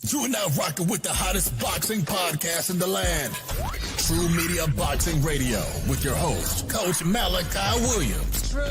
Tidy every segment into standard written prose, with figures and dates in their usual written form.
You are now rocking with the hottest boxing podcast in the land. True Media Boxing Radio with your host, Coach Malachi Williams. True.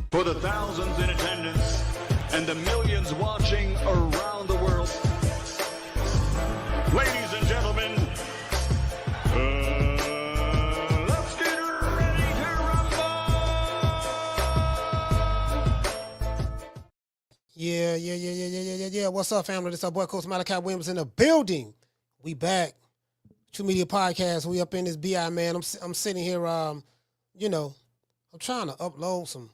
For the thousands in attendance and the millions watching around the world, ladies and gentlemen, let's get ready to rumble! Yeah. What's up, family? This is our boy, Coach Malachi Williams in the building. We back. True Media Podcast. We up in this BI, man. I'm sitting here, I'm trying to upload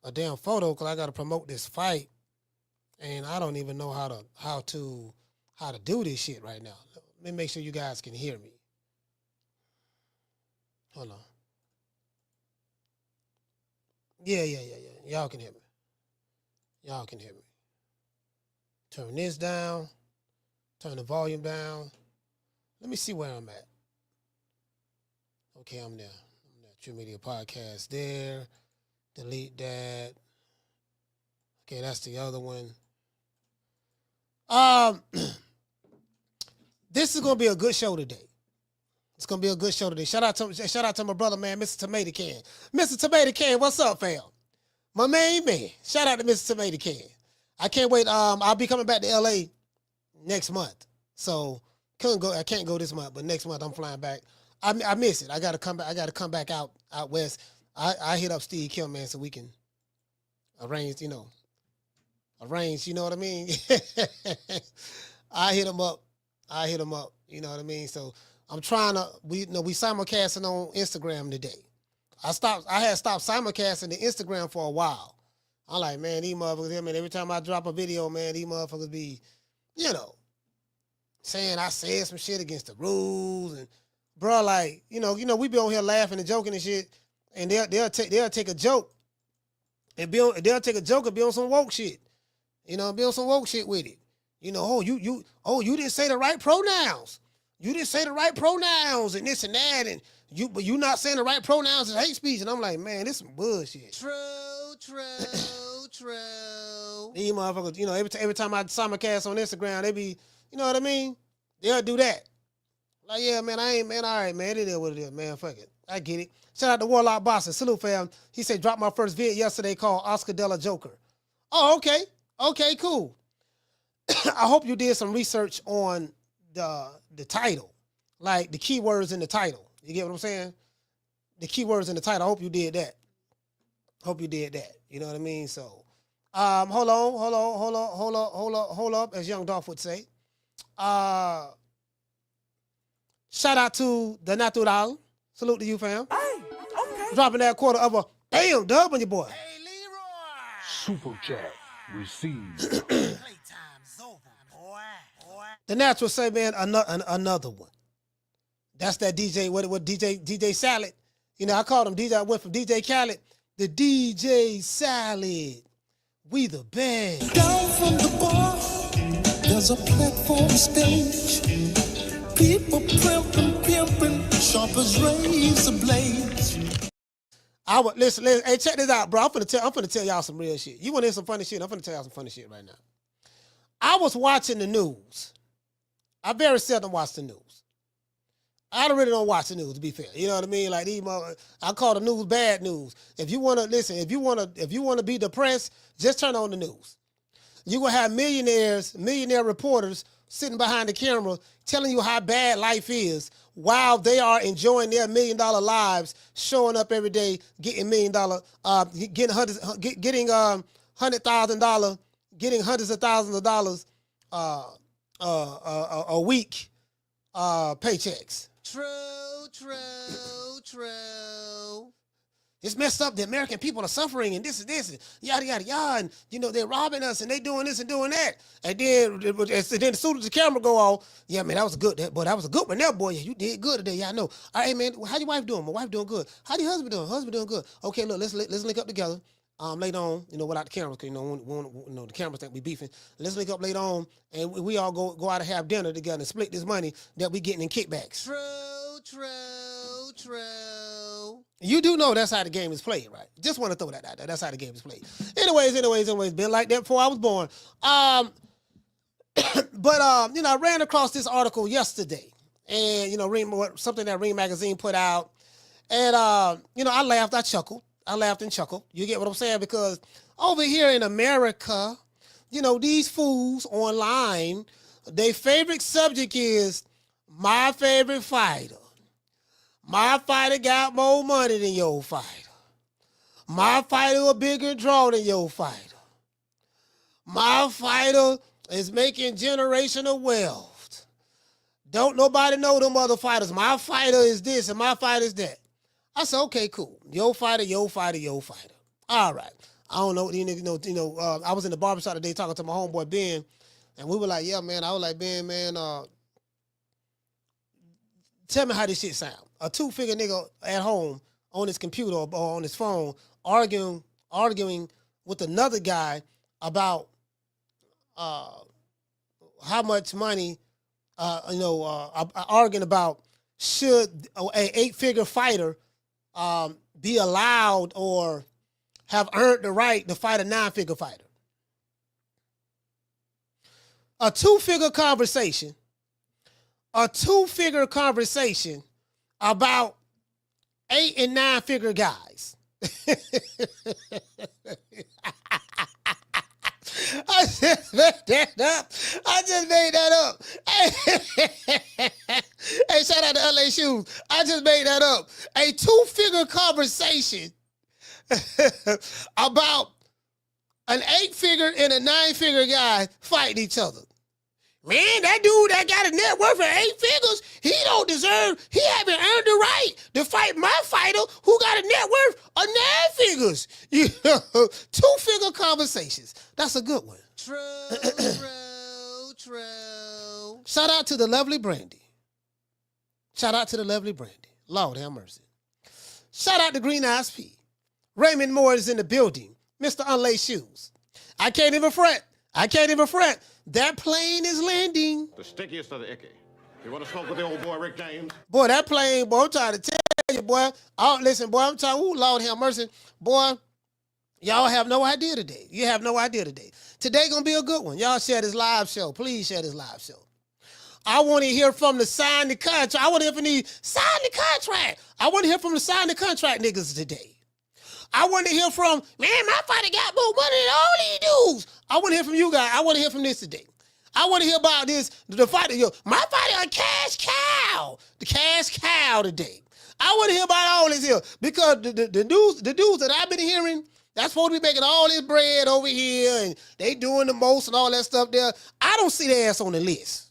a damn photo because I got to promote this fight, and I don't even know how to do this shit right now. Let me make sure you guys can hear me. Hold on. Yeah. Y'all can hear me. Turn this down. Turn the volume down. Let me see where I'm at. Okay, I'm there. True Media Podcast there. Delete that. Okay, that's the other one. This is gonna be a good show today. It's gonna be a good show today. Shout out to my brother, man, Mr. Tomato Can. Mr. Tomato Can, what's up, fam? My main man. Shout out to Mr. Tomato Can. I can't wait. I'll be coming back to LA next month. So I can't go this month, but next month I'm flying back. I miss it. I gotta come back out west. I hit up Steve Kim, man, so we can arrange, you know what I mean? I hit him up, you know what I mean? So I'm trying to, we simulcasting on Instagram today. I had stopped simulcasting the Instagram for a while. I'm like, man, these motherfuckers, man, every time I drop a video, man, these motherfuckers be, saying I said some shit against the rules, and bro, like, we be on here laughing and joking and shit. And they'll take a joke and be on some woke shit. Be on some woke shit with it. You didn't say the right pronouns. You didn't say the right pronouns and this and that, and you not saying the right pronouns is hate speech. And I'm like, man, this some bullshit. True. These motherfuckers, every time I simulcast on Instagram, they be, you know what I mean? They'll do that. Like, yeah, man, all right, man, it is what it is, man, fuck it. I get it. Shout out to Warlock Boston. Salute, fam. He said, dropped my first vid yesterday called Oscar de la Joker. Oh, okay. Okay, cool. I hope you did some research on the title, like the keywords in the title. You get what I'm saying? The keywords in the title. I hope you did that. You know what I mean? So, hold up, as Young Dolph would say. Shout out to the Natural. Salute to you, fam. Hey, okay. Dropping that quarter of a bam dub on your boy. Hey, Leroy. Super chat received. Playtime's over, boy. The Natural say, man, another one. That's that DJ, what DJ Salad. I called him DJ. I went from DJ Khaled to DJ Salad. We the best. Down from the bar, there's a platform stage. People pimping, sharp as razor blades. Listen, hey, check this out, bro. I'm finna tell y'all some real shit. You want to hear some funny shit? I'm finna tell y'all some funny shit right now. I was watching the news. I very seldom watch the news. I really don't watch the news, to be fair. You know what I mean? Like I call the news bad news. If you wanna listen, if you wanna be depressed, just turn on the news. you're going to have millionaire reporters sitting behind the camera telling you how bad life is while they are enjoying their $1 million lives, showing up every day, getting $1 million, getting $100,000, getting hundreds of thousands of dollars a week paychecks. True. It's messed up. The American people are suffering, and this and yada yada yada, and they're robbing us, and they doing this and doing that. And then as soon as the camera go off, yeah, man, that was a good one there, boy. Yeah, you did good today. Yeah, I know. All right, man, how your wife doing? My wife doing good. How your husband doing? Husband doing good. Okay, look, let's link up together. Later on, without the cameras, because the cameras think we beefing. Let's link up later on, and we all go out and have dinner together and split this money that we getting in kickbacks. True. You do know that's how the game is played, right? Just want to throw that out there. That's how the game is played. Anyways, been like that before I was born. But I ran across this article yesterday, and something that Ring Magazine put out, and I laughed, I chuckled. You get what I'm saying? Because over here in America, these fools online, their favorite subject is my favorite fighter. My fighter got more money than your fighter. My fighter a bigger draw than your fighter. My fighter is making generational wealth. Don't nobody know them other fighters. My fighter is this and my fighter is that. I said, okay, cool. Your fighter. All right. I don't know. I was in the barbershop today talking to my homeboy Ben, and we were like, yeah, man. I was like, Ben, man, tell me how this shit sound. A two-figure nigga at home on his computer or on his phone arguing with another guy about how much money, arguing about should a 8-figure fighter be allowed or have earned the right to fight a 9-figure fighter. A two-figure conversation about 8 and 9-figure guys. I just made that up. Hey, shout out to LA Shoes. I just made that up. A 2-figure conversation about an 8-figure and a 9-figure guy fighting each other. Man, that dude that got a net worth of 8 figures, he haven't earned the right to fight my fighter who got a net worth of 9 figures. 2-figure conversations. That's a good one. True. Shout out to the lovely Brandy. Lord have mercy. Shout out to Green Eyes P. Raymond Moore is in the building. Mr. Unlaced Shoes. I can't even front. That plane is landing. The stickiest of the icky. You want to smoke with the old boy Rick James? Boy, that plane, boy, I'm trying to tell you, boy. Listen, boy, I'm telling you, Lord have mercy. Boy, y'all have no idea today. You have no idea today. Today gonna be a good one. Y'all share this live show. Please share this live show. I want to hear from the sign the contract. I want to hear from the sign the contract. I want to hear from the sign the contract niggas today. I want to hear from, man, my fighter got more money than all these dudes. I want to hear from you guys. I want to hear from this today. I want to hear about this, the fighter. My fighter a cash cow. The cash cow today. I want to hear about all this here because the dudes that I've been hearing, that's supposed to be making all this bread over here and they doing the most and all that stuff there. I don't see their ass on the list.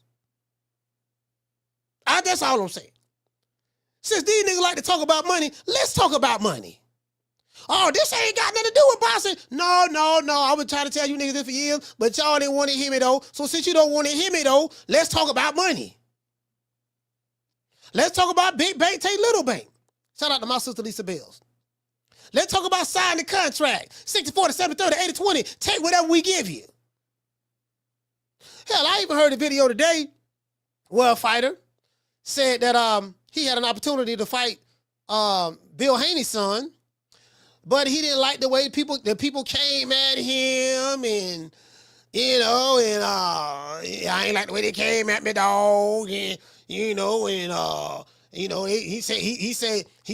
That's all I'm saying. Since these niggas like to talk about money, let's talk about money. Oh, this ain't got nothing to do with boxing. No. I was trying to tell you niggas this for years, but y'all didn't want to hear me though. So since you don't want to hear me though, let's talk about money. Let's talk about big bank, take little bank. Shout out to my sister Lisa Bells. Let's talk about signing the contract. 60-40, 70-30, 80-20. Take whatever we give you. Hell, I even heard a video today where a fighter said that he had an opportunity to fight Bill Haney's son. But he didn't like the way people came at him, and I ain't like the way they came at me, dog, and he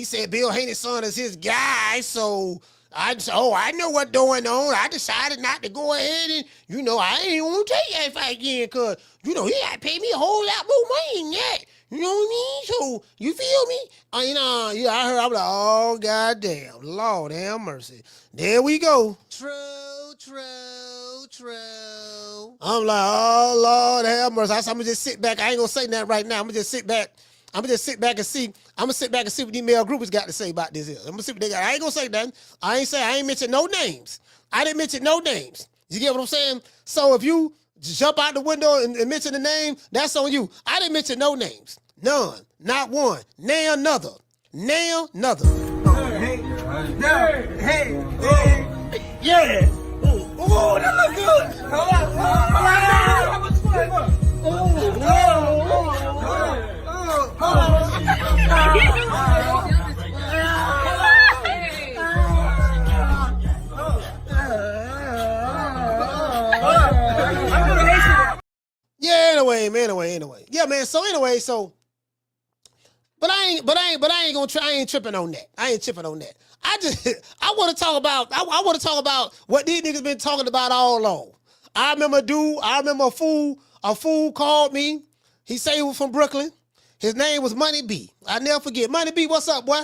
said Bill Haney's son is his guy, so I know what's going on. I decided not to go ahead and, I ain't want to take that fight again because, he got to pay me a whole lot more money than that. You know what I mean? So, you feel me? I heard, I'm like, oh, goddamn. Lord have mercy. There we go. True. I'm like, oh, Lord have mercy. I'm going to just sit back. I ain't going to say nothing right now. I'm going to just sit back. I'm going to sit back and see what these male groups got to say about this here. I'm going to see what they got. I ain't going to say nothing. I ain't mention no names. I didn't mention no names. You get what I'm saying? So if you jump out the window and mention the name, that's on you. I didn't mention no names. None. Not one. Nail another. Nail another. Hey. Yeah. Oh, that look good. Yeah, anyway. Yeah, man. So, but I ain't tripping on that. I ain't tripping on that. I want to talk about what these niggas been talking about all along. I remember a fool called me. He said he was from Brooklyn. His name was Money B. I never forget. Money B, what's up, boy?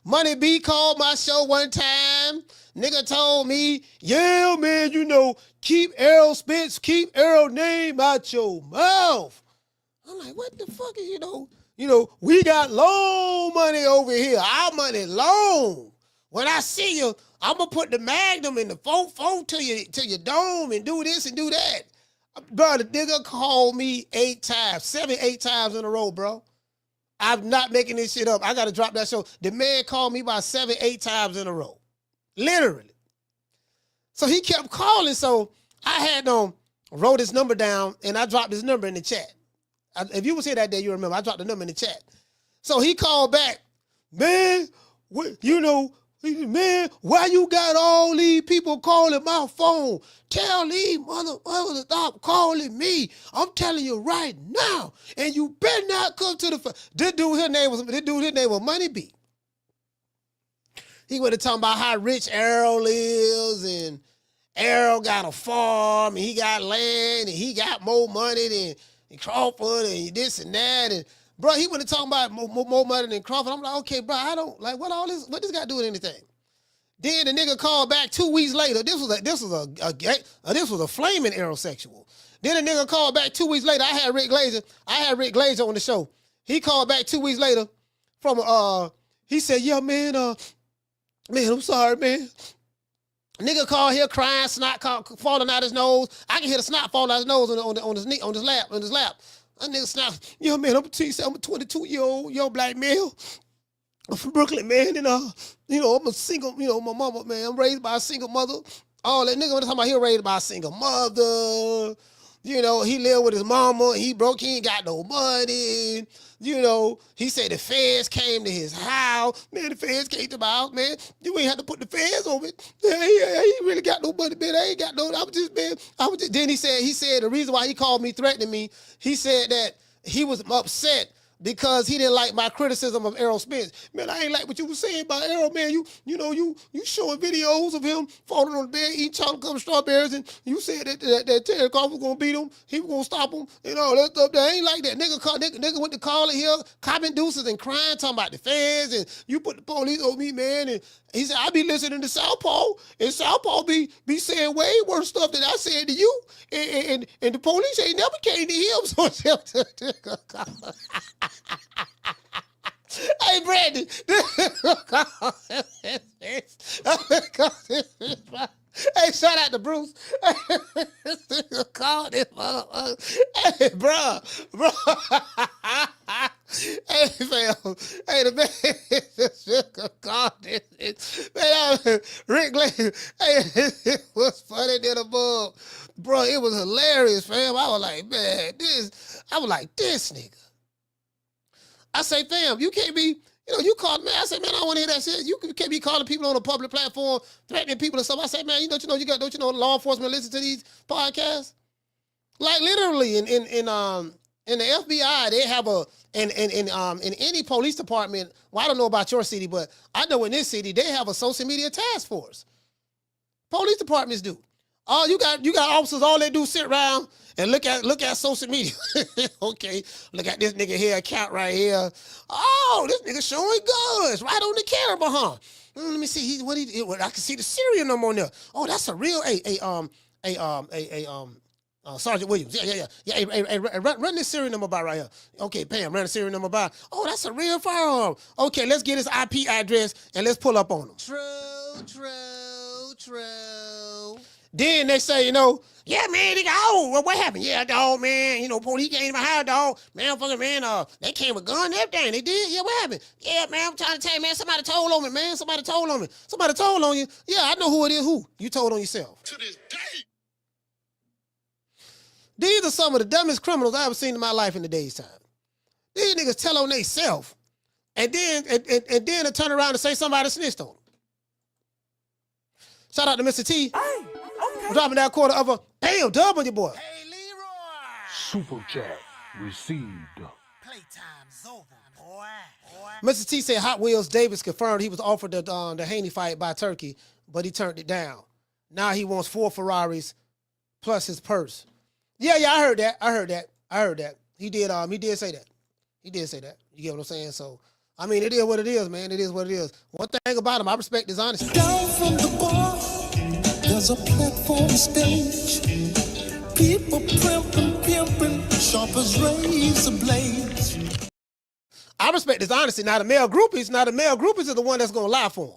Money B called my show one time. Nigga told me, yeah, man, keep Errol Spence, keep Errol name out your mouth. I'm like, what the fuck is, we got loan money over here. Our money loan. When I see you, I'm going to put the Magnum in the 4 to your dome and do this and do that. Bro, the nigga called me 8 times in a row, bro. I'm not making this shit up. I got to drop that show. The man called me about 7-8 times in a row. Literally. So he kept calling. So I had wrote his number down and I dropped his number in the chat. If you was here that day, you remember. I dropped the number in the chat. So he called back. Man, man, why you got all these people calling my phone? Tell these motherfuckers to stop calling me. I'm telling you right now. And you better not come to the... This dude, his name was Money B. He went to talking about how rich Errol is, and Errol got a farm, and he got land, and he got more money than Crawford, and this and that, and bro, he went to talking about more money than Crawford. I'm like, okay, bro, I don't like what this got to do with anything. Then the nigga called back 2 weeks later. This was a flaming aerosexual. Then the nigga called back 2 weeks later. I had Rick Glazer on the show. He called back 2 weeks later from he said, yeah, man, I'm sorry, man. Nigga called here crying, snot falling out his nose. I can hear the snot falling out his nose on his lap. That nigga snot. Yeah, man, I'm a 22-year-old young black male. I'm from Brooklyn, man, and I'm a single, my mama, man, I'm raised by a single mother. All that nigga, what talking about, he raised by a single mother. He lived with his mama, he broke, he ain't got no money. He said the feds came to his house. Man, the feds came to my house, man. You ain't have to put the feds on it. He ain't really got no money, man. I ain't got no, Then he said the reason why he called me threatening me, he said that he was upset because he didn't like my criticism of Errol Spence. Man, I ain't like what you were saying about Errol, man. You showing videos of him falling on the bed, eating chocolate strawberries, and you said that Terry Crawford was gonna beat him, he was gonna stop him, and all that stuff. That ain't like that. Nigga went to calling here, copping deuces and crying, talking about the feds, and you put the police on me, man. And he said, I be listening to Southpaw, and Southpaw be saying way worse stuff than I said to you, and the police ain't never came to him. Hey, Brandon. Hey, shout out to Bruce. Call this motherfucker. Hey, bro. Hey, fam. Hey, the man. Call this. Man, Rick Glazer. Hey, it was funny than a bug. Bro, it was hilarious, fam. I was like, man, this nigga. I say, fam, you can't be, you called me. I said, man, I don't want to hear that shit. You can't be calling people on a public platform, threatening people and stuff. I said, man, don't you know law enforcement listen to these podcasts? Like literally in In the FBI, they have in any police department. Well, I don't know about your city, but I know in this city they have a social media task force. Police departments do. You got officers. All they do is sit around and look at social media. Okay, look at this nigga here account right here. Oh, this nigga showing goods right on the camera, huh? Let me see. I can see the serial number on there. Oh, that's a real Sergeant Williams. Yeah. Hey, run this serial number by right here. Okay, Pam, run the serial number by. Oh, that's a real firearm. Okay, let's get his IP address and let's pull up on him. True. Then they say, yeah, man, they go, oh, what happened? Yeah, dog, man, police came to my house, dog. Man, fucking man, they came with a gun and everything. They did? Yeah, what happened? Yeah, man, I'm trying to tell you, man, somebody told on me, man. Somebody told on me. Somebody told on you. Yeah, I know who it is. Who? You told on yourself. To this day. These are some of the dumbest criminals I ever seen in my life in the day's time. These niggas tell on themselves, and then they turn around and say somebody snitched on them. Shout out to Mr. T. Hey, okay. Dropping that quarter of a damn dub on your boy. Hey, Leroy. Super chat received. Playtime's over, boy. Mr. T said Hot Wheels Davis confirmed he was offered the Haney fight by Turkey, but he turned it down. Now he wants 4 Ferraris plus his purse. Yeah, I heard that. He did say that. You get what I'm saying? So, I mean, it is what it is, man. It is what it is. One thing about him, I respect his honesty. Down from the bar, there's a platform stage. People pimping, sharp as razor blades. I respect his honesty. Now the male groupies is the one that's gonna lie for him.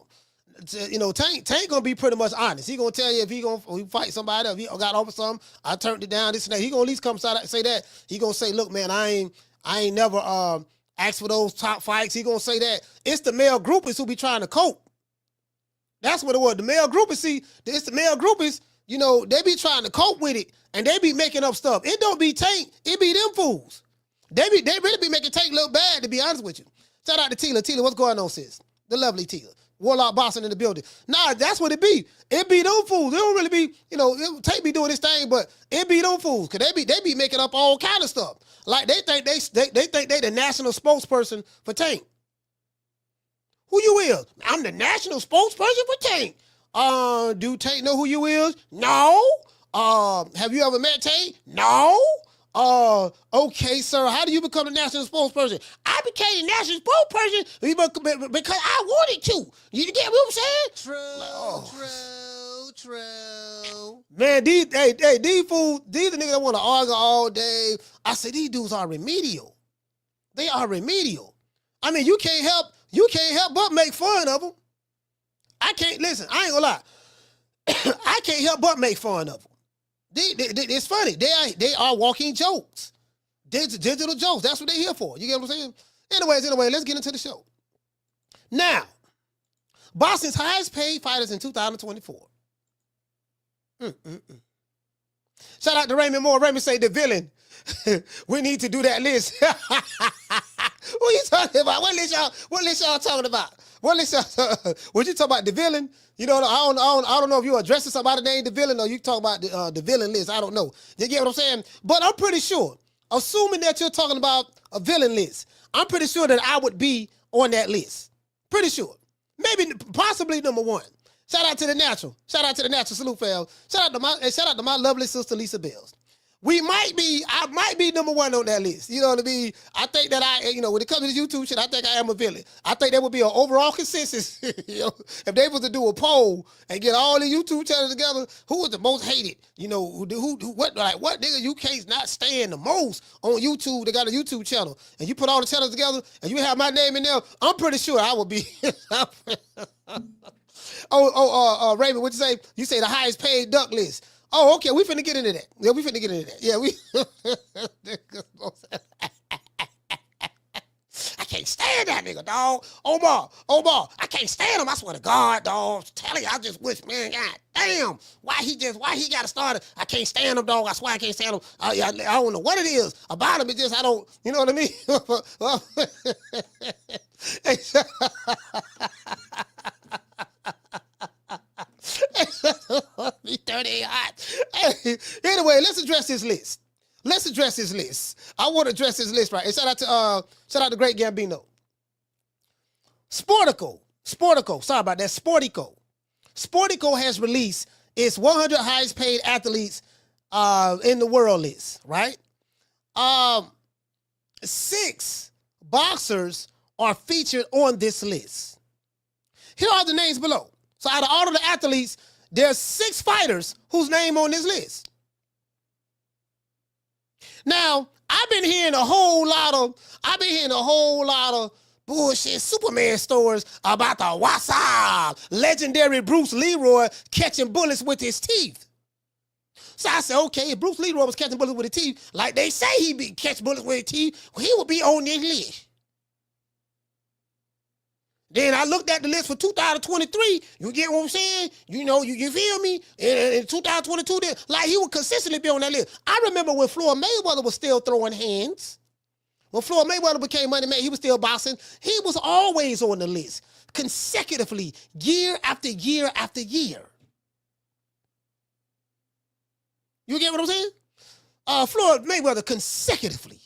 Tank gonna be pretty much honest. He gonna tell you if he fight somebody, if he got over something, I turned it down, this and that. He gonna at least come say that. He gonna say, look, man, I ain't never asked for those top fights. He gonna say that. It's the male groupies who be trying to cope. That's what it was. The male groupies, it's the male groupies, they be trying to cope with it, and they be making up stuff. It don't be Tank, it be them fools. They really be making Tank look bad, to be honest with you. Shout out to Tila. Tila, what's going on, sis? The lovely Tila. Warlock Boston in the building. Nah, that's what it be. It be them fools. They don't really be, Tank be doing this thing, but it be them fools. Cause they be making up all kind of stuff. Like they think they the national spokesperson for Tank. Who you is? I'm the national spokesperson for Tank. Do Tank know who you is? No. Have you ever met Tank? No. Okay, sir, how do you become the national spokesperson? I became the national spokesperson because I wanted to. You get what I'm saying? True. Man, these fools, these are niggas that want to argue all day. I said, these dudes are remedial. They are remedial. I mean, you can't help but make fun of them. I ain't gonna lie. I can't help but make fun of them. It's funny. They are walking jokes. Digital jokes. That's what they're here for. You get what I'm saying? Anyway, let's get into the show. Now, Boston's highest paid fighters in 2024. Shout out to Raymond Moore. Raymond say the villain. We need to do that list. What you talking about? What list y'all talking about? What you talking about? The villain? I don't know if you addressing somebody named the villain or you talking about the villain list. I don't know. You get what I'm saying? But I'm pretty sure, assuming that you're talking about a villain list, I'm pretty sure that I would be on that list. Pretty sure. Maybe, possibly number 1. Shout out to the natural. Salute, fam. Shout out to my lovely sister, Lisa Bells. I might be number 1 on that list. You know what I mean? I think that when it comes to this YouTube shit, I think I am a villain. I think there would be an overall consensus. If they was to do a poll and get all the YouTube channels together, who was the most hated? What nigga you can't not stand the most on YouTube? They got a YouTube channel, and you put all the channels together, and you have my name in there. I'm pretty sure I would be. Raymond, what you say? You say the highest paid duck list. Oh, okay, we finna get into that. Yeah, we. I can't stand that nigga, dog. Omar, I can't stand him. I swear to God, dog. Tell you, I just wish, man, God damn, why he got to start. I can't stand him, dog. I swear I can't stand him. I don't know what it is about him. It's just I don't. You know what I mean? Be 30 hot. Anyway, let's address this list. let's address this list. I want to address this list, right? And shout out to Great Gambino. Sportico. Sorry about that. Sportico. Sportico has released its 100 highest paid athletes in the world list, right? 6 boxers are featured on this list. Here are the names below. So out of all of the athletes, there's 6 fighters whose name on this list. Now, I've been hearing a whole lot of bullshit Superman stories about the Wasa, legendary Bruce Leroy catching bullets with his teeth. So I said, okay, if Bruce Leroy was catching bullets with his teeth, like they say he be catch bullets with his teeth, he would be on this list. Then I looked at the list for 2023. You get what I'm saying? You know, you feel me? In 2022, like he would consistently be on that list. I remember when Floyd Mayweather was still throwing hands. When Floyd Mayweather became Money Man, he was still boxing. He was always on the list, consecutively, year after year after year. You get what I'm saying? Floyd Mayweather consecutively.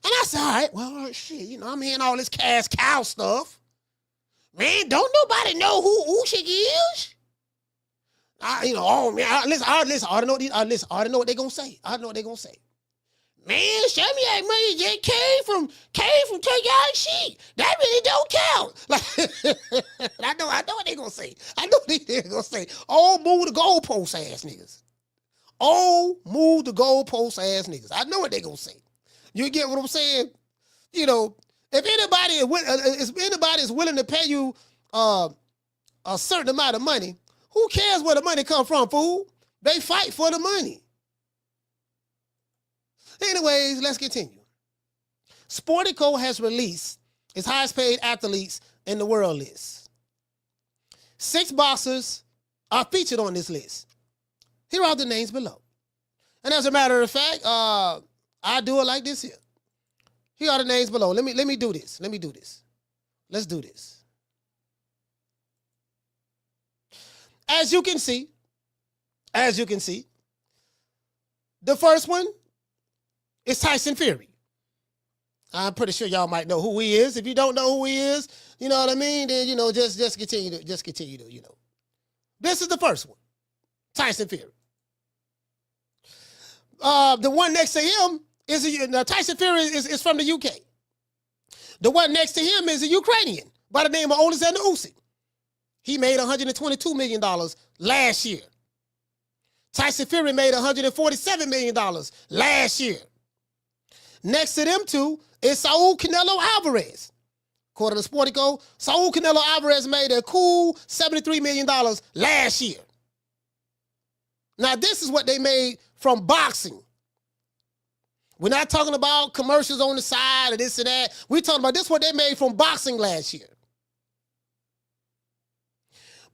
And I said, all right, well, shit, you know, I'm hearing all this cash cow stuff. Man, don't nobody know who Usyk is? Listen, I already know what they're going to say. I know what they're going to say. Man, show me that money just came from taking out shit. That really don't count. Like, I know what they're going to say. I know what they're going to say. Oh, move the goalpost ass niggas. Oh, move the goalpost ass niggas. I know what they're going to say. You get what I'm saying? You know, if anybody is willing to pay you a certain amount of money, who cares where the money come from, fool? They fight for the money. Anyways, let's continue. Sportico has released its highest paid athletes in the world list. 6 boxers are featured on this list. Here are the names below. And as a matter of fact, I do it like this here. Here are the names below. Let me do this. Let's do this. As you can see, the first one is Tyson Fury. I'm pretty sure y'all might know who he is. If you don't know who he is, you know what I mean, then you know, just continue to, you know. This is the first one. Tyson Fury. The one next to him Tyson Fury is from the UK. The one next to him is a Ukrainian by the name of Oleksandr Usyk. He made $122 million last year. Tyson Fury made $147 million last year. Next to them two is Saul Canelo Alvarez. According to Sportico, Saul Canelo Alvarez made a cool $73 million last year. Now, this is what they made from boxing. We're not talking about commercials on the side or this and that. We're talking about this what they made from boxing last year.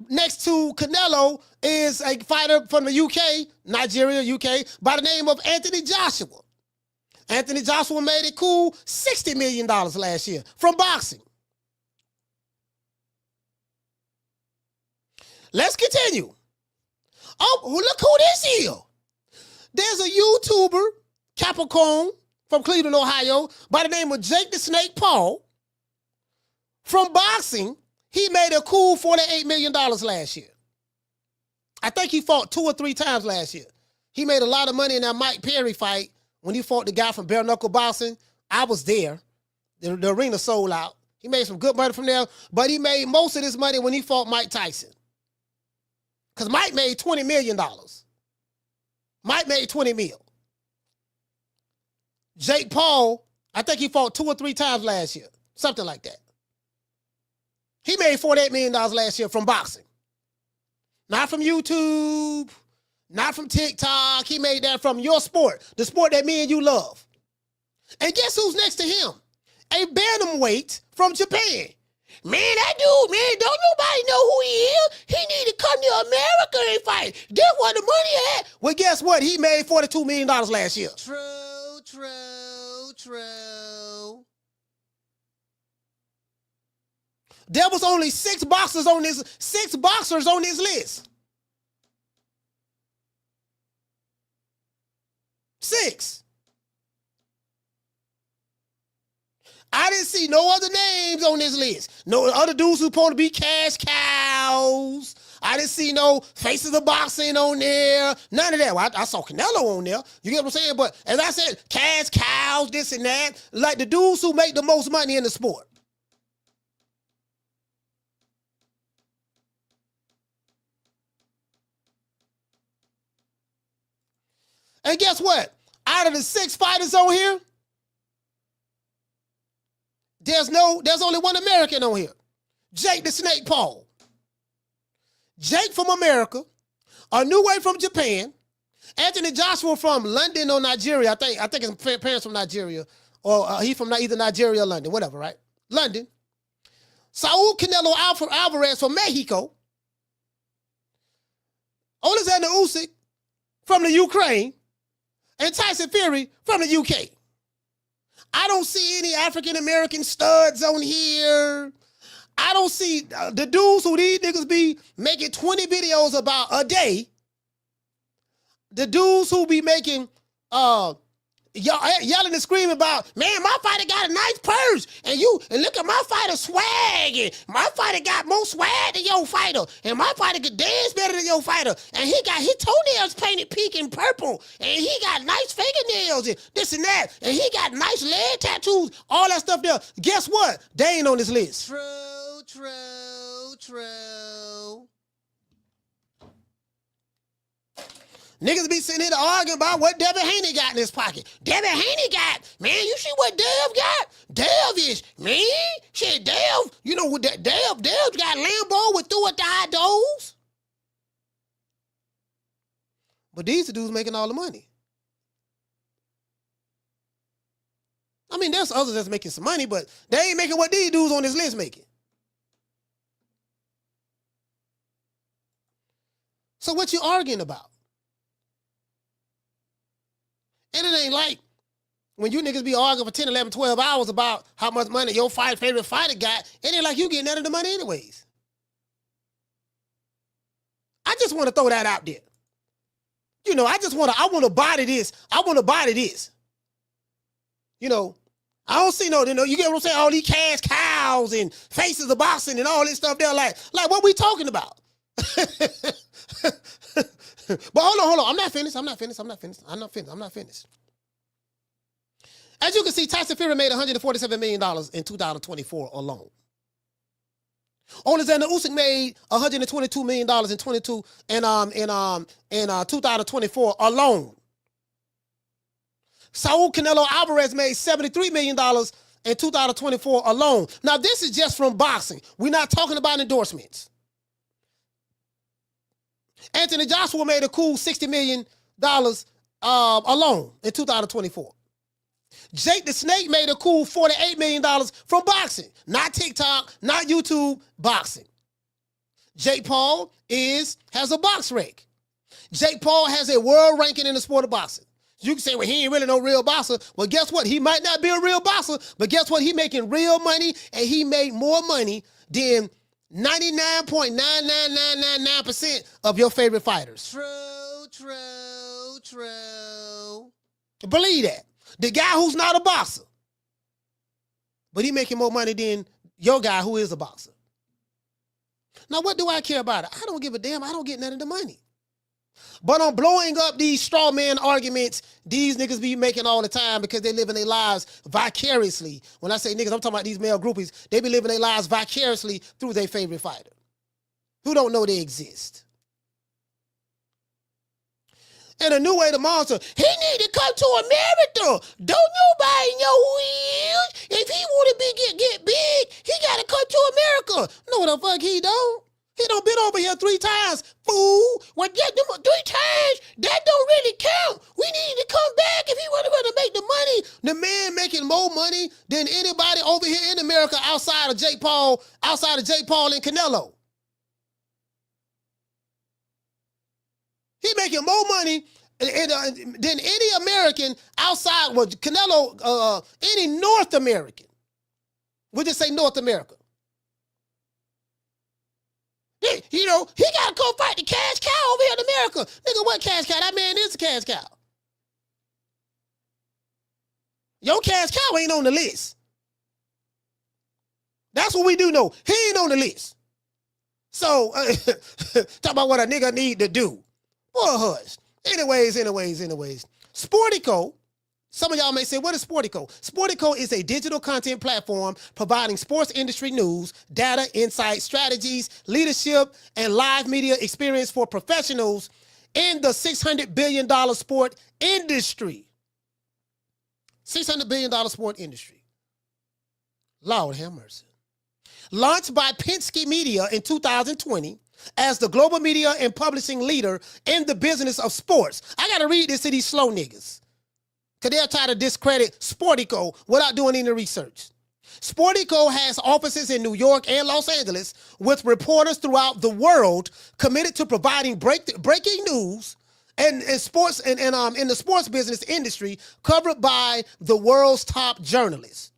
Next to Canelo is a fighter from the UK, Nigeria, UK, by the name of Anthony Joshua. Anthony Joshua made a cool $60 million last year from boxing. Let's continue. Oh, look who this is. There's a YouTuber, Capricorn, from Cleveland, Ohio, by the name of Jake the Snake Paul. From boxing, he made a cool $48 million last year. I think he fought 2 or 3 times last year. He made a lot of money in that Mike Perry fight when he fought the guy from bare knuckle boxing. I was there. The arena sold out. He made some good money from there, but he made most of this money when he fought Mike Tyson. Because Mike made $20 million. Mike made $20 million. Jake Paul, I think he fought 2 or 3 times last year. Something like that. He made $48 million last year from boxing. Not from YouTube, not from TikTok. He made that from your sport, the sport that me and you love. And guess who's next to him? A bantamweight from Japan. Man, that dude, man, don't nobody know who he is. He need to come to America and fight. That's where the money at. Well, guess what? He made $42 million last year. True. There was only 6 boxers on this list. 6. I didn't see no other names on this list. No other dudes who supposed to be cash cows. I didn't see no Faces of Boxing on there. None of that. Well, I saw Canelo on there. You get what I'm saying? But as I said, cash cows, this and that. Like the dudes who make the most money in the sport. And guess what? Out of the 6 fighters on here, there's only one American on here. Jake the Snake Paul. Jake from America. Inoue from Japan. Anthony Joshua from London or Nigeria. I think his parents from Nigeria. Or he from either Nigeria or London. Whatever, right? London. Saul Canelo Alvarez from Mexico. Oleksandr Usyk from the Ukraine. And Tyson Fury from the UK. I don't see any African-American studs on here. I don't see the dudes who these niggas be making 20 videos about a day. The dudes who be making, yelling and screaming about, man, my fighter got a nice purse. And look at my fighter swag. My fighter got more swag than your fighter. And my fighter could dance better than your fighter. And he got his toenails painted pink and purple. And he got nice fingernails and this and that. And he got nice leg tattoos. All that stuff there. Guess what? They ain't on this list. True. Niggas be sitting here arguing about what Devin Haney got in his pocket. Devin Haney got, man, you see what Dev got? Dev is, man, shit, Dev, you know what that Dev's got Lambo with through at the high doors. But these dudes making all the money. I mean, there's others that's making some money, but they ain't making what these dudes on this list making. So what you arguing about? And it ain't like when you niggas be arguing for 10, 11, 12 hours about how much money your favorite fighter got, it ain't like you getting none of the money anyways. I just want to throw that out there. You know, I want to body this. I want to body this. You know, I don't see you get what I'm saying? All these cash cows and Faces of Boxing and all this stuff there. Like what we talking about? But hold on. I'm not finished. As you can see, Tyson Fury made $147 million in 2024 alone. Oleksandr Usyk made $122 million in 2024 alone. Saul Canelo Alvarez made $73 million in 2024 alone. Now, this is just from boxing. We're not talking about endorsements. Anthony Joshua made a cool $60 million alone in 2024. Jake the Snake made a cool $48 million from boxing. Not TikTok, not YouTube, boxing. Jake Paul has a box rec. Jake Paul has a world ranking in the sport of boxing. You can say, well, he ain't really no real boxer. Well, guess what? He might not be a real boxer, but guess what? He making real money, and he made more money than 99.99999% of your favorite fighters. True. Believe that. The guy who's not a boxer, but he making more money than your guy who is a boxer. Now, what do I care about it? I don't give a damn. I don't get none of the money. But I'm blowing up these straw man arguments these niggas be making all the time because they living their lives vicariously. When I say niggas, I'm talking about these male groupies. They be living their lives vicariously through their favorite fighter who don't know they exist. And Inoue the monster, he need to come to America. Don't nobody know who he is. If he want to get big, he got to come to America. No, the fuck he don't. He done been over here 3 times, fool. Well, get them 3 times, that don't really count. We need to come back if he really want to make the money. The man making more money than anybody over here in America outside of Jake Paul and Canelo. He making more money than any American outside, well, Canelo, any North American. We'll just say North America. You know, he got to come fight the cash cow over here in America. Nigga, what cash cow? That man is a cash cow. Your cash cow ain't on the list. That's what we do know. He ain't on the list. So, talk about what a nigga need to do. Boy, hush. Anyways. Sportico. Some of y'all may say, what is Sportico? Sportico is a digital content platform providing sports industry news, data, insights, strategies, leadership, and live media experience for professionals in the $600 billion sport industry. $600 billion sport industry. Lord have mercy. Launched by Penske Media in 2020 as the global media and publishing leader in the business of sports. I got to read this to these slow niggas, because they'll try to discredit Sportico without doing any research. Sportico has offices in New York and Los Angeles with reporters throughout the world committed to providing breaking news and sports and in the sports business industry covered by the world's top journalists.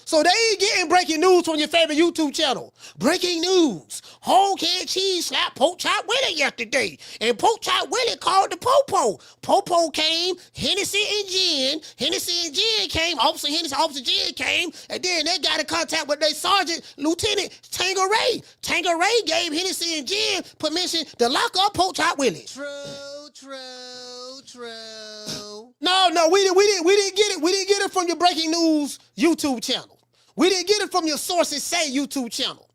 So they ain't getting breaking news from your favorite YouTube channel. Breaking news. Whole can cheese slap Pork Chop Willie yesterday. And Pork Chop Willie called the Popo. Popo came, Hennessy and Gin. Hennessy and Gin came, Officer Hennessy, Officer Gin came. And then they got in contact with their Sergeant, Lieutenant Tango Ray. Tango Ray gave Hennessy and Gin permission to lock up Pork Chop Willie. True. No, we didn't get it. We didn't get it from your breaking news YouTube channel. We didn't get it from your Sources Say YouTube channel.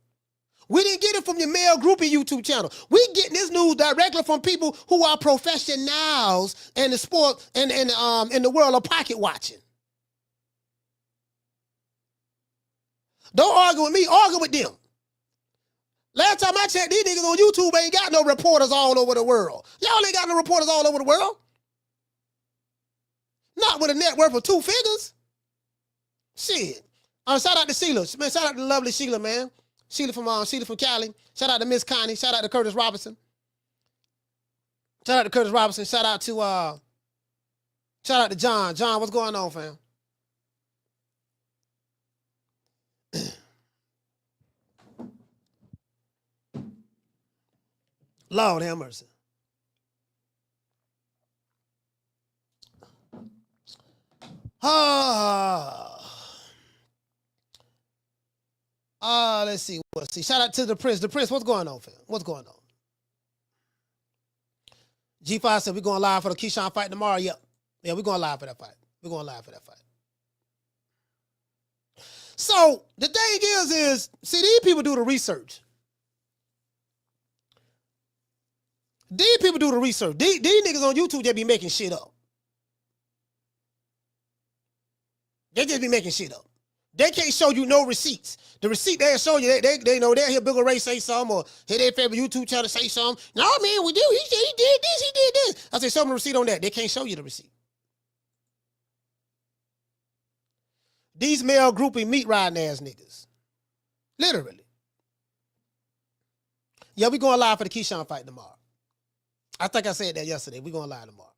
We didn't get it from your male groupie YouTube channel. We getting this news directly from people who are professionals in the sport and in the world of pocket watching. Don't argue with me, argue with them. Last time I checked, these niggas on YouTube ain't got no reporters all over the world. Y'all ain't got no reporters all over the world. Not with a net worth of 2 figures. Shit. Shout out to Sheila. Man, shout out to lovely Sheila, man. Sheila from Cali. Shout out to Miss Connie. Shout out to Curtis Robinson. Shout out to Curtis Robinson. Shout out to John. John, what's going on, fam? Lord have mercy. Let's see. Shout out to the Prince. The Prince, what's going on, fam? What's going on? G5 said we're going live for the Keyshawn fight tomorrow. Yep. Yeah, we're going live for that fight. So the thing is, see, these people do the research. These niggas on YouTube, they be making shit up. They just be making shit up. They can't show you no receipts. The receipt they'll show you, they know they'll hear Bigger Ray say something or hear their favorite YouTube channel say something. No, man, we do. He did this. I say, show them the receipt on that. They can't show you the receipt. These male groupie meat riding ass niggas. Literally. Yeah, we going live for the Keyshawn fight tomorrow. I think I said that yesterday. We going live tomorrow.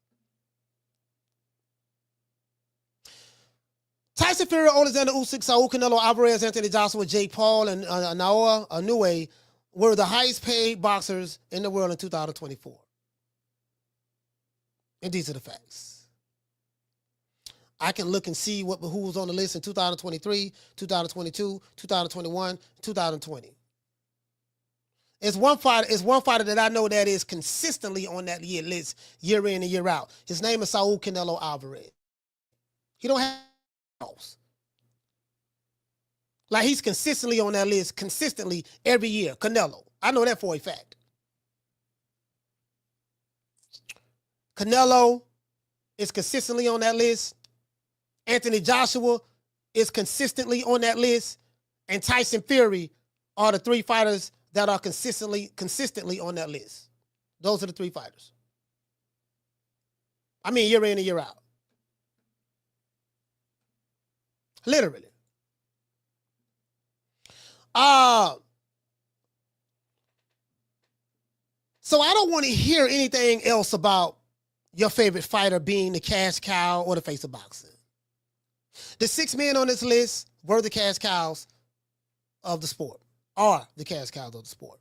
Tyson Fury, Oleksandr Usyk, Saul Canelo Alvarez, Anthony Joshua, Jake Paul, and Naoya Inoue were the highest paid boxers in the world in 2024. And these are the facts. I can look and see who was on the list in 2023, 2022, 2021, 2020. It's one fighter that I know that is consistently on that list year in and year out. His name is Saul Canelo Alvarez. He don't have like he's consistently on that list, consistently every year. Canelo. I know that for a fact. Canelo is consistently on that list. Anthony Joshua is consistently on that list. And Tyson Fury are the 3 fighters that are consistently on that list. Those are the 3 fighters. I mean, year in and year out. Literally. So I don't want to hear anything else about your favorite fighter being the cash cow or the face of boxing. The 6 men on this list were the cash cows of the sport, are the cash cows of the sport.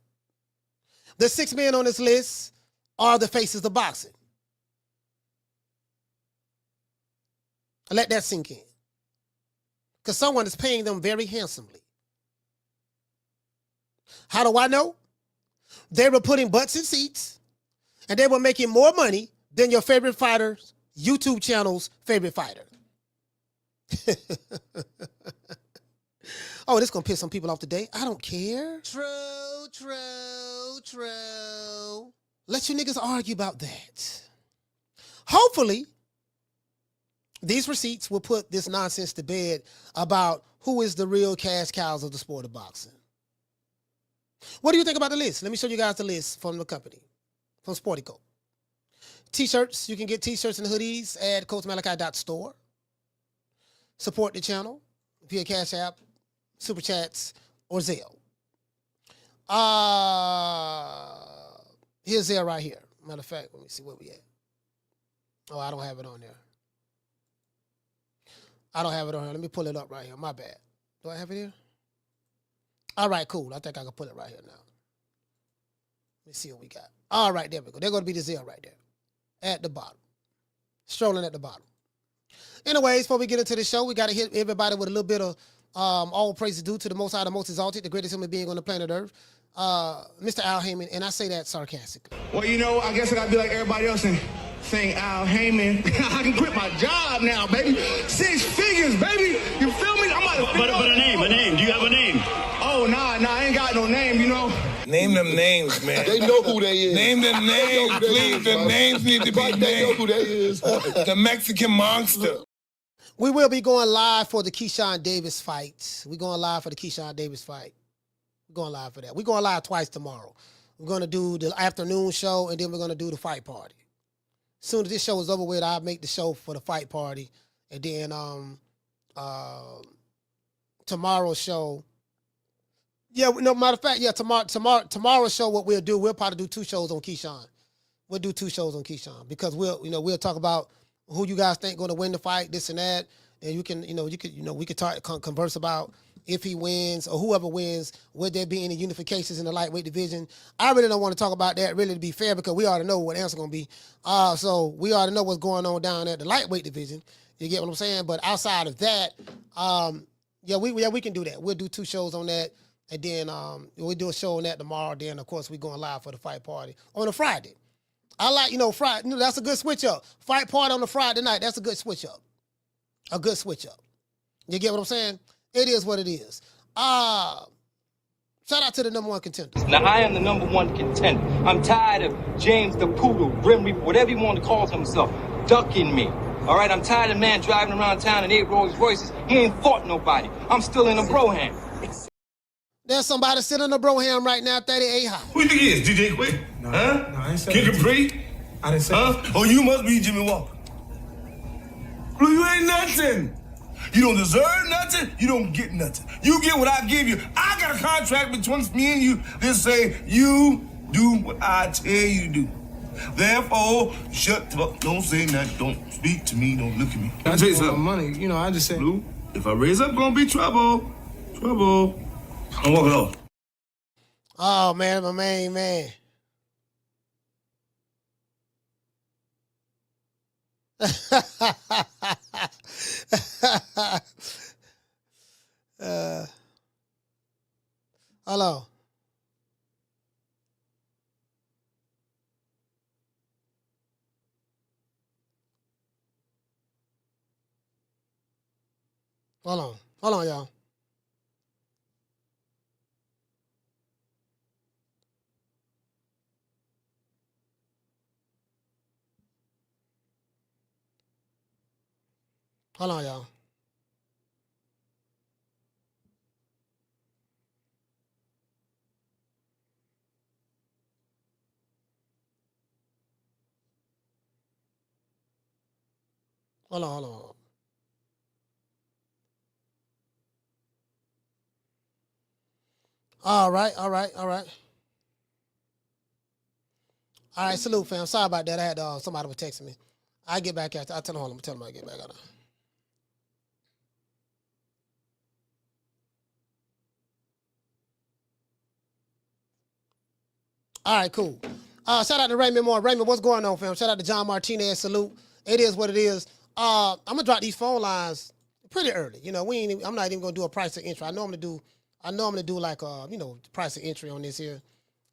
The 6 men on this list are the faces of boxing. Let that sink in. Because someone is paying them very handsomely. How do I know? They were putting butts in seats, and they were making more money than your favorite fighter's YouTube channel's favorite fighter. Oh, this is going to piss some people off today. I don't care. True. Let you niggas argue about that. Hopefully, these receipts will put this nonsense to bed about who is the real cash cows of the sport of boxing. What do you think about the list? Let me show you guys the list from the company, from Sportico. T-shirts, you can get T-shirts and hoodies at CoachMalachi.store. Support the channel via Cash App, Super Chats, or Zelle. Here's Zelle right here. Matter of fact, let me see where we at. Oh, I don't have it on there. Let me pull it up right here. My bad. Do I have it here? All right, cool. I think I can pull it right here now. Let me see what we got. All right, there we go. They're going to be the Zelle right there. At the bottom. Strolling at the bottom. Anyways, before we get into the show, we got to hit everybody with a little bit of all praise is due to the Most High, the Most Exalted, the greatest human being on the planet Earth, Mr. Al Heyman, and I say that sarcastically. Well, you know, I guess I got to be like everybody else and saying Al Heyman. I can quit my job now, baby. 6 figures, baby. You feel me? I'm about to But a name. Do you have a name? Oh, nah, I ain't got no name, you know. Name them names, man. They know who they is. Name them names, please. The names need to be named. They know who they is. The Mexican monster. We will be going live for the Keyshawn Davis fight. We're going live for the Keyshawn Davis fight. We're going live for that. We're going live twice tomorrow. We're going to do the afternoon show, and then we're going to do the fight party. As soon as this show is over with, I'll make the show for the fight party. And then tomorrow's show. Yeah, no, matter of fact, yeah, tomorrow's show, what we'll do, we'll probably do 2 shows on Keyshawn. We'll do 2 shows on Keyshawn because we'll talk about who you guys think going to win the fight, this and that, and we could converse about if he wins or whoever wins, would there be any unifications in the lightweight division? I really don't want to talk about that, really, to be fair, because we already know what the answer's going to be. So we already know what's going on down at the lightweight division. You get what I'm saying? But outside of that, we can do that. We'll do 2 shows on that, and then we'll do a show on that tomorrow. Then, of course, we're going live for the fight party on a Friday. I like, Friday. That's a good switch up. Fight party on a Friday night. That's a good switch up. A good switch up. You get what I'm saying? It is what it is. Shout out to the number 1 contender. Now, I am the number 1 contender. I'm tired of James the Poodle, Grim Reaper, whatever you want to call himself, ducking me. All right? I'm tired of man driving around town in 8 Rolls Royces. He ain't fought nobody. I'm still in a Broham. There's somebody sitting in a Broham right now, 38 high. Who you think he is? DJ Quick? No, huh? No, I ain't Kid Capri? I didn't say that. Oh, you must be Jimmy Walker. Blue, you ain't nothing. You don't deserve nothing. You don't get nothing. You get what I give you. I got a contract between me and you that say you do what I tell you to do. Therefore, shut up. Don't say nothing. Don't speak to me. Don't look at me. I tell you something. Money, I just said. Blue, if I raise up, gonna be trouble. Trouble. I'm walking off. Oh, man, my main man. Hello. Hold on, y'all. Hold on, y'all. Hold on. All right. All right, salute, fam. Sorry about that. I had somebody was texting me. I get back after. I'll tell him I get back out. All right, cool. Shout out to Raymond Moore. Raymond, what's going on, fam? Shout out to John Martinez. Salute. It is what it is. I'm gonna drop these phone lines pretty early. You know, I'm not even gonna do a price of entry. I know I'm gonna do like price of entry on this here.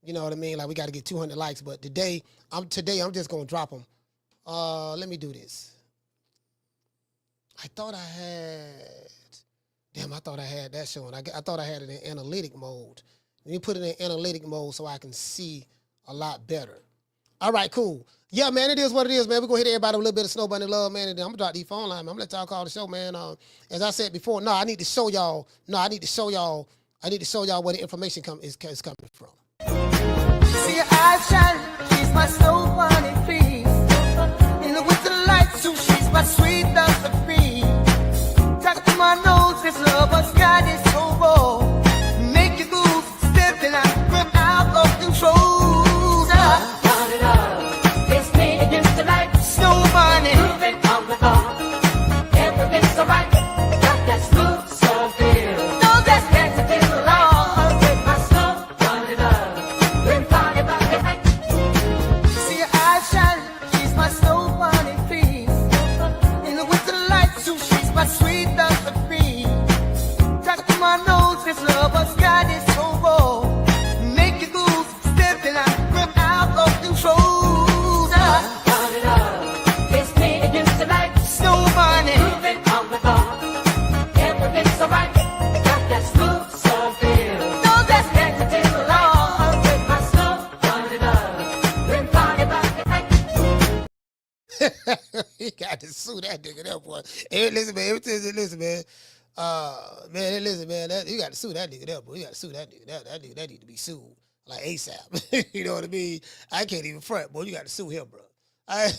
You know what I mean? Like we got to get 200 likes, but today I'm just gonna drop them. Let me do this. I thought I had that showing. I thought I had it in analytic mode. Let me put it in analytic mode so I can see a lot better. All right, cool. Yeah, man, it is what it is, man. We're going to hit everybody with a little bit of Snow Bunny love, man, and then I'm going to drop these phone lines, man. I'm going to let y'all call the show, man. As I said before, I need to show y'all where the information is coming from. See your eyes shining, she's my Snow Bunny, please. In the winter lights, so she's my sweet dust of free. Talk to my nose, this love was got it so raw. Make you move, stepping out of control. Snow Bunny, moving on the bar. Everything's alright. Got that smooth soul feel. No, that's dancing in the lawn. With my Snow Bunny love. We're party by the night. See your eyes shining. She's my Snow Bunny, please. In the winter lights, so she's my sweet dust of free. Talk to my nose, this love has got it so raw. Make you move, stepping out of control. Snow Bunny, moving on the bar. Everything's alright. Got that smooth soul feel. No, that's dancing in the lawn. With my Snow Bunny love. We're party by the night. He got to sue that nigga there, boy. Hey, listen, man. Listen, man. Listen, man. You got to sue that nigga there, boy. You got to sue that nigga. That need to be sued like ASAP. You know what I mean? I can't even front, boy. You got to sue him, bro. I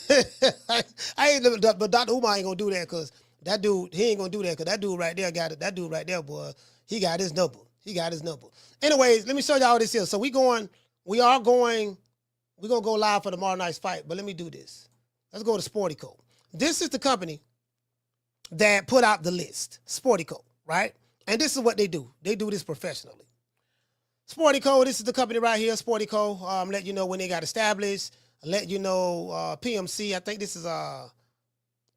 ain't never, but Dr. Umar ain't gonna do that because that dude, he ain't gonna do that because that dude right there got it. That dude right there, boy, he got his number. Anyways, let me show y'all what this is. So we're gonna go live for tomorrow night's fight, but let me do this. Let's go to Sportico. This is the company that put out the list, Sportico, right? And this is what they do. They do this professionally. Sportico, this is the company right here, Sportico. Let you know when they got established. Let you know, PMC. I think this is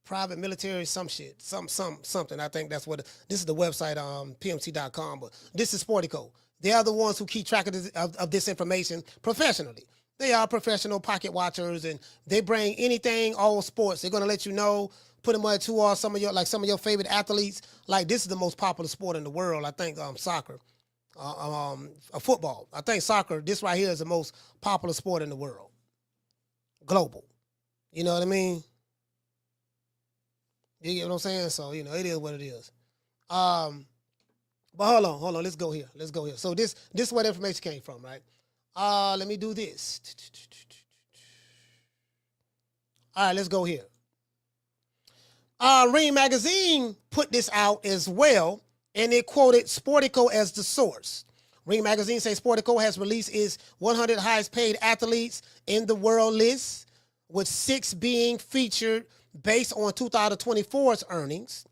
private military, some shit, something. I think that's what this is the website, PMC.com. But this is Sportico. They are the ones who keep track of this information professionally. They are professional pocket watchers, and they bring anything, all sports. They're gonna let you know, put them on to some of your favorite athletes. Like this is the most popular sport in the world. I think soccer, football. I think soccer. This right here is the most popular sport in the world. Global. You know what I mean? You get what I'm saying? So, it is what it is. But hold on. Let's go here. So this is where the information came from, right? Let me do this. All right, let's go here. Ring Magazine put this out as well, and it quoted Sportico as the source. Ring Magazine says Sportico has released its 100 highest paid athletes in the world list, with 6 being featured based on 2024's earnings.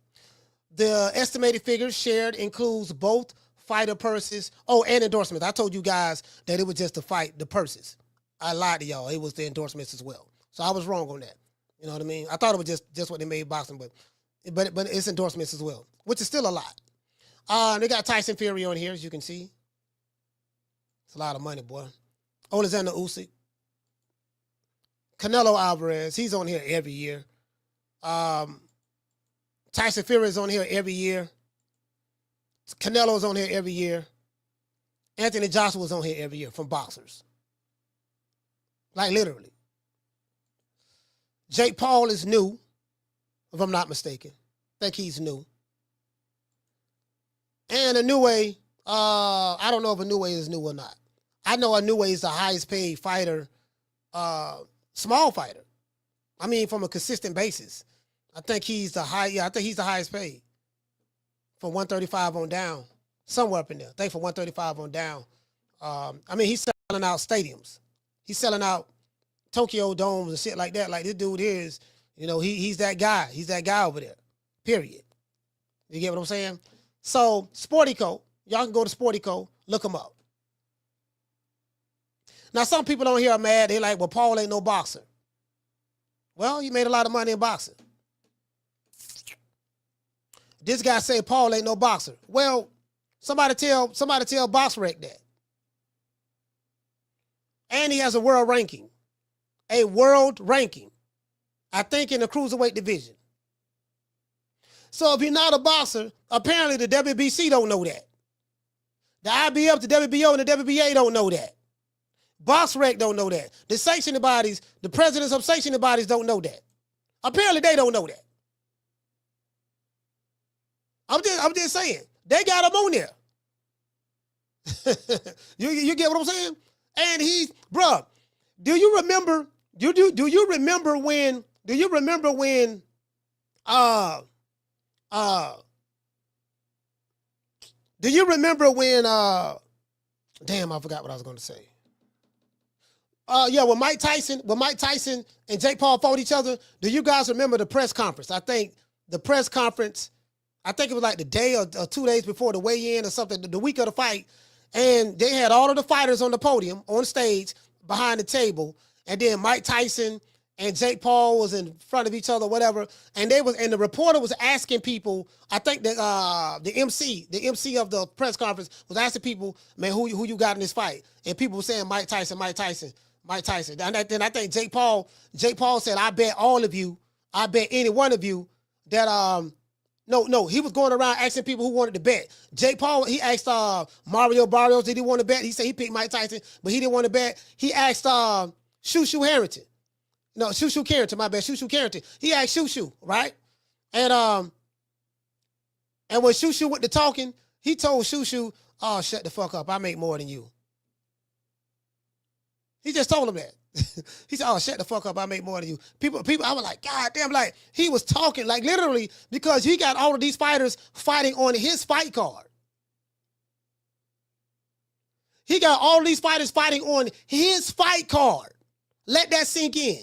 The estimated figures shared includes both fighter purses, and endorsements. I told you guys that it was just the fight, the purses. I lied to y'all. It was the endorsements as well. So I was wrong on that. You know what I mean? I thought it was just what they made boxing, but it's endorsements as well, which is still a lot. They got Tyson Fury on here, as you can see. It's a lot of money, boy. Oleksandr Usyk. Canelo Alvarez, he's on here every year. Tyson Fury is on here every year. Canelo's on here every year. Anthony Joshua's on here every year from boxers. Like literally. Jake Paul is new, if I'm not mistaken. I think he's new. And Inoue, I don't know if Inoue is new or not. I know Inoue is the highest paid fighter, small fighter. I mean, from a consistent basis. I think he's the highest paid. From 135 on down. Somewhere up in there. I think from 135 on down. I mean, he's selling out stadiums. He's selling out Tokyo domes and shit like that. Like this dude is, he's that guy. He's that guy over there. Period. You get what I'm saying? So, Sportico, y'all can go to Sportico, look him up. Now, some people on here are mad. They like, well, Paul ain't no boxer. Well, you made a lot of money in boxing. this guy said Paul ain't no boxer. Well, somebody tell BoxRec that. And he has a world ranking. A world ranking. I think in the cruiserweight division. So if you're not a boxer, apparently the WBC don't know that. The IBF, the WBO, and the WBA don't know that. BoxRec don't know that. The sanctioning bodies, the presidents of sanctioning bodies don't know that. Apparently they don't know that. I'm just saying. They got him on there. you get what I'm saying? And bruh, do you remember when damn, I forgot what I was going to say. When Mike Tyson and Jake Paul fought each other, do you guys remember the press conference? I think it was like the day or 2 days before the weigh-in or something, the week of the fight, and they had all of the fighters on the podium, on stage, behind the table, and then Mike Tyson and Jake Paul was in front of each other, whatever, and the reporter was asking people, I think that the MC of the press conference was asking people, man, who you got in this fight? And people were saying Mike Tyson. And then I think Jake Paul said, I bet any one of you that No, he was going around asking people who wanted to bet. Jake Paul, he asked Mario Barrios, did he want to bet? He said he picked Mike Tyson, but he didn't want to bet. He asked Shushu Harrington. No, Shushu Carrington, my bad. Shushu Carrington. He asked Shushu, right? And when Shushu went to talking, he told Shushu, oh, shut the fuck up. I make more than you. He just told him that. He said, oh, shut the fuck up. I make more than you. People, I was like, God damn, like, he was talking, like, literally, because he got all of these fighters fighting on his fight card. He got all of these fighters fighting on his fight card. Let that sink in.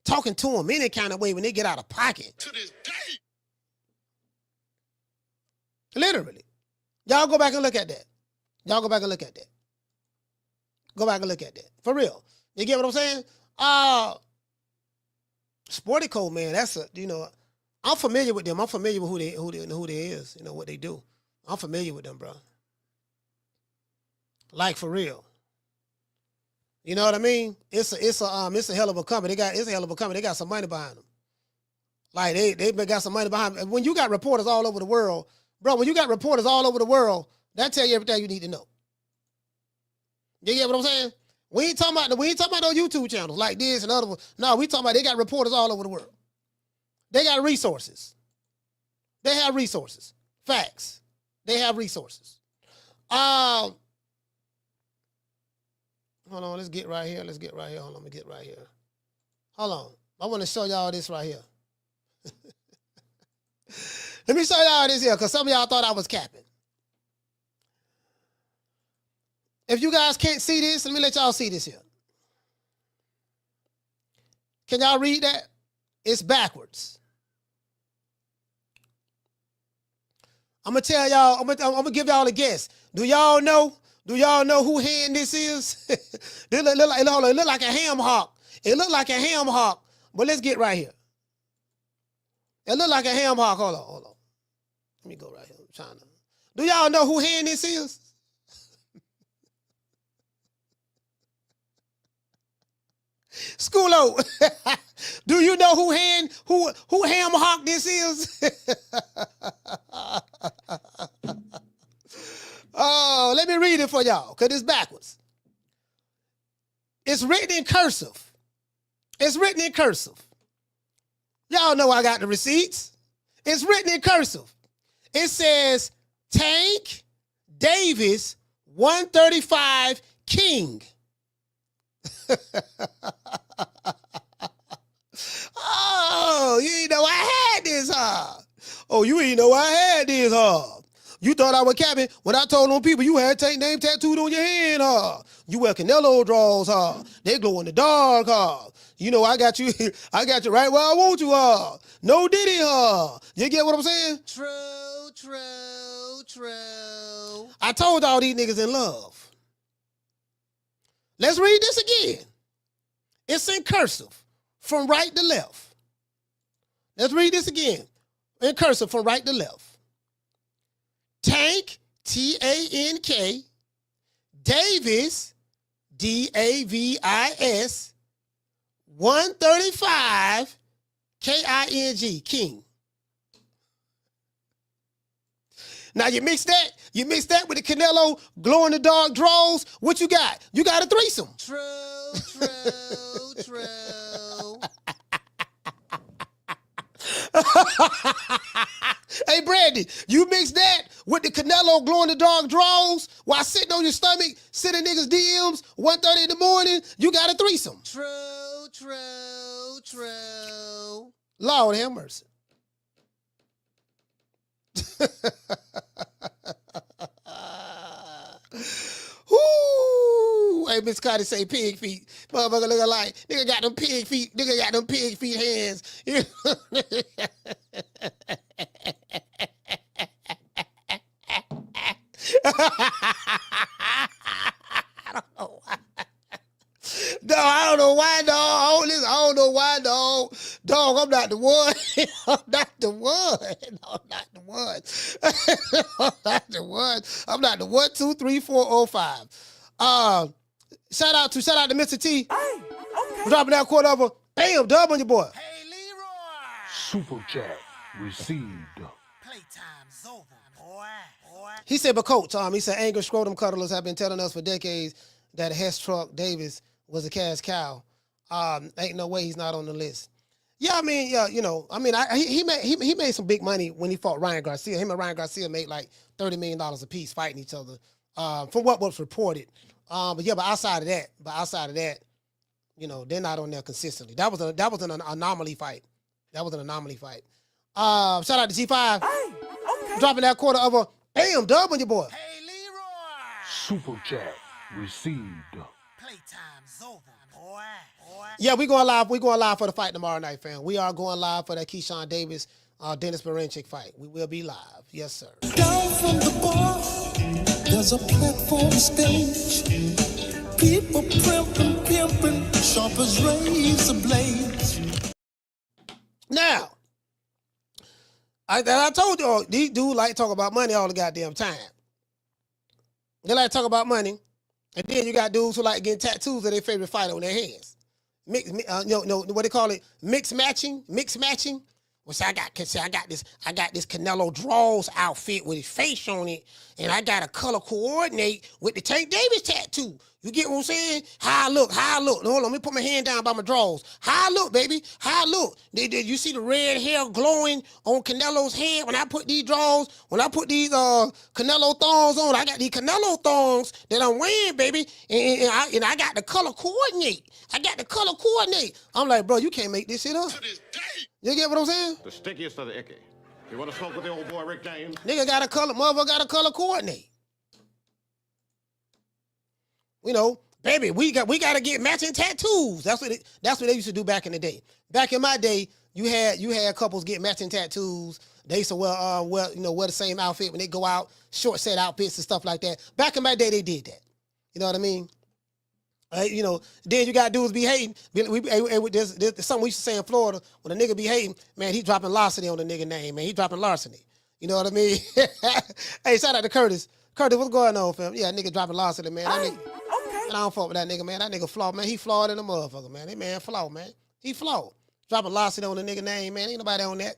Talking to him any kind of way when they get out of pocket. To this day. Literally. Y'all go back and look at that. Go back and look at that. For real. You get what I'm saying? Sportico, man, that's I'm familiar with them. I'm familiar with who they is, what they do. I'm familiar with them, bro. Like, for real. You know what I mean? It's a hell of a company. It's a hell of a company. They got some money behind them. Like, they got some money behind them. When you got reporters all over the world, bro, that tell you everything you need to know. You get what I'm saying? We ain't talking about those YouTube channels like this and other ones. No, we talking about they got reporters all over the world. They got resources. They have resources. Facts. They have resources. Hold on, let's get right here. Hold on, let me get right here. Hold on. I want to show y'all this right here. Let me show y'all this here, because some of y'all thought I was capping. If you guys can't see this, let me let y'all see this here. Can y'all read that? It's backwards. I'm going to tell y'all, I'm going to give y'all a guess. Do y'all know who hand this is? It look like a ham hock. It look like a ham hock. But let's get right here. It look like a ham hock. Hold on. Let me go right here. I'm trying to. Do y'all know who hand this is? Schoolo. Do you know who ham hock this is? Oh, let me read it for y'all, because it's backwards. It's written in cursive. Y'all know I got the receipts. It's written in cursive. It says, Tank Davis, 135 King. Oh, you ain't know I had this, huh? Oh, you ain't know I had this, huh? You thought I was capping when I told them people you had Tank name tattooed on your hand, huh? You wear Canelo draws, huh? They glow in the dark, huh? You know I got you right where I want you, huh? No Diddy, huh? You get what I'm saying? True. I told all these niggas in love. Let's read this again. It's in cursive, from right to left. Let's read this again. in cursive from right to left. Tank, Tank, Davis, Davis, 135, King, King. Now you mix that with the Canelo glow in the dark draws. What you got? You got a threesome. True. Hey, Brandy, you mix that with the Canelo glow in the dark draws while sitting on your stomach, sitting niggas DMs, 1:30 in the morning, you got a threesome. True. Lord have mercy. Woo! Hey, Miss Cardi say pig feet. Motherfucker look like nigga got them pig feet. Nigga got them pig feet hands. I don't know why, dog. I don't know why, dog. Dog, I'm not the one. I'm not the one. I'm not the 1, 2, 3, 4, 5. Shout out to Mr. T. Hey, okay. Dropping that quarter over. Bam, dub on your boy. Hey, Leroy. Super chat received. Playtime's over, boy. He said, but coach, he said, anger scrotum cuddlers have been telling us for decades that Hess Truck Davis was a cash cow. Ain't no way he's not on the list. Yeah, I mean, yeah, you know, I mean, he made some big money when he fought Ryan Garcia. Him and Ryan Garcia made like $30 million a piece fighting each other, from what was reported. But outside of that, you know, they're not on there consistently. That was an anomaly fight. Shout out to G5. Hey, okay. Dropping that quarter of a bam dub on your boy. Hey, Leroy. Super chat received. Playtime's over, boy. Yeah, we going live for the fight tomorrow night, fam. We are going live for that Keyshawn Davis, Dennis Berinchick fight. We will be live. Yes, sir. Down from the bar, there's a platform stage. People pimping, sharp as razor blades. Now, I told you, these dudes like to talk about money all the goddamn time. They like to talk about money. And then you got dudes who like getting tattoos of their favorite fighter on their hands. What they call it? Mix matching. Well, see, I got this Canelo draws outfit with his face on it, and I got a color coordinate with the Tank Davis tattoo. You get what I'm saying? How I look. Hold on, let me put my hand down by my drawers. How I look, baby. How I look. Did you see the red hair glowing on Canelo's head when I put these drawers, when I put these Canelo thongs on? I got these Canelo thongs that I'm wearing, baby, and I got the color coordinate. I'm like, bro, you can't make this shit up. To this day. You get what I'm saying? The stickiest of the icky. You want to smoke with the old boy Rick James? Motherfucker got a color coordinate. You know, baby, we got to get matching tattoos. That's what they used to do back in the day. Back in my day, you had couples get matching tattoos. They used to wear the same outfit when they go out, short set outfits and stuff like that. Back in my day, they did that. You know what I mean? Then you got dudes be hating. There's something we used to say in Florida. When a nigga be hating, man, he dropping larceny on the nigga name, man. He dropping larceny. You know what I mean? Hey, shout out to Curtis. Curtis, what's going on, fam? Yeah, nigga dropping larceny, man. That nigga, man, I don't fuck with that nigga, man. That nigga flawed, man. He flawed in a motherfucker, man. That man flawed, man. He flawed. Dropping larceny on the nigga name, man. Ain't nobody on that.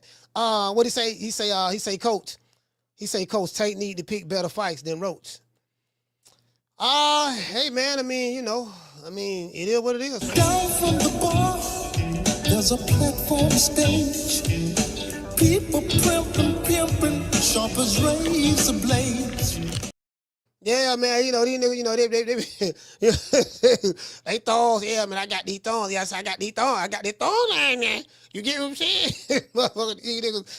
What he say? He say, Coach. He say, Coach, Tate need to pick better fights than Roach. Hey, man, it is what it is. Down from the bar, there's a platform stage. People pimping, sharp as razor blades. Yeah, man, these niggas, they thongs. Yeah, man, I got these thongs. Yes, I got these thongs. I got these thongs line there. You get what I'm saying?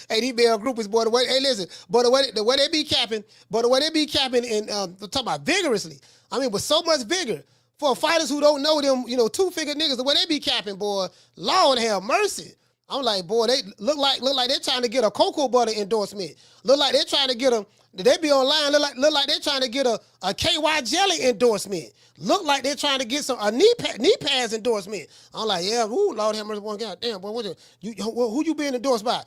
Hey, these bell groupies, boy, the way they be capping, and talking about vigorously. I mean, with so much vigor. For fighters who don't know them, two-figure niggas, the way they be capping, boy, Lord have mercy. I'm like, boy, they look like they're trying to get a cocoa butter endorsement. Look like they're trying to get they be online, look like they're trying to get a KY jelly endorsement. Look like they're trying to get a knee pads endorsement. I'm like, yeah, ooh, Lord have mercy, boy, God damn, boy, who you being endorsed by?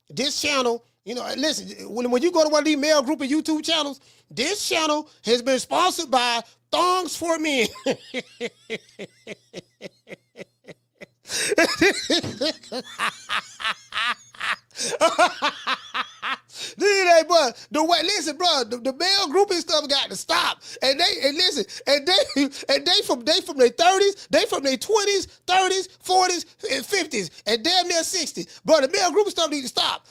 this channel, you know, listen, when you go to one of these male group of YouTube channels, this channel has been sponsored by Thongs for Men. But the way, listen, bro, the male grouping stuff got to stop. And they from their 30s, they from their 20s, 30s, 40s, and 50s, and damn near 60s. Bro, the male grouping stuff need to stop.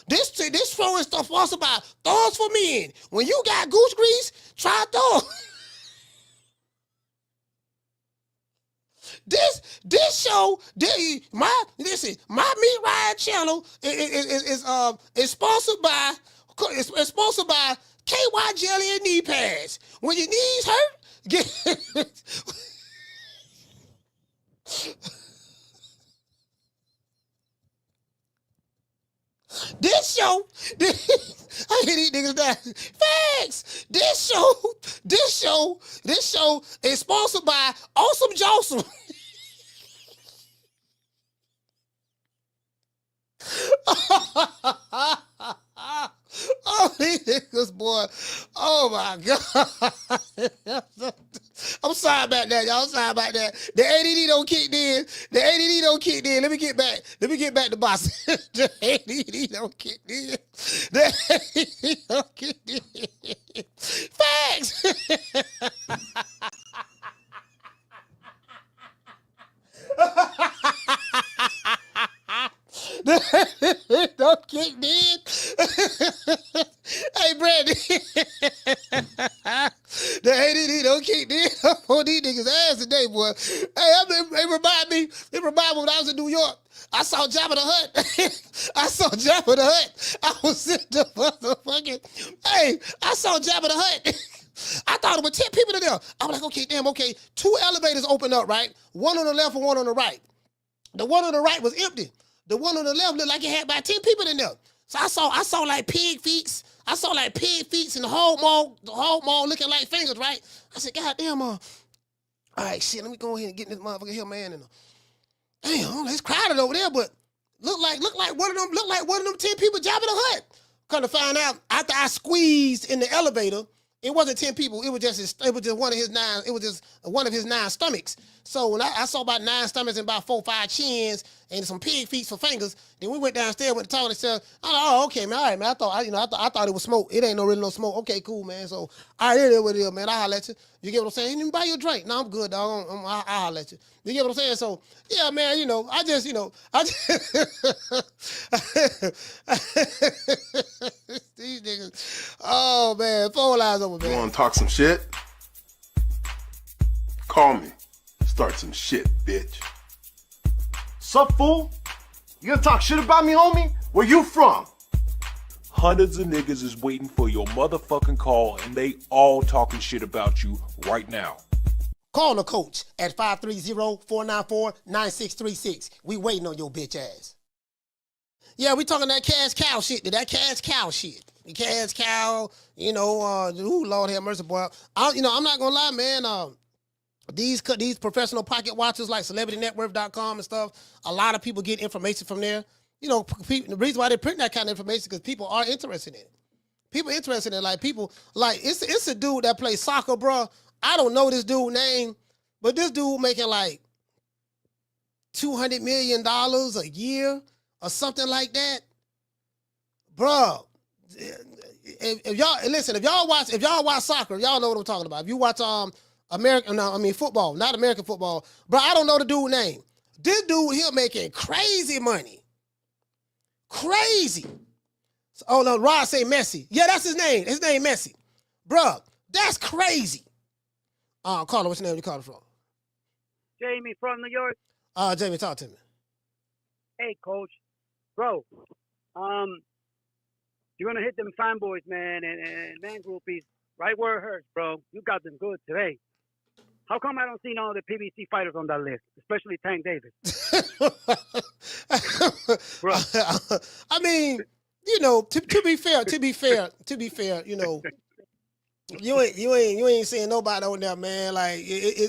This show is stuff sponsored by Thongs for Men. When you got goose grease, try Thongs. This show, my Meat Ride channel is sponsored by KY Jelly and knee pads. When your knees hurt, get this show. I hear these niggas die. Facts. This show is sponsored by Awesome Jawsome. Oh, these niggas, boy. Oh, my God. I'm sorry about that, y'all. I'm sorry about that. The ADD don't kick in. Let me get back to boxing. The ADD don't kick in. The ADD don't kick in. Facts. Don't kick in. Hey, Brandon. The ADD don't kick in. I'm on these niggas' ass today, boy. Hey, it remind me when I was in New York. I saw Jabba the Hutt. I was in the motherfucking. Hey, I saw Jabba the Hutt. I thought it was 10 people in there. I was like, okay. 2 elevators opened up, right? One on the left and one on the right. The one on the right was empty. The one on the left looked like it had about 10 people in there. So I saw like pig feet. I saw like pig feet in the whole mall looking like fingers, right? I said, God damn, all right, shit, let me go ahead and get this motherfucker here, man. And damn, it's crowded over there, but look like one of them 10 people Jabba the Hutt. Come to find out, after I squeezed in the elevator, it wasn't 10 people. It was just one of his 9. It was just one of his 9 stomachs. So when I saw about 9 stomachs and about 4 or 5 chins and some pig feet for fingers, then we went downstairs, went to talk and said, "Oh, okay, man. All right, man. I thought it was smoke. It ain't no smoke. Okay, cool, man. So all right, it is what it is, man. I'll holler at you. You get what I'm saying? You didn't buy you a drink. No, I'm good, dog. I'll holler at you. You get what I'm saying? So yeah, man. I just these niggas. Oh man, 4 lines over, man. You want to talk some shit? Call me. Start some shit, bitch. Sup, fool? You gonna talk shit about me, homie? Where you from? Hundreds of niggas is waiting for your motherfucking call, and they all talking shit about you right now. Call the coach at 530-494-9636. We waiting on your bitch ass. Yeah, we talking that cash cow shit. The cash cow, Lord have mercy, boy. I'm not gonna lie, man. These professional pocket watchers like CelebrityNetworth.com and stuff, a lot of people get information from there. The reason why they print that kind of information is because people are interested in it. People interested in it. Like, people, like, it's a dude that plays soccer, bro. I don't know this dude's name, but this dude making like $200 million a year or something like that. Bro, if y'all watch soccer, y'all know what I'm talking about. If you watch football, not American football. Bro, I don't know the dude's name. This dude here making crazy money. Crazy. Oh no, Rod say Messi. Yeah, that's his name. His name Messi. Bro, that's crazy. Carla, what's your name? You calling from? Jamie from New York. Jamie, talk to me. Hey, coach. Bro, you're gonna hit them fanboys, man, and man groupies right where it hurts, bro. You got them good today. How come I don't see all the PBC fighters on that list, especially Tank Davis? Bro. I mean, to be fair, you ain't seeing nobody on there, man. Like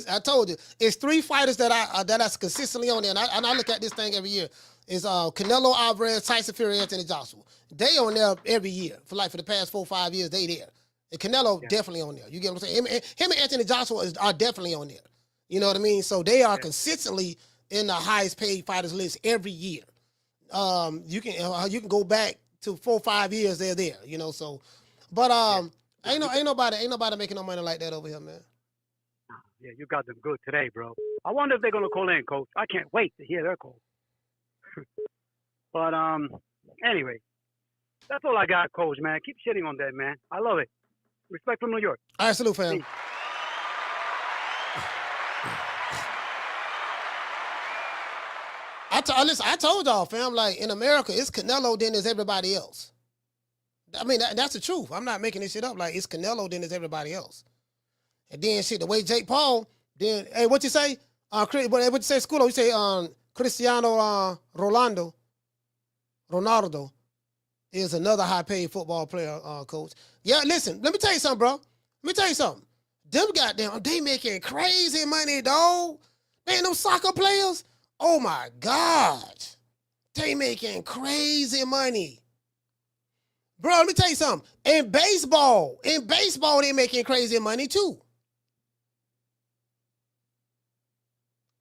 I told you, it's 3 fighters that I consistently on there, and I look at this thing every year. is Canelo Alvarez, Tyson Fury, Anthony Joshua. They on there every year for the past 4 or 5 years. They there. And Canelo definitely on there. You get what I'm saying? Him and Anthony Joshua are definitely on there. You know what I mean? So they are consistently in the highest paid fighters list every year. You can go back to 4 or 5 years. They're there. You know. So, but ain't nobody making no money like that over here, man. Yeah, you got them good today, bro. I wonder if they're gonna call in, Coach. I can't wait to hear their call. But anyway, that's all I got, Coach, man. Keep shitting on that, man. I love it. Respect from New York. All right, salute, fam. Peace. Listen, I told y'all, fam, like, in America, it's Canelo, then there's everybody else. I mean, that's the truth. I'm not making this shit up. Like, it's Canelo, then there's everybody else. And then, shit, the way Jake Paul, then, hey, what you say? What you say, Schoolo? You say Cristiano Ronaldo is another high-paid football player, coach. Yeah, listen, let me tell you something, bro. Let me tell you something. Them goddamn, they making crazy money, dog. Man, them soccer players, oh my God. They making crazy money. Bro, let me tell you something. In baseball, they making crazy money too.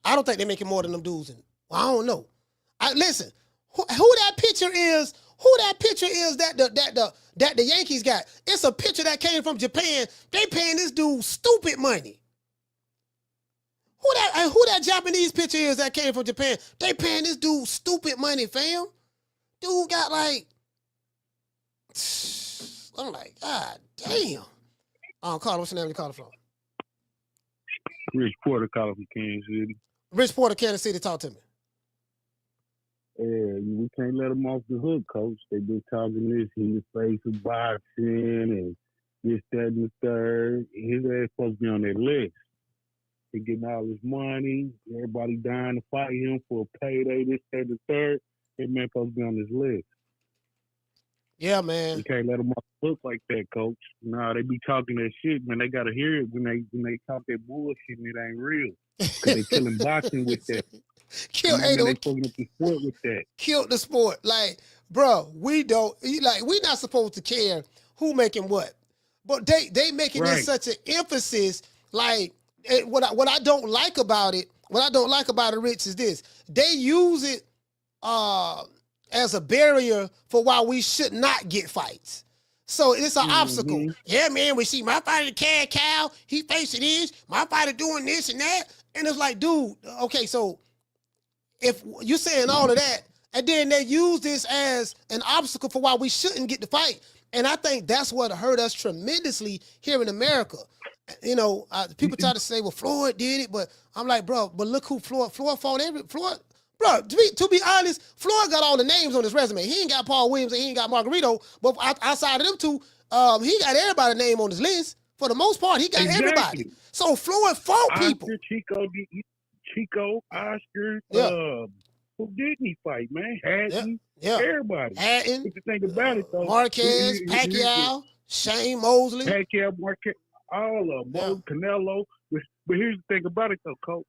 I don't think they're making more than them dudes. I don't know. Listen, who that picture is that the Yankees got. It's a picture that came from Japan. They paying this dude stupid money. Who that Japanese picture is that came from Japan? They paying this dude stupid money, fam. Dude got like, I'm like, God damn. Carter, what's your name? You call it from? Rich Porter calling from Kansas City. Rich Porter, Kansas City, talk to me. Yeah, we can't let them off the hook, Coach. They've been talking this in the face of boxing and this, that, and the third. His ass supposed to be on that list. He getting all his money. Everybody dying to fight him for a payday, this, that, and the third. That man supposed to be on this list. Yeah, man. You can't let them off the hook like that, Coach. Nah, they be talking that shit, man. They gotta hear it when they talk that bullshit and it ain't real. Cause they killing boxing with that. They fucking up the sport with that. Killed the sport. Like, bro, we not supposed to care who making what. But they making this such an emphasis. Like, what I don't like about it, Rich, is this. They use it as a barrier for why we should not get fights. So it's an obstacle. Yeah, man, we see my fighter, Cad Cow, he facing this, my fighter doing this and that. And it's like, dude, okay, so if you're saying all of that, and then they use this as an obstacle for why we shouldn't get the fight. And I think that's what hurt us tremendously here in America. You know, people try to say, well, Floyd did it, but I'm like, bro, but look who Floyd fought Floyd. Bro, to be honest, Floyd got all the names on his resume. He ain't got Paul Williams and he ain't got Margarito, but outside of them two, he got everybody's name on his list. For the most part, he got everybody. So Floyd fought people. Chico, Oscar, who didn't he fight, man? Hatton, everybody. Hatton, if you think about it, though, Marquez, Pacquiao, Shane Mosley. Pacquiao, Marquez, all of them, Canelo. But here's the thing about it, though, Coach.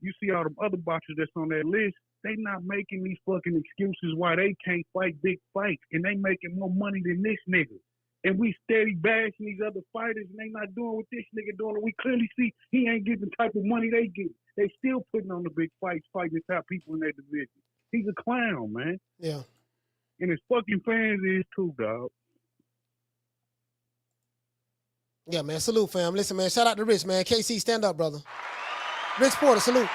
You see all them other boxers that's on that list, they not making these fucking excuses why they can't fight big fights, and they making more money than this nigga. And we steady bashing these other fighters, and they not doing what this nigga doing. And we clearly see he ain't getting the type of money they get. They still putting on the big fights, fighting the top people in their division. He's a clown, man. Yeah. And his fucking fans is too, dog. Yeah, man. Salute, fam. Listen, man. Shout out to Rich, man. KC, stand up, brother. Rich Porter, salute.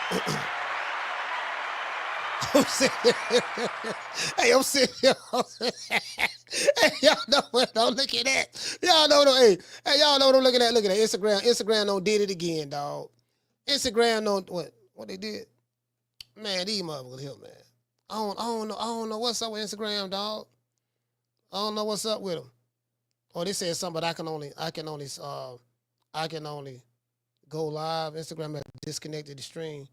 Hey, I'm sitting here. Hey, y'all know what? Don't look at that. Y'all know, hey, y'all know what I'm looking at. Look at that. Instagram don't did it again, dog. Instagram don't, what they did? Man, these motherfuckers here, man. I don't know what's up with Instagram, dog. I don't know what's up with them. Or they said something, but I can only go live. Instagram has disconnected the stream.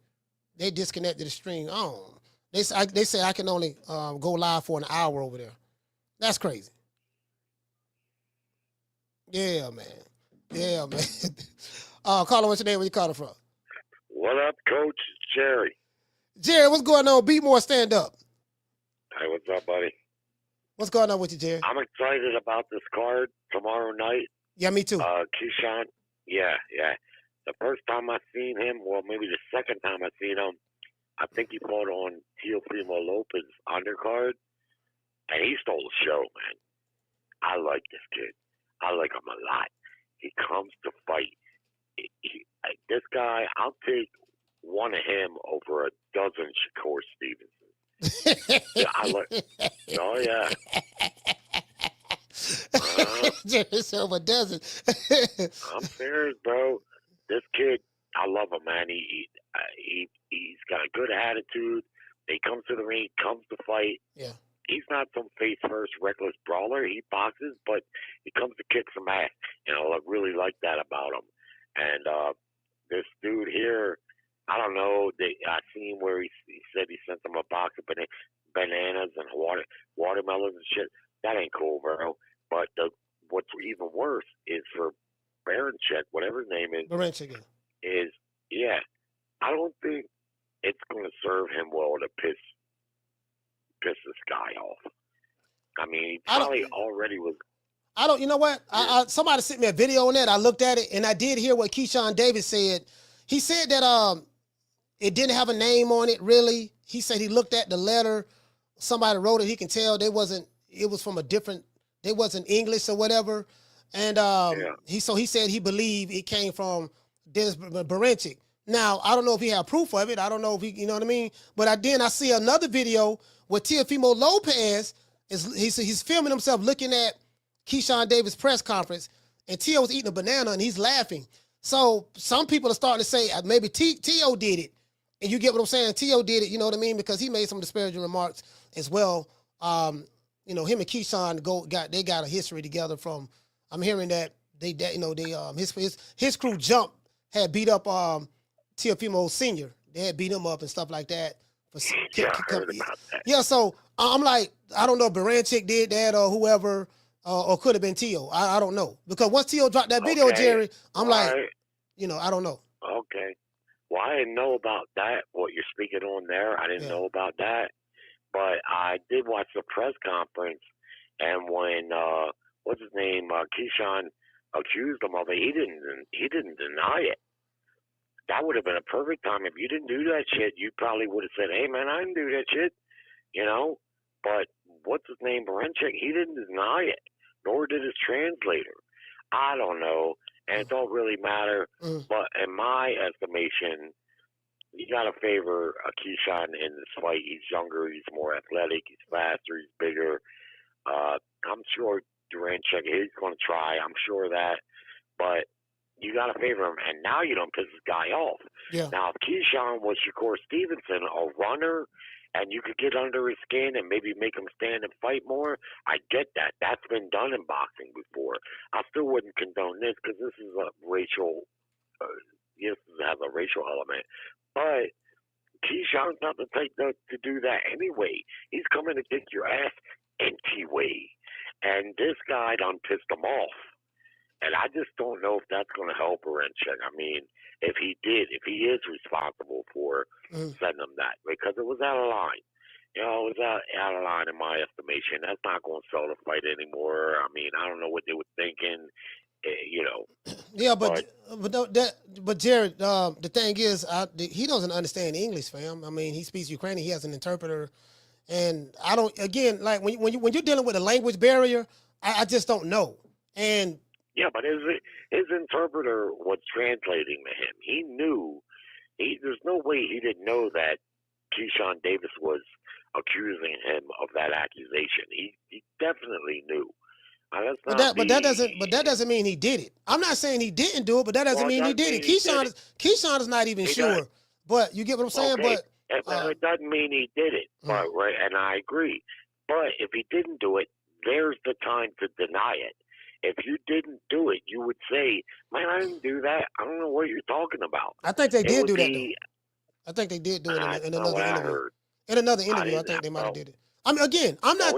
They disconnected the stream. I don't know. They say I can only go live for an hour over there. That's crazy. Yeah, man. Yeah, man. Carla, what's your name? Where you calling from? What up, Coach? Jerry. Jerry, what's going on? Be more, stand up. What's up, buddy? What's going on with you, Jerry? I'm excited about this card tomorrow night. Yeah, me too. Keyshawn. Yeah. The first time I seen him, well, maybe the second time I seen him, I think he fought on Teofimo Lopez undercard, and he stole the show, man. I like this kid. I like him a lot. He comes to fight. This guy, I'll take one of him over a dozen Shakur Stevenson. Yeah, I like. Oh yeah. Just over a dozen. I'm serious, bro. This kid, I love him, man. He's got a good attitude. He comes to the ring, comes to fight. Yeah. He's not some face-first, reckless brawler. He boxes, but he comes to kick some ass. You know, I really like that about him. And this dude here, I don't know. I seen where he said he sent them a box of bananas and watermelons and shit. That ain't cool, bro. But what's even worse is for Baranchek, whatever his name is. Baranchek. I don't think it's going to serve him well to piss this guy off. I mean, he probably already was. I don't. You know what? I somebody sent me a video on that. I looked at it and I did hear what Keyshawn Davis said. He said that it didn't have a name on it. Really, he said he looked at the letter. Somebody wrote it. He can tell it was from a different. They wasn't English or whatever. And he said he believed it came from Dennis Baranchek. Now, I don't know if he had proof of it. I don't know if he, you know what I mean? But I see another video where Teofimo Lopez he's filming himself looking at Keyshawn Davis' press conference, and Teo was eating a banana and he's laughing. So some people are starting to say maybe Teo did it. And you get what I'm saying? Teo did it, you know what I mean? Because he made some disparaging remarks as well. You know, him and Keyshawn got a history together from. I'm hearing that his crew Jump had beat up Teofimo Senior. They had beat him up and stuff like that. I heard about that. Yeah, so I'm like, I don't know if Baranchek did that or whoever, or could have been Teo. I don't know, because once Teo dropped that video, Jerry, I'm like, you know, I don't know. Okay. Well, I didn't know about that. What you're speaking on there, I didn't know about that. But I did watch the press conference, and when what's his name, Keyshawn accused him of it, he didn't deny it. That would have been a perfect time. If you didn't do that shit, you probably would have said, "Hey, man, I didn't do that shit," you know. But what's his name, Baranchek? He didn't deny it, nor did his translator. I don't know, and it don't really matter. But in my estimation, you got to favor Keyshawn in this fight. He's younger, he's more athletic, he's faster, he's bigger. I'm sure Baranchek is going to try. I'm sure of that, but you got to favor him. And now you don't piss this guy off. Yeah. Now, if Keyshawn was Shakur Stevenson, a runner, and you could get under his skin and maybe make him stand and fight more, I get that. That's been done in boxing before. I still wouldn't condone this because this is a racial, this has a racial element. But Keyshawn's not the type to do that anyway. He's coming to kick your ass anyway. And this guy done pissed him off. And I just don't know if that's going to help Baranchek. I mean, if he is responsible for sending him that, because it was out of line. You know, it was out of line in my estimation. That's not going to sell the fight anymore. I mean, I don't know what they were thinking. You know. Yeah, but Jared, the thing is, he doesn't understand English, fam. I mean, he speaks Ukrainian. He has an interpreter, and I don't. Again, like when you're dealing with a language barrier, I just don't know. And yeah, but his interpreter was translating to him. He knew. There's no way he didn't know that Keyshawn Davis was accusing him of that accusation. He definitely knew. But that doesn't mean he did it. I'm not saying he didn't do it, but that doesn't mean he did it. Keyshawn is not even sure. But you get what I'm saying? Okay. But it doesn't mean he did it, right? And I agree. But if he didn't do it, there's the time to deny it. If you didn't do it, you would say, "Man, I didn't do that. I don't know what you're talking about." I think they did do that, though. I think they did do it in another interview. In another interview, I think they might have did it. I mean, again, I'm not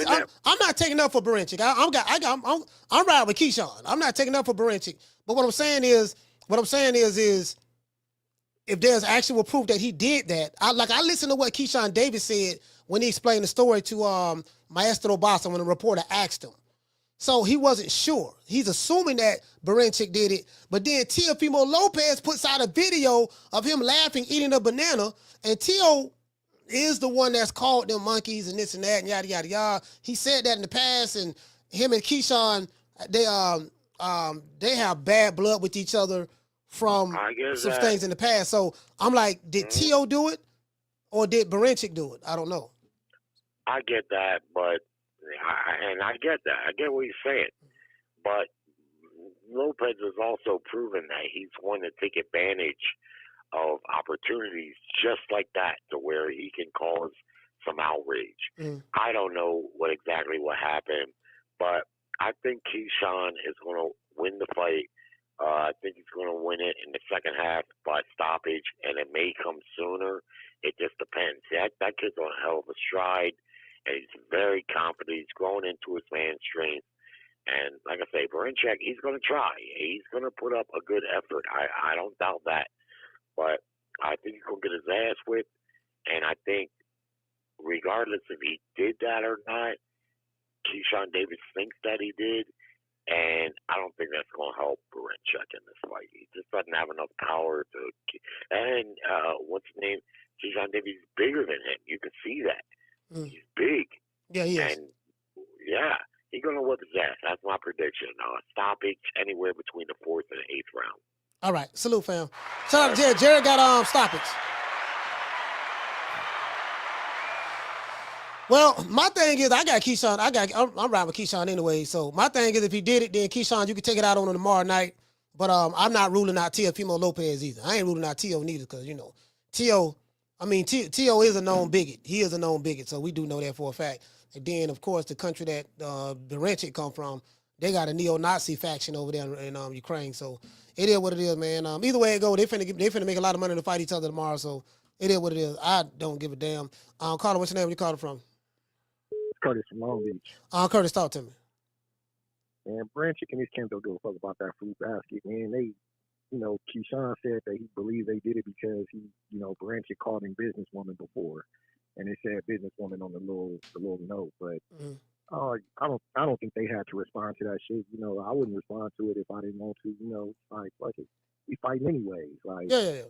taking up for Baranchek. I'm riding with Keyshawn. I'm not taking up for Baranchek. But what I'm saying is if there's actual proof that he did that, I listened to what Keyshawn Davis said when he explained the story to Maestro Bassa when the reporter asked him. So he wasn't sure. He's assuming that Barincic did it. But then Teofimo Lopez puts out a video of him laughing, eating a banana. And Teo is the one that's called them monkeys and this and that and yada, yada, yada. He said that in the past. And him and Keyshawn, they have bad blood with each other from some things in the past. So I'm like, did Teo do it or did Barincic do it? I don't know. I get that, but I get that. I get what you're saying. But Lopez has also proven that he's one to take advantage of opportunities just like that to where he can cause some outrage. I don't know what happened, but I think Keyshawn is going to win the fight. I think he's going to win it in the second half by stoppage, and it may come sooner. It just depends. That kid's on a hell of a stride. And he's very confident. He's growing into his man strength. And like I say, Barincic, he's going to try. He's going to put up a good effort. I don't doubt that. But I think he's going to get his ass whipped. And I think regardless if he did that or not, Keyshawn Davis thinks that he did. And I don't think that's going to help Barincic in this fight. He just doesn't have enough power to. And what's his name? Keyshawn Davis is bigger than him. You can see that. He's big. Yeah, he is. And yeah, he's gonna whip his ass. That's my prediction. Stoppage anywhere between the 4th and the 8th round. All right, salute, fam. Shout out to Jared. Jared got stoppage. Well, my thing is, I got Keyshawn. I'm riding with Keyshawn anyway. So my thing is, if he did it, then Keyshawn, you can take it out on him tomorrow night. But I'm not ruling out Teofimo Lopez either. I ain't ruling out Teo neither, because Teo. I mean, Teo is a known bigot. He is a known bigot, so we do know that for a fact. And then, of course, the country that Barincic come from, they got a neo-Nazi faction over there in Ukraine. So it is what it is, man. Either way it go, they finna make a lot of money to fight each other tomorrow. So it is what it is. I don't give a damn. Carter, what's your name? Where you calling from? Curtis from Long Beach. Curtis, talk to me. Man, Barincic and his camp don't give a fuck about that fruit basket, man. They. Keyshawn said that he believed they did it because Barincic called him businesswoman before, and they said businesswoman on the little note. But I don't think they had to respond to that shit. I wouldn't respond to it if I didn't want to. Like fuck it, we fighting anyways. Like they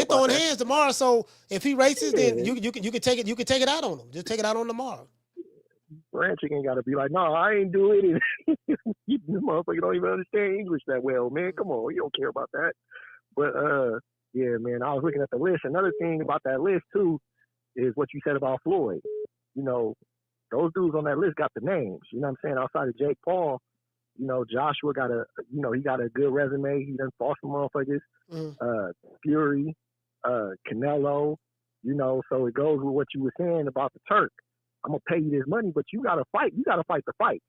throwing hands tomorrow. So if he races, then you can take it out on him. Just take it out on him tomorrow. Barincic ain't got to be like, no, I ain't do it. This motherfucker don't even understand English that well, man. Come on, you don't care about that. But, yeah, man, I was looking at the list. Another thing about that list, too, is what you said about Floyd. Those dudes on that list got the names. You know what I'm saying? Outside of Jake Paul, Joshua got he got a good resume. He done fought some motherfuckers. Fury, Canelo, so it goes with what you were saying about the Turk. I'm going to pay you this money, but you got to fight. You got to fight the fight.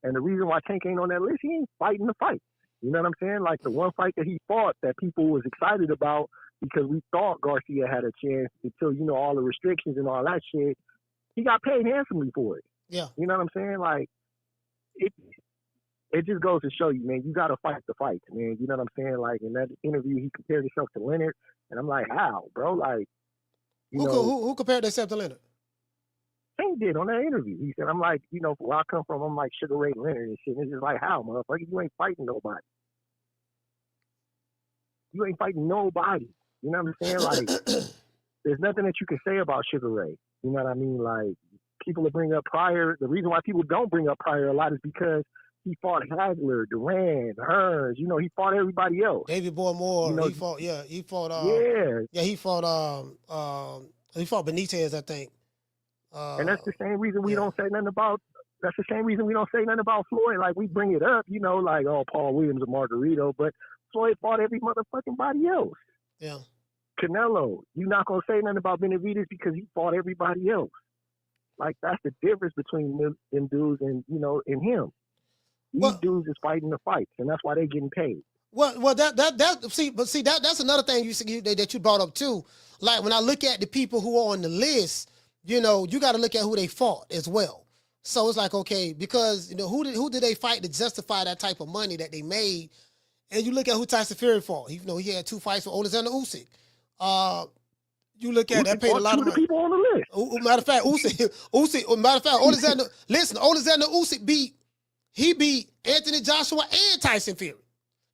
And the reason why Tank ain't on that list, he ain't fighting the fight. You know what I'm saying? Like the one fight that he fought that people was excited about because we thought Garcia had a chance until, all the restrictions and all that shit. He got paid handsomely for it. Yeah. You know what I'm saying? Like, it just goes to show you, man, you got to fight the fight, man. You know what I'm saying? Like, in that interview, he compared himself to Leonard. And I'm like, how, bro? Like, who compared himself to Leonard? Tank did on that interview. He said, I'm like, where I come from, I'm like Sugar Ray Leonard and shit. And it's just like, how, motherfucker? You ain't fighting nobody. You ain't fighting nobody. You know what I'm saying? Like, there's nothing that you can say about Sugar Ray. You know what I mean? Like, people will bring up Pryor. The reason why people don't bring up Pryor a lot is because he fought Hagler, Duran, Hearns. He fought everybody else. David Boy Moore. He fought Benitez, I think. And that's the same reason we don't say nothing about. That's the same reason we don't say nothing about Floyd. Like we bring it up, like Paul Williams or Margarito, but Floyd fought every motherfucking body else. Yeah. Canelo, you're not gonna say nothing about Benavidez because he fought everybody else. Like that's the difference between them dudes and and him. These dudes is fighting the fights, and that's why they getting paid. Well, that's another thing that you brought up too. Like when I look at the people who are on the list. You got to look at who they fought as well. So it's like, okay, because, who did they fight to justify that type of money that they made? And you look at who Tyson Fury fought. He had 2 fights with Oleksandr Usyk. You look at that paid a lot of money. People on the list. Matter of fact, Oleksandr Usyk beat Anthony Joshua and Tyson Fury.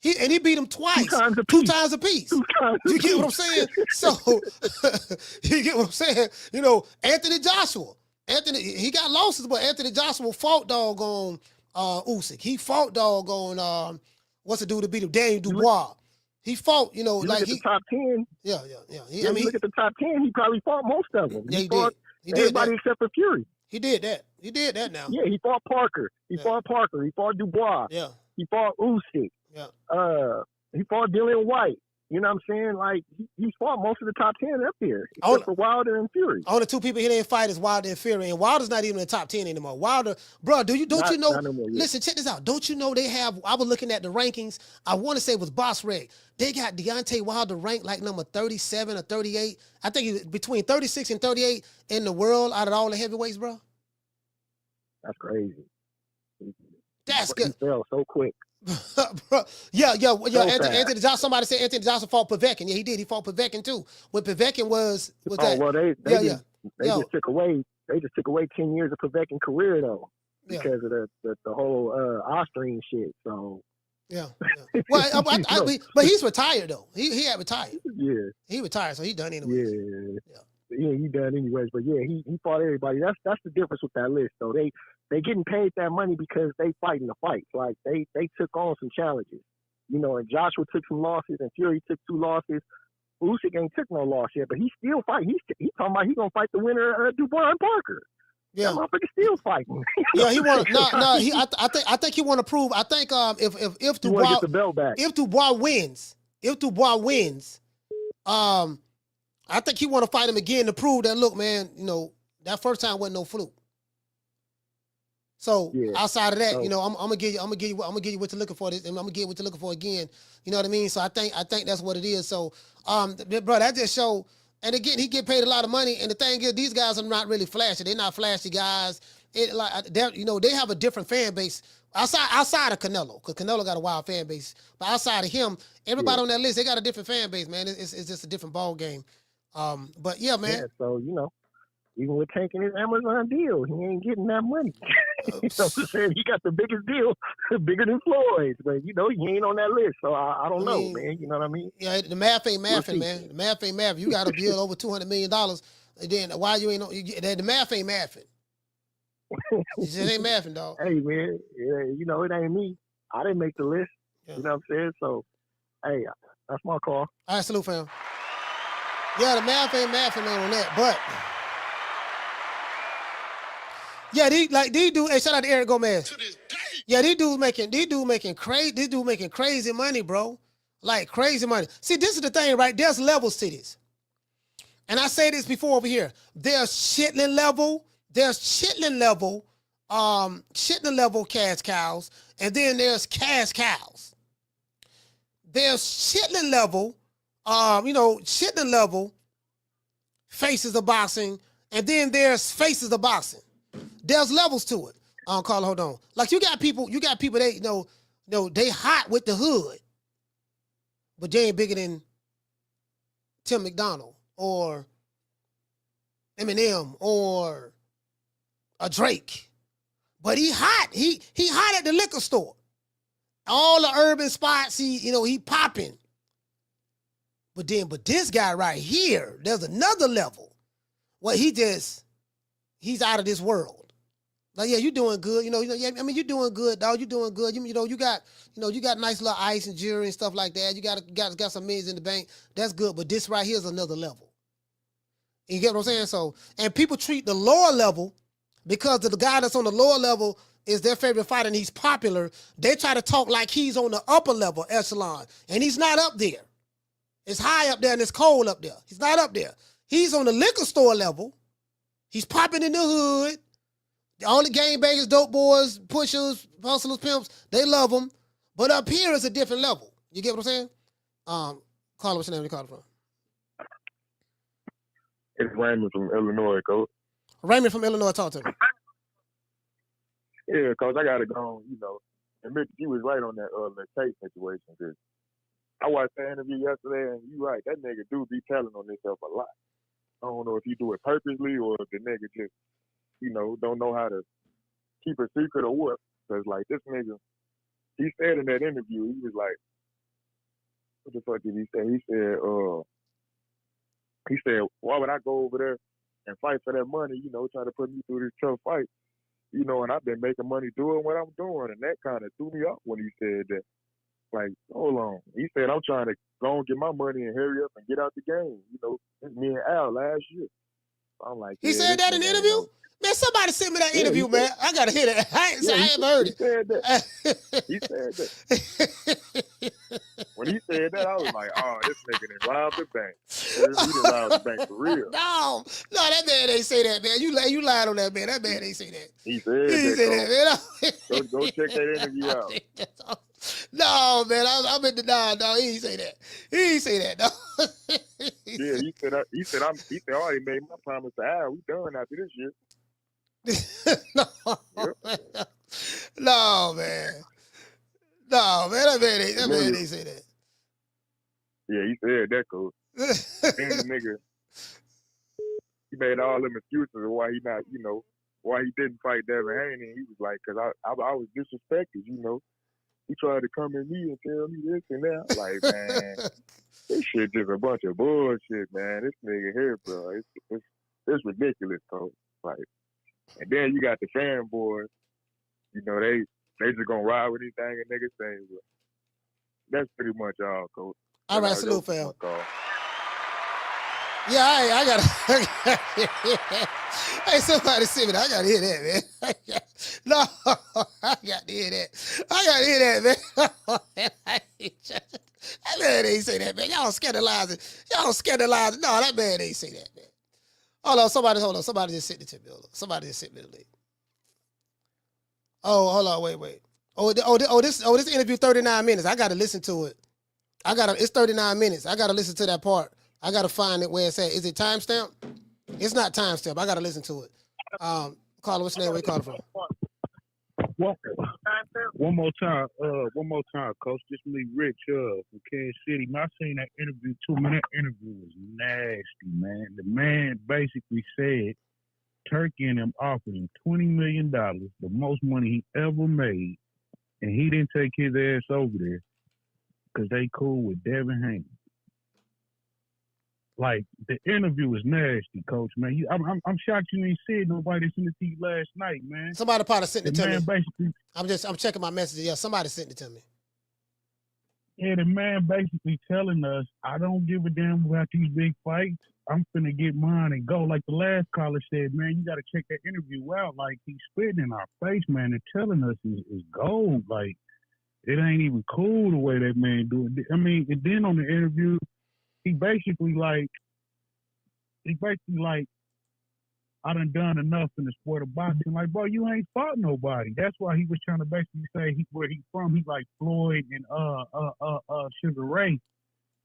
He beat him twice, two times apiece. You get what I'm saying? So you get what I'm saying? Anthony Joshua. He got losses, but Anthony Joshua fought doggone Usyk. He fought doggone what's the dude to beat him? Daniel Dubois. He fought, look at the top 10. Yeah. Look at the top 10. He probably fought most of them. Yeah, he fought everybody except for Fury. He did that. He did that now. Yeah, he fought Parker. He fought Dubois. Yeah. He fought Usyk. Yeah. He fought Dillian White. You know what I'm saying? Like, he fought most of the top 10 up there, except for Wilder and Fury. Only 2 people he didn't fight is Wilder and Fury, and Wilder's not even in the top 10 anymore. Wilder, bro, don't you know? No more, listen, check this out. Don't you know they have? I was looking at the rankings. I want to say it was Boss Reg. They got Deontay Wilder ranked like number 37 or 38. I think he's between 36 and 38 in the world out of all the heavyweights, bro. That's crazy. That's good. He fell so quick. Bro, yeah. So Anthony Johnson. Somebody said Anthony Johnson fought Povetkin. Yeah, he did. He fought Povetkin too. When Povetkin was that? Well, they just took away 10 years of Povetkin career though, because of the whole Austrian shit. So yeah. Well, but he's retired though. He had retired. Yeah, he retired, so he done anyway. Yeah, he done anyways. But yeah, he fought everybody. That's the difference with that list though. They getting paid that money because they fighting the fights. Like they took on some challenges, and Joshua took some losses and Fury took 2 losses. Usyk ain't took no loss yet, but he still fight. He's talking about he's gonna fight the winner of Dubois and Parker. Yeah, that motherfucker still fighting. Yeah, he want I think he want to prove. I think if Dubois get the belt back. If Dubois wins, I think he want to fight him again to prove that. Look, man, that first time wasn't no fluke. So outside of that, I'm gonna give you what you're looking for. This, and I'm gonna give you what you're looking for again. You know what I mean? So I think that's what it is. So, bro, that just show. And again, he get paid a lot of money. And the thing is, these guys are not really flashy. They're not flashy guys. They have a different fan base outside of Canelo, because Canelo got a wild fan base. But outside of him, everybody on that list, they got a different fan base, man. It's just a different ball game. But yeah, man. Yeah, so even with taking his Amazon deal, he ain't getting that money. He got the biggest deal, bigger than Floyd's, but he ain't on that list. So I don't know, man. You know what I mean? Yeah, the math ain't mathing, man. The math ain't mathing. You got a deal over $200 million, and then why you ain't on? The math ain't mathing. It just ain't mathing, dog. Hey, man, it ain't me. I didn't make the list. Yeah. You know what I'm saying? So, hey, that's my call. All right, salute, fam. Yeah, the math ain't mathing on that, but. Yeah, these dudes. Hey, shout out to Eric Gomez. Yeah, these dudes making crazy money, bro. Like crazy money. See, this is the thing, right? There's levels to this, and I say this before over here. There's Chitlin level. There's Chitlin level cash cows, and then there's cash cows. There's Chitlin level, Chitlin level faces of boxing, and then there's faces of boxing. There's levels to it. Carla, hold on. Like you got people they they hot with the hood, but they ain't bigger than Tim McDonald or Eminem or a Drake. But he hot. He hot at the liquor store. All the urban spots, he popping. But this guy right here, there's another level where he's out of this world. Like, yeah, you doing good. You're doing good, dog. You doing good. You got nice little ice and jewelry and stuff like that. You got some millions in the bank. That's good. But this right here is another level. You get what I'm saying? So, and people treat the lower level because the guy that's on the lower level is their favorite fighter and he's popular. They try to talk like he's on the upper level echelon, and he's not up there. It's high up there and it's cold up there. He's not up there. He's on the liquor store level. He's popping in the hood. All the game bangers, dope boys, pushers, hustlers, pimps, they love him. But up here is a different level. You get what I'm saying? Carla, what's your name? You call it from? It's Raymond from Illinois, Coach. Raymond from Illinois, talk to me. Yeah, Coach, I got to go on, admit that you was right on that Tate situation. Cause I watched that interview yesterday, and you right, that nigga do be telling on himself a lot. I don't know if he do it purposely or if the nigga just, don't know how to keep a secret or what. Cause like this nigga, he said in that interview, he was like, what the fuck did he say? He said, why would I go over there and fight for that money, try to put me through this tough fight, and I've been making money doing what I'm doing. And that kind of threw me off when he said that. Like, hold on. He said, I'm trying to go and get my money and hurry up and get out the game. It's me and Al last year. I'm like, he said that in the interview? Man, somebody send me that interview, man. I got to hear that. I haven't heard it. He said that. He said that. When he said that, I was like, oh, this nigga done robbed the bank. He done robbed the bank for real. No, that man ain't say that, man. You lied on that, man. That man ain't say that. He said that, man. Go check that interview out. No, man, I'm in the no, he ain't say that. He ain't say that, no. Yeah, he said I already made my promise to Al. We done after this year. No, man. No, man, that man ain't say that. Yeah, he said that, coach. And the nigga, he made all them excuses of why he not, why he didn't fight Devin Haney. He was like, cause I was disrespected, He tried to come at me and tell me this and that. Like, man, this shit just a bunch of bullshit, man. This nigga here, bro, it's ridiculous, coach. Like, and then you got the fanboys, they just gonna ride with anything a nigga say. But that's pretty much all, coach. All right, salute, fam. Yeah, I gotta. Hey, somebody send me that. I gotta hear that, man. No, I got to hear that. Man. That man ain't say that, man. Y'all scandalizing. No, that man ain't say that, man. Hold on. Somebody just sent it to me. Somebody just sent me the link. Oh, hold on. Wait. This interview 39 minutes. I gotta listen to it. It's 39 minutes. I gotta listen to that part. I gotta find it where it's at. Is it timestamp? It's not timestamp. I gotta listen to it. Carla, what's your name? Where you calling from? One more time, Coach. This is me, Rich, from Kansas City. Man, I seen that interview too. Man, that interview was nasty, man. The man basically said Turkey and him offered him $20 million, the most money he ever made, and he didn't take his ass over there because they cool with Devin Haney. Like, the interview was nasty, Coach, man. I'm shocked you ain't said nobody sent it to you last night, man. Somebody probably sent it to me. Basically, I'm checking my messages. Yeah, somebody sent it to me. Yeah, the man basically telling us, I don't give a damn about these big fights. I'm finna get mine and go. Like the last caller said, man, you got to check that interview out. Like, he's spitting in our face, man, and telling us is gold. Like, it ain't even cool the way that man do it. I mean, and then on the interview, he basically like, I done enough in the sport of boxing. Like, bro, you ain't fought nobody. That's why he was trying to basically say where he from. He like Floyd and Sugar Ray.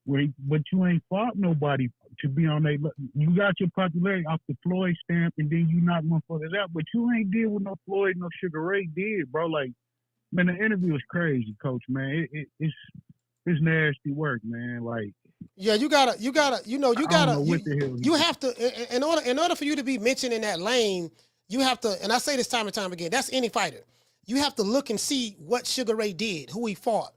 But you ain't fought nobody to be on that. You got your popularity off the Floyd stamp, and then you not one for that. But you ain't deal with no Floyd, no Sugar Ray did, bro. Like, man, the interview was crazy, Coach. Man, it's nasty work, man. Like. Yeah, you have to, in order for you to be mentioned in that lane, you have to, and I say this time and time again, that's any fighter. You have to look and see what Sugar Ray did, who he fought,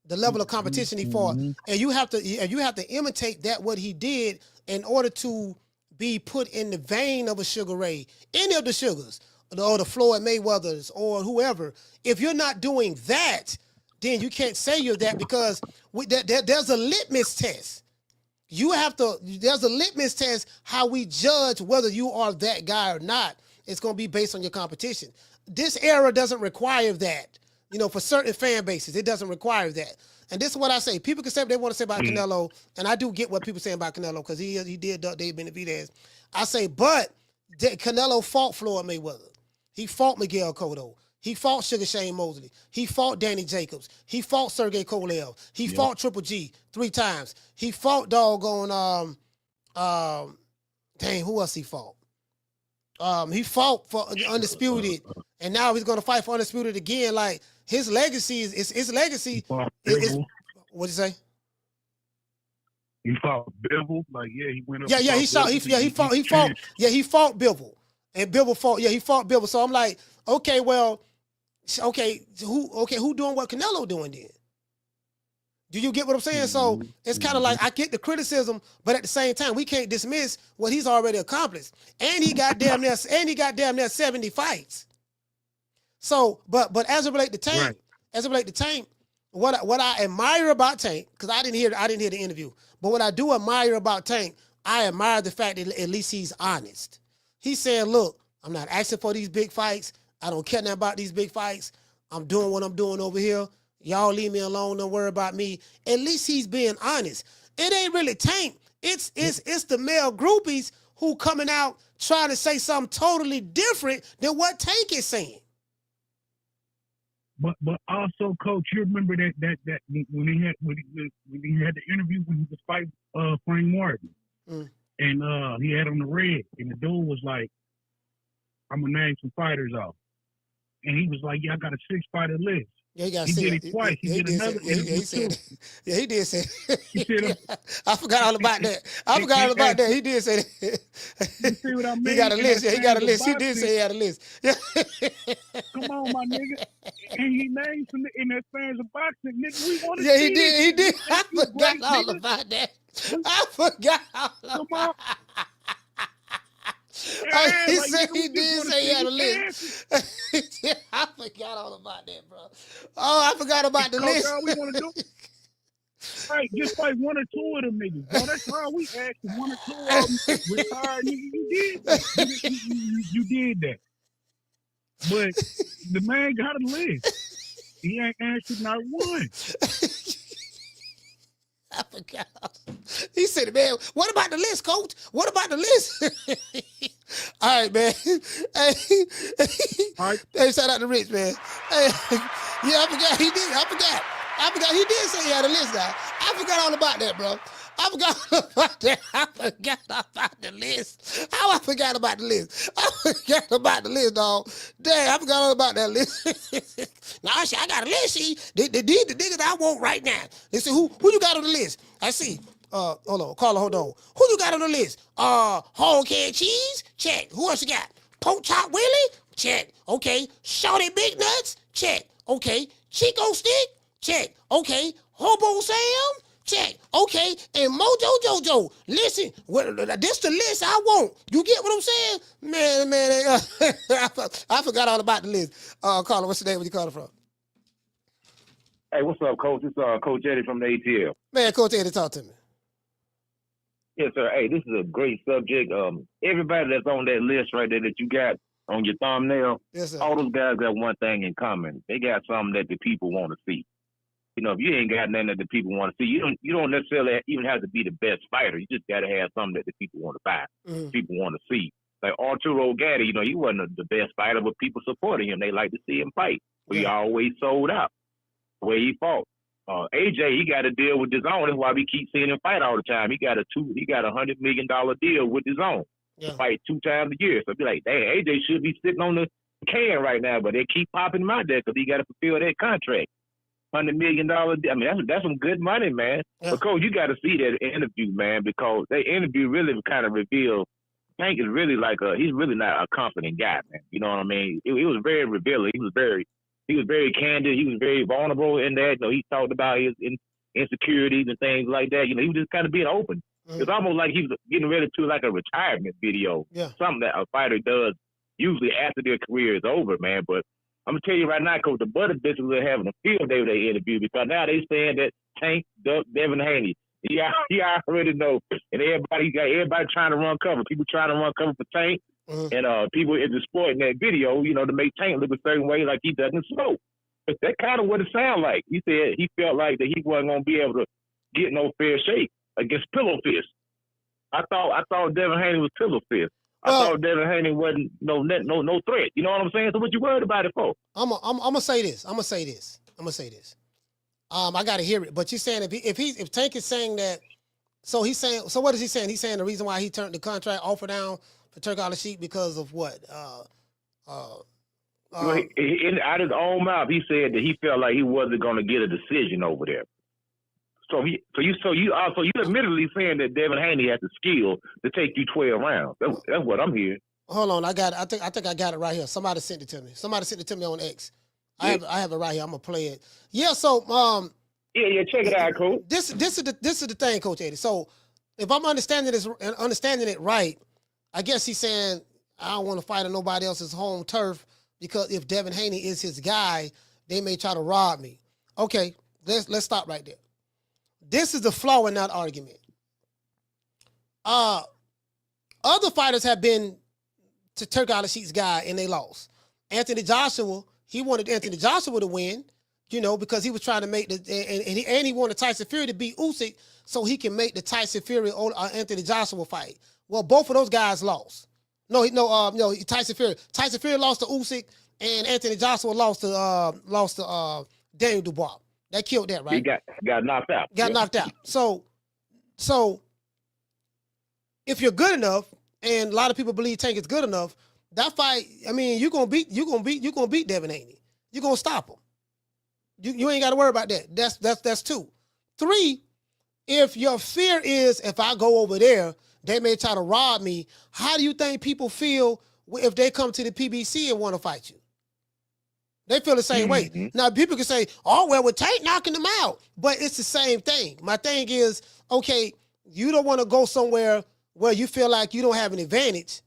the level of competition he fought, and you have to imitate that what he did in order to be put in the vein of a Sugar Ray, any of the Sugars, or the Floyd Mayweathers, or whoever. If you're not doing that, then you can't say you're that, because there's a litmus test. There's a litmus test how we judge whether you are that guy or not. It's going to be based on your competition. This era doesn't require that. For certain fan bases, it doesn't require that. And this is what I say. People can say what they want to say about Canelo, and I do get what people say about Canelo, because he did duck Dave Benavidez. I say, but Canelo fought Floyd Mayweather. He fought Miguel Cotto. He fought Sugar Shane Mosley. He fought Danny Jacobs. He fought Sergey Kovalev. He fought Triple G 3 times. He fought doggone, who else he fought? He fought for Undisputed, and now he's going to fight for Undisputed again. Like, his legacy is his legacy. What'd you say? He fought Bivol. Like, yeah, he went up. Yeah, he fought Bivol. And Bivol fought. Yeah, he fought Bivol. So I'm like, okay, well, who doing what Canelo doing then? Do you get what I'm saying? So it's kind of like I get the criticism, but at the same time, we can't dismiss what he's already accomplished. And he got damn near 70 fights. So, but as it relates to Tank, what I admire about Tank, because I didn't hear the interview, but what I do admire about Tank, I admire the fact that at least he's honest. He's saying, look, I'm not asking for these big fights. I don't care nothing about these big fights. I'm doing what I'm doing over here. Y'all leave me alone. Don't worry about me. At least he's being honest. It ain't really Tank. It's the male groupies who coming out trying to say something totally different than what Tank is saying. But also, Coach, you remember that when he had the interview when he was fighting Frank Martin, and he had on the red, and the dude was like, "I'm gonna name some fighters off," and he was like, "Yeah, I got a 6-fighter list." Yeah, he did it twice. He did another interview too. Yeah, he did say that. He said, I forgot all about that. He did say that. You see what I mean? He got a list. Yeah, he got a list. He did say he had a list. Yeah. Come on, my nigga. And he named some in that fans of boxing, nigga. We want to Yeah, see he did. He did. I forgot all nigga. about that. I forgot all about that. He said he did say he had a list. I forgot all about that, bro. Oh, I forgot about the list. All we want to do, right? Just like 1 or 2 of them niggas, bro. That's all we asked. 1 or 2 of them retired niggas. You did that. You did that. But the man got a list. He ain't answered not one. I forgot. He said, man, what about the list, Coach? What about the list? All right, man. Hey, shout out to Rich, man. Hey, yeah, I forgot. He did. I forgot. He did say he had a list now. I forgot all about that, bro. I forgot about that. I forgot about the list. How I forgot about the list? I forgot about the list, dog. Damn, I forgot all about that list. Now, I got a list, see. The niggas I want right now. They say, who you got on the list? I see. Hold on, Carla, hold on. Who you got on the list? Hog head cheese? Check. Who else you got? Pork chop Willie? Check. Okay. Shorty Big Nuts? Check. Okay. Chico Stick? Check. Okay. Hobo Sam? Check. Okay. And Mojo Jojo. Listen, this the list I want. You get what I'm saying? Man, I forgot all about the list. Carla, what's the name? Where you calling from? Hey, what's up, Coach? It's Coach Eddie from the ATL. Man, Coach Eddie, talk to me. Yes, sir. Hey, this is a great subject. Everybody that's on that list right there that you got on your thumbnail, yes, sir. All those guys got one thing in common. They got something that the people want to see. You know, if you ain't got nothing that the people want to see, you don't necessarily even have to be the best fighter. You just got to have something that the people want to buy, people want to see. Like Arturo Gatti, you know, he wasn't the best fighter, but people supported him. They like to see him fight. But he always sold out the way he fought. AJ, he got a deal with DAZN. That's why we keep seeing him fight all the time. He got a $100 million deal with DAZN to fight 2 times a year. So be like, dang, AJ should be sitting on the can right now, but they keep popping him out there because he got to fulfill that contract. $100 million. I mean, that's some good money, man. Yeah. But Coach, you got to see that interview, man, because that interview really kind of revealed Tank is really like he's really not a confident guy, man. You know what I mean? It was very revealing. He was very candid. He was very vulnerable in that. You know, he talked about his insecurities and things like that. You know, he was just kind of being open. It's almost like he was getting ready to like a retirement video. Yeah. Something that a fighter does usually after their career is over, man. But I'm gonna tell you right now, Coach, the butter bitches are having a field day with their interview because now they saying that Tank ducked Devin Haney. He already know, and everybody trying to run cover. People trying to run cover for Tank, and people in the sport in that video, you know, to make Tank look a certain way like he doesn't smoke. But that's kind of what it sounds like. He said he felt like that he wasn't gonna be able to get no fair shake against Pillow Fist. I thought Devin Haney was Pillow Fist. I thought Devin Haney wasn't no threat. You know what I'm saying? So what you worried about it for? I'm gonna say this. I gotta hear it. But you're saying if Tank is saying that, so what is he saying? He's saying the reason why he turned the contract offer down for Turk Al-Sheikh because of what? Out of his own mouth, he said that he felt like he wasn't going to get a decision over there. So you admittedly saying that Devin Haney has the skill to take you 12 rounds. That's what I'm hearing. Hold on, I think I got it right here. Somebody sent it to me. Somebody sent it to me on X. I have it right here. I'm gonna play it. Yeah. So check it out, Coach. This is the thing, Coach Eddie. So if I'm understanding it right, I guess he's saying I don't want to fight on nobody else's home turf because if Devin Haney is his guy, they may try to rob me. Okay, let's stop right there. This is the flaw in that argument. Other fighters have been to Turk Al-Sheik's guy and they lost. Anthony Joshua, he wanted Anthony Joshua to win, because he was trying to make and he wanted Tyson Fury to beat Usyk so he can make the Tyson Fury Anthony Joshua fight. Well, both of those guys lost. No, Tyson Fury. Tyson Fury lost to Usyk and Anthony Joshua lost to Daniel Dubois. That killed that, right? He got knocked out. Knocked out. So if you're good enough, and a lot of people believe Tank is good enough, that fight, I mean, you're gonna beat Devin Haney. You're gonna stop him. You ain't gotta worry about that. That's 2. 3, if your fear is if I go over there, they may try to rob me, how do you think people feel if they come to the PBC and want to fight you? They feel the same way. Now, people can say, oh, well, with Tank knocking them out. But it's the same thing. My thing is, okay, you don't want to go somewhere where you feel like you don't have an advantage.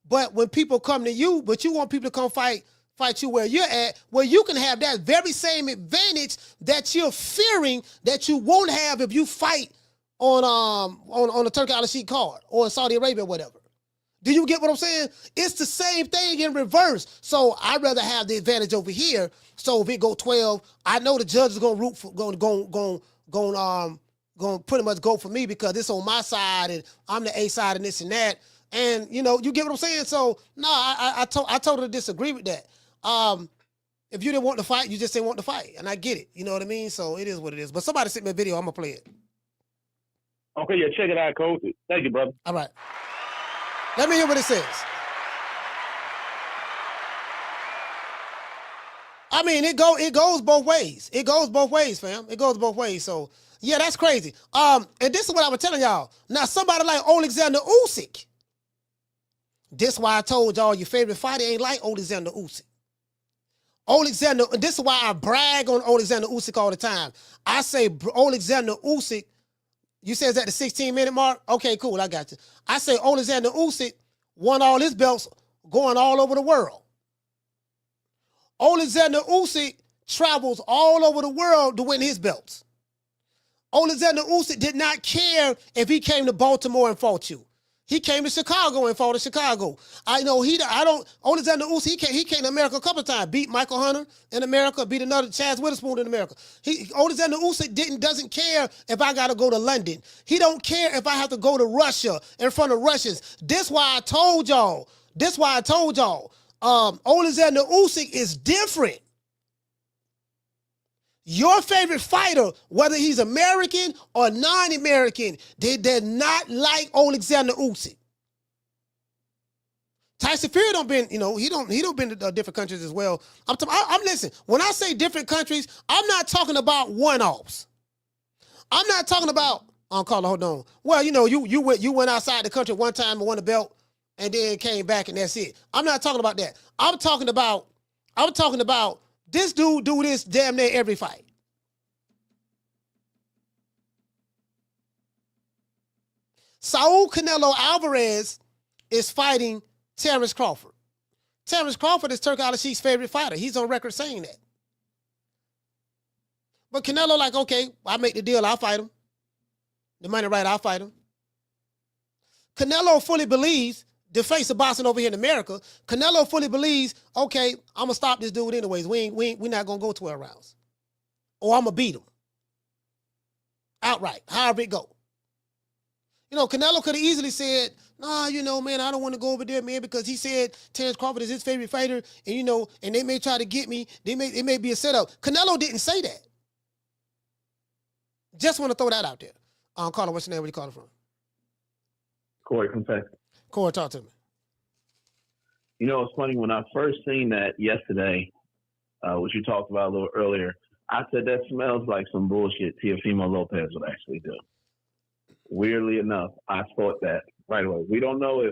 But when people come to you, but you want people to come fight you where you're at, where you can have that very same advantage that you're fearing that you won't have if you fight on a Turkey Al-Sheikh card or in Saudi Arabia or whatever. Do you get what I'm saying? It's the same thing in reverse. So I'd rather have the advantage over here. So if it go 12, I know the judge is gonna pretty much go for me because it's on my side and I'm the A side and this and that. And you get what I'm saying? So no, I totally disagree with that. If you didn't want to fight, you just didn't want to fight. And I get it. You know what I mean? So it is what it is. But somebody sent me a video, I'm gonna play it. Okay, yeah, check it out, Coach. Thank you, brother. All right. Let me hear what it says. I mean, it goes both ways. It goes both ways, fam. It goes both ways. So yeah, that's crazy. And this is what I was telling y'all. Now, somebody like Oleksandr Usyk. This is why I told y'all your favorite fighter ain't like Oleksandr Usyk. This is why I brag on Oleksandr Usyk all the time. I say Oleksandr Usyk. You said it's at the 16-minute mark? Okay, cool, I got you. I say Oleksandr Usyk won all his belts going all over the world. Oleksandr Usyk travels all over the world to win his belts. Oleksandr Usyk did not care if he came to Baltimore and fought you. He came to Chicago and fought in Chicago. Oleksandr Usyk, he came to America a couple of times. Beat Michael Hunter in America, beat another Chaz Witherspoon in America. Oleksandr Usyk doesn't care if I got to go to London. He don't care if I have to go to Russia in front of Russians. This why I told y'all. Oleksandr Usyk is different. Your favorite fighter, whether he's American or non-American, they're not like Oleksandr Usyk. Tyson Fury he don't been to different countries as well. I'm listen. When I say different countries, I'm not talking about one-offs. I'm not talking about. Hold on. Well, you went outside the country one time and won a belt, and then came back and that's it. I'm not talking about that. I'm talking about this dude do this damn near every fight. Saul Canelo Alvarez is fighting Terrence Crawford. Terrence Crawford is Turk Al-Sheikh's favorite fighter. He's on record saying that. But Canelo like, okay, I make the deal, I'll fight him. The money right, I'll fight him. Canelo fully believes, the face of boxing over here in America, Canelo fully believes, okay, I'm going to stop this dude anyways. We're not going to go 12 rounds. Or I'm going to beat him. Outright, however it go. Canelo could have easily said, nah, man, I don't want to go over there, man, because he said Terrence Crawford is his favorite fighter, and, and they may try to get me. It may be a setup. Canelo didn't say that. Just want to throw that out there. Carla, what's your name? Where you calling from? Corey from Texas. Corey, talk to me. You know, it's funny, when I first seen that yesterday, which you talked about a little earlier, I said that smells like some bullshit Teofimo Lopez would actually do. Weirdly enough, I thought that right away. We don't know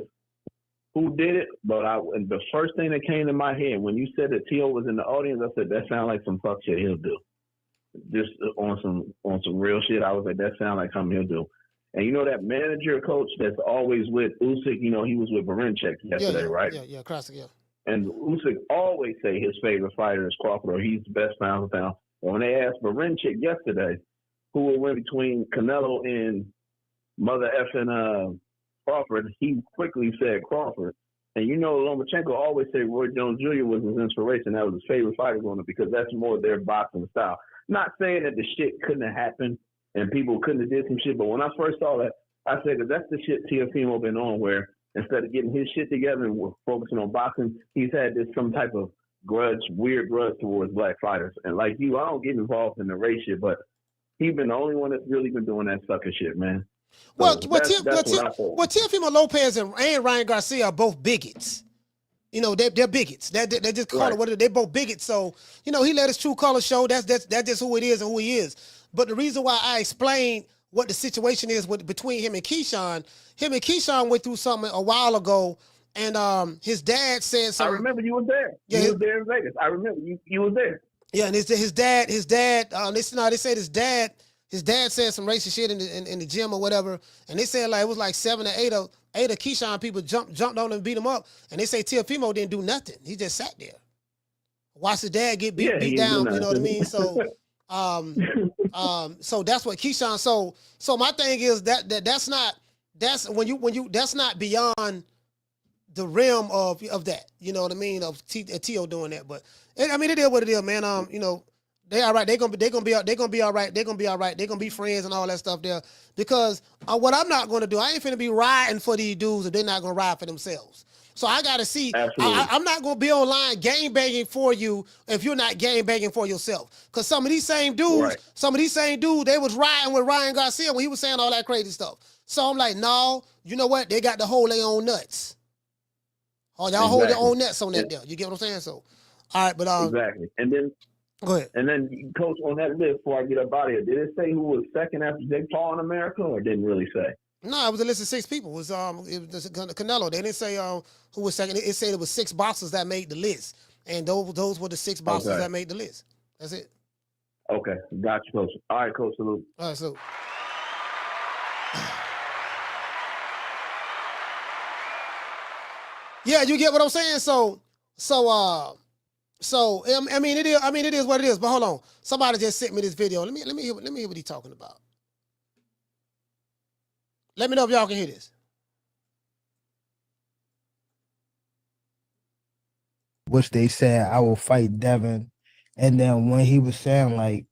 who did it, but the first thing that came to my head when you said that Tio was in the audience, I said that sounds like some fuck shit he'll do. Just on some real shit, I was like, that sounds like something he'll do. And you know that manager coach that's always with Usyk, you know, he was with Barinchek yesterday, right? Yeah, Krasik, yeah. And Usyk always say his favorite fighter is Crawford, or he's the best pound for pound. And when they asked Barinchek yesterday who would win between Canelo and mother effing Crawford, he quickly said Crawford. And you know, Lomachenko always said Roy Jones Jr. was his inspiration. That was his favorite fighter going to, because that's more their boxing style. Not saying that the shit couldn't have happened and people couldn't have did some shit, but when I first saw that, I said that that's the shit Teofimo been on, where instead of getting his shit together and focusing on boxing, he's had this some type of weird grudge towards black fighters. And like you, I don't get involved in the race shit, but he's been the only one that's really been doing that sucker shit, man. So Teofimo Lopez and Ryan Garcia are both bigots. You know, they're bigots. They just call it what it is. They're both bigots. So, you know, he let his true color show. That's just who it is and who he is. But the reason why I explained what the situation is between him and Keyshawn went through something a while ago, and his dad said something. I remember you were there. Yeah, you was there in Vegas. I remember you was there. Yeah, and his dad. They said his dad said some racist shit in the gym or whatever, and they said like it was like 7 or 8 of Keyshawn people jumped on him and beat him up, and they say Teofimo didn't do nothing. He just sat there, watched his dad get beat down. You know what I mean? So, so that's what Keyshawn. So my thing is that's not beyond the realm of that. You know what I mean? Of Tio doing that, but I mean it is what it is, man. You know. They all right. They're gonna be all right. They're gonna be all right. They're gonna be friends and all that stuff there. Because what I'm not gonna do, I ain't finna be riding for these dudes if they're not gonna ride for themselves. So I gotta see. I'm not gonna be online gang banging for you if you're not gang banging for yourself. Because some of these same dudes, they was riding with Ryan Garcia when he was saying all that crazy stuff. So I'm like, no, you know what? They got to hold their own nuts. Oh, y'all hold your own nuts on that deal. You get what I'm saying? So, all right, but exactly. And then. Go ahead. And then, Coach, on that list, before I get up out of here, did it say who was second after Jake Paul in America, or didn't really say? No, it was a list of 6 people. It was Canelo. They didn't say who was second. It said it was 6 boxers that made the list, and those were the 6 boxers that made the list. That's it. Okay, got you, Coach. All right, Coach, salute. All right, salute. Yeah, you get what I'm saying. So I mean it is what it is. But hold on, somebody just sent me this video. Let me hear what he's talking about. Let me know if y'all can hear this. Which they said I will fight Devin, and then when he was saying like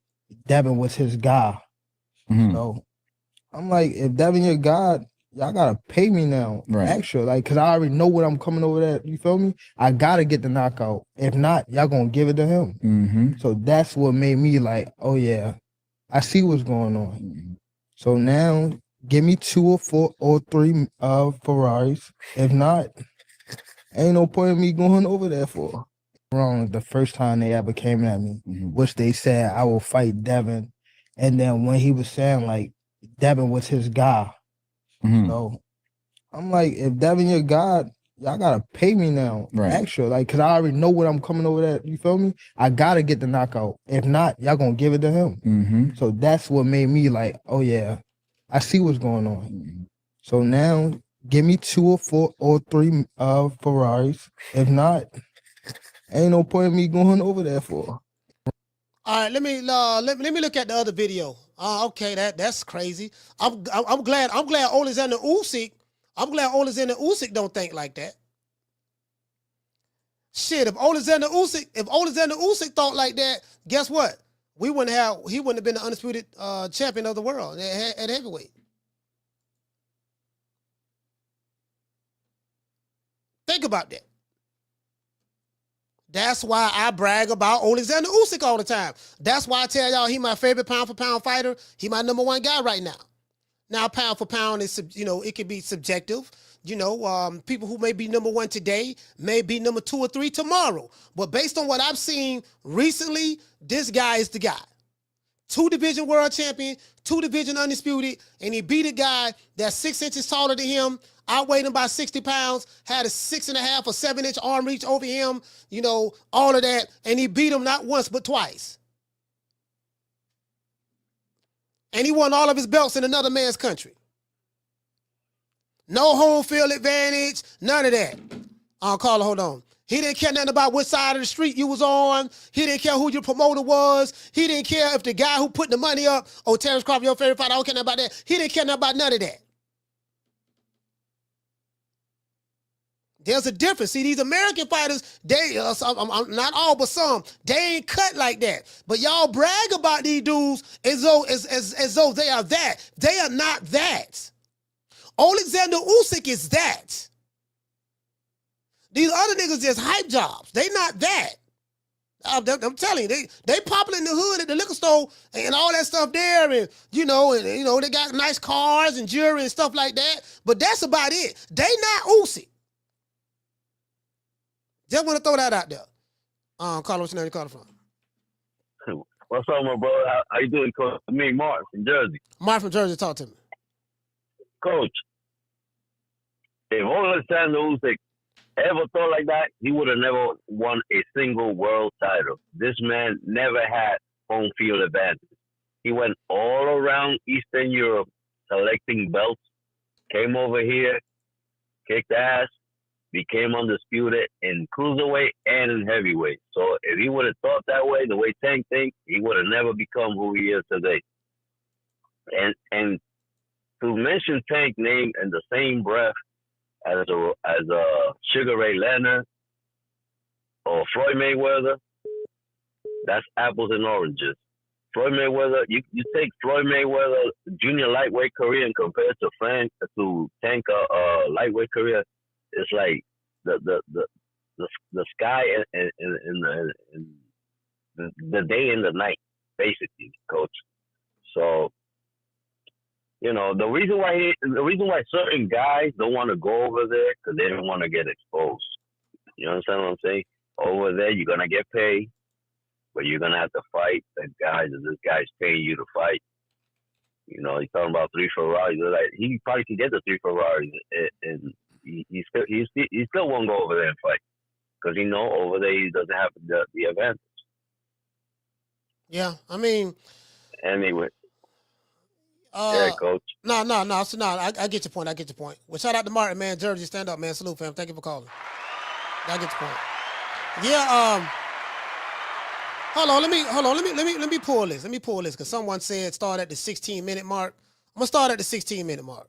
Devin was his guy, so I'm like, if Devin your guy, y'all gotta pay me now, extra, like, cause I already know what I'm coming over there. You feel me? I gotta get the knockout. If not, y'all gonna give it to him. So that's what made me like, oh yeah, I see what's going on. So now, give me 2 or 4 or 3 Ferraris. If not, ain't no point in me going over there for. Wrong. The first time they ever came at me, which they said I will fight Devin, and then when he was saying like Devin was his guy. So I'm like, if Devin your guy, y'all gotta pay me now, extra, like, cause I already know what I'm coming over there. You feel me? I gotta get the knockout. If not, y'all gonna give it to him. So that's what made me like, oh yeah, I see what's going on. So now, give me 2 or 4 or 3 Ferraris. If not, ain't no point in me going over there for. All right, let me look at the other video. Okay, that's crazy. I'm glad Oleksandr Usyk. I'm glad Oleksandr Usyk don't think like that. Shit, if Oleksandr Usyk thought like that, guess what? He wouldn't have been the undisputed champion of the world at heavyweight. Think about that. That's why I brag about Oleksandr Usyk all the time. That's why I tell y'all he my favorite pound for pound fighter. He my #1 guy right now. Now, pound for pound is, it can be subjective. People who may be number 1 today may be number 2 or 3 tomorrow. But based on what I've seen recently, this guy is the guy. 2-division world champion, 2-division undisputed, and he beat a guy that's 6 inches taller than him, outweighed him by 60 pounds, had a 6.5 or 7-inch arm reach over him, all of that, and he beat him not once but twice. And he won all of his belts in another man's country. No home field advantage, none of that. Carla, hold on. He didn't care nothing about what side of the street you was on. He didn't care who your promoter was. He didn't care if the guy who put the money up, Terrence Crawford, your favorite fighter, I don't care nothing about that. He didn't care nothing about none of that. There's a difference. See, these American fighters, they, not all, but some, they ain't cut like that. But y'all brag about these dudes as though they are that. They are not that. Oleksandr Usyk is that. These other niggas just hype jobs. They not that. I'm telling you, they popular in the hood at the liquor store and all that stuff there, and they got nice cars and jewelry and stuff like that. But that's about it. They not Usyk. Just want to throw that out there. Carlos, what's your name? You call it from? What's up, my brother? How you doing, Coach? Me, Mark from Jersey. Mark from Jersey, talk to me. Coach, if Oleksandr Usyk ever thought like that, he would have never won a single world title. This man never had home field advantage. He went all around Eastern Europe collecting belts, came over here, kicked ass, became undisputed in cruiserweight and in heavyweight. So if he would have thought that way, the way Tank thinks, he would have never become who he is today. And to mention Tank's name in the same breath as a Sugar Ray Leonard or Floyd Mayweather, that's apples and oranges. Floyd Mayweather, you take Floyd Mayweather junior lightweight career and compare it to Tank lightweight career, it's like the sky and the day and the night, basically, Coach. So, the reason why certain guys don't want to go over there because they don't want to get exposed. You understand what I'm saying? Over there, you're gonna get paid, but you're gonna have to fight the guys. And this guy's paying you to fight. He's talking about 3 Ferraris. Like, he probably can get the 3 Ferraris, and he still won't go over there and fight because over there he doesn't have the advantage. Yeah, I mean. Anyway. Yeah, Coach. No. I get your point. Well, shout out to Martin, man. Jersey, stand up, man. Salute, fam. Thank you for calling. I get your point. Yeah. Hold on. Let me pull this. Because someone said start at the 16-minute mark. I'm gonna start at the 16-minute mark.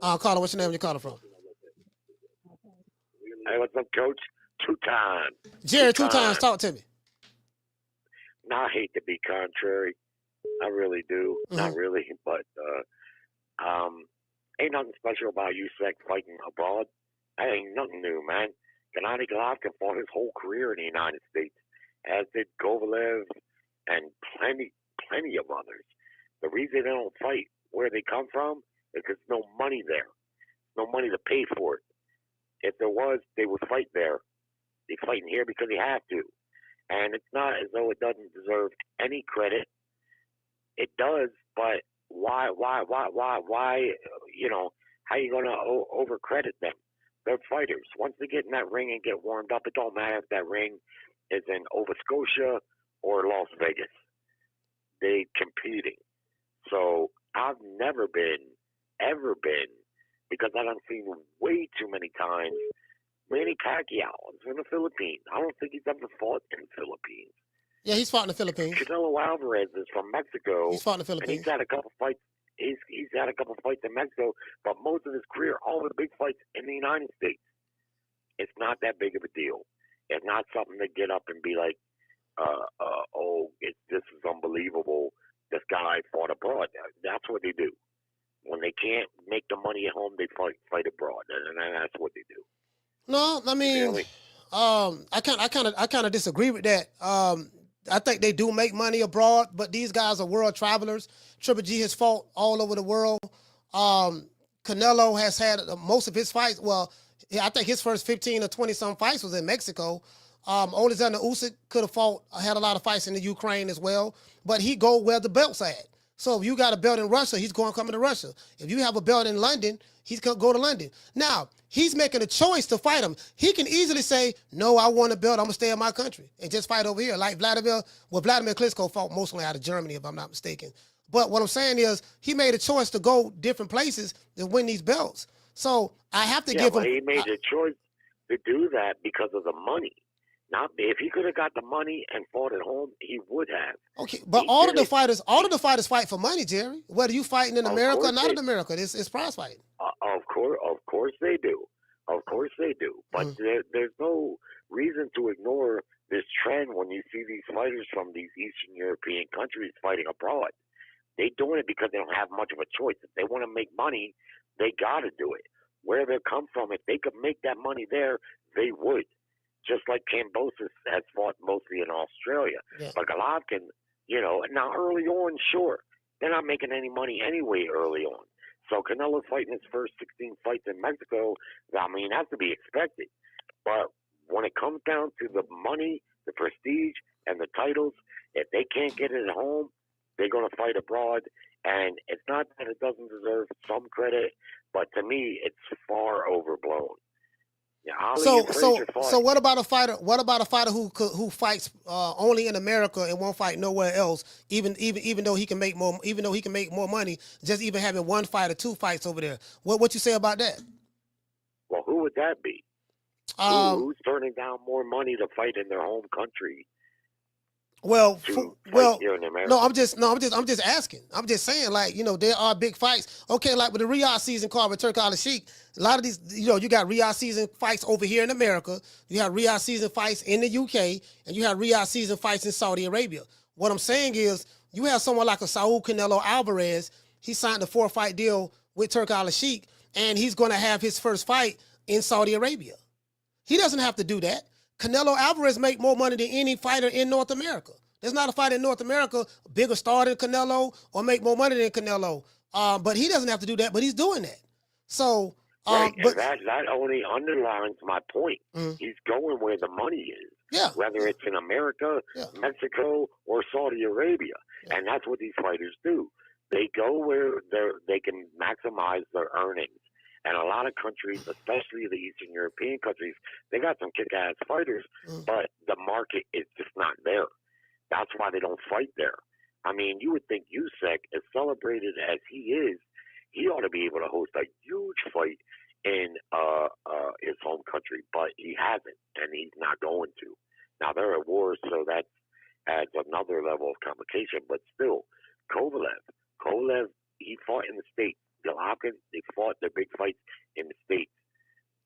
Carla, what's your name? Where you calling from? Hey, what's up, Coach? 2 times. Jerry, 2 times. Talk to me. Now, I hate to be contrary. I really do. Mm-hmm. Not really, but ain't nothing special about Usyk fighting abroad. That ain't nothing new, man. Gennady Golovkin fought his whole career in the United States, as did Kovalev and plenty of others. The reason they don't fight where they come from is because there's no money there. No money to pay for it. If there was, they would fight there. They're fighting here because they have to. And it's not as though it doesn't deserve any credit. It does, but why, how you going to over-credit them? They're fighters. Once they get in that ring and get warmed up, it don't matter if that ring is in Nova Scotia or Las Vegas. They competing. So I've never ever been, because I done seen way too many times, Manny Pacquiao is from the Philippines. I don't think he's ever fought in the Philippines. Yeah, he's fought in the Philippines. Canelo Alvarez is from Mexico. He's fought in the Philippines. And he's had a couple fights. He's had a couple fights in Mexico, but most of his career, all the big fights in the United States. It's not that big of a deal. It's not something to get up and be like, this is unbelievable. This guy fought abroad. That's what they do. When they can't make the money at home, they fight abroad, and that's what they do. No, I mean, I kind of disagree with that. I think they do make money abroad, but these guys are world travelers. Triple G has fought all over the world. Canelo has had most of his fights. Well, I think his first 15 or 20-some fights was in Mexico. Oleksandr Usyk had a lot of fights in the Ukraine as well, but he go where the belt's at. So if you got a belt in Russia, he's going to come to Russia. If you have a belt in London, he's going to go to London. Now, he's making a choice to fight him. He can easily say, no, I want a belt. I'm going to stay in my country and just fight over here. Like Vladimir Klitschko fought mostly out of Germany, if I'm not mistaken. But what I'm saying is he made a choice to go different places to win these belts. So I have to give him. He made a choice to do that because of the money. Not if he could have got the money and fought at home, he would have. Okay, but all of the fighters fight for money, Jerry. Whether you fighting in America or not in America, it's prize fighting. Of course they do. Of course they do. But there's no reason to ignore this trend when you see these fighters from these Eastern European countries fighting abroad. They doing it because they don't have much of a choice. If they want to make money, they got to do it. Where they come from, if they could make that money there, they would. Just like Kambosos has fought mostly in Australia. Yeah. But Golovkin, now early on, sure, they're not making any money anyway early on. So Canelo's fighting his first 16 fights in Mexico, that's to be expected. But when it comes down to the money, the prestige, and the titles, if they can't get it at home, they're going to fight abroad. And it's not that it doesn't deserve some credit, but to me, it's far overblown. Yeah, so what about a fighter? What about a fighter who fights only in America and won't fight nowhere else? Even though he can make more, money, just even having one fight or two fights over there. What you say about that? Well, who would that be? Who's turning down more money to fight in their home country? No, I'm just asking. I'm just saying, there are big fights. Okay, like with the Riyadh season card with Turk Al-Sheikh, a lot of these, you got Riyadh season fights over here in America. You have Riyadh season fights in the UK, and you have Riyadh season fights in Saudi Arabia. What I'm saying is, you have someone like a Saul Canelo Alvarez. He signed a 4-fight deal with Turk Al-Sheikh, and he's going to have his first fight in Saudi Arabia. He doesn't have to do that. Canelo Alvarez make more money than any fighter in North America. There's not a fighter in North America bigger star than Canelo or make more money than Canelo. But he doesn't have to do that, but he's doing that. So, but that only underlines my point. He's going where the money is. Yeah. Whether it's in America, Mexico, or Saudi Arabia. Yeah. And that's what these fighters do. They go where they can maximize their earnings. And a lot of countries, especially the Eastern European countries, they got some kick-ass fighters, but the market is just not there. That's why they don't fight there. You would think Usyk, as celebrated as he is, he ought to be able to host a huge fight in his home country, but he hasn't, and he's not going to. Now, they're at war, so that adds another level of complication, but still, Kovalev, he fought in the States. Golovkin, they fought their big fights in the States.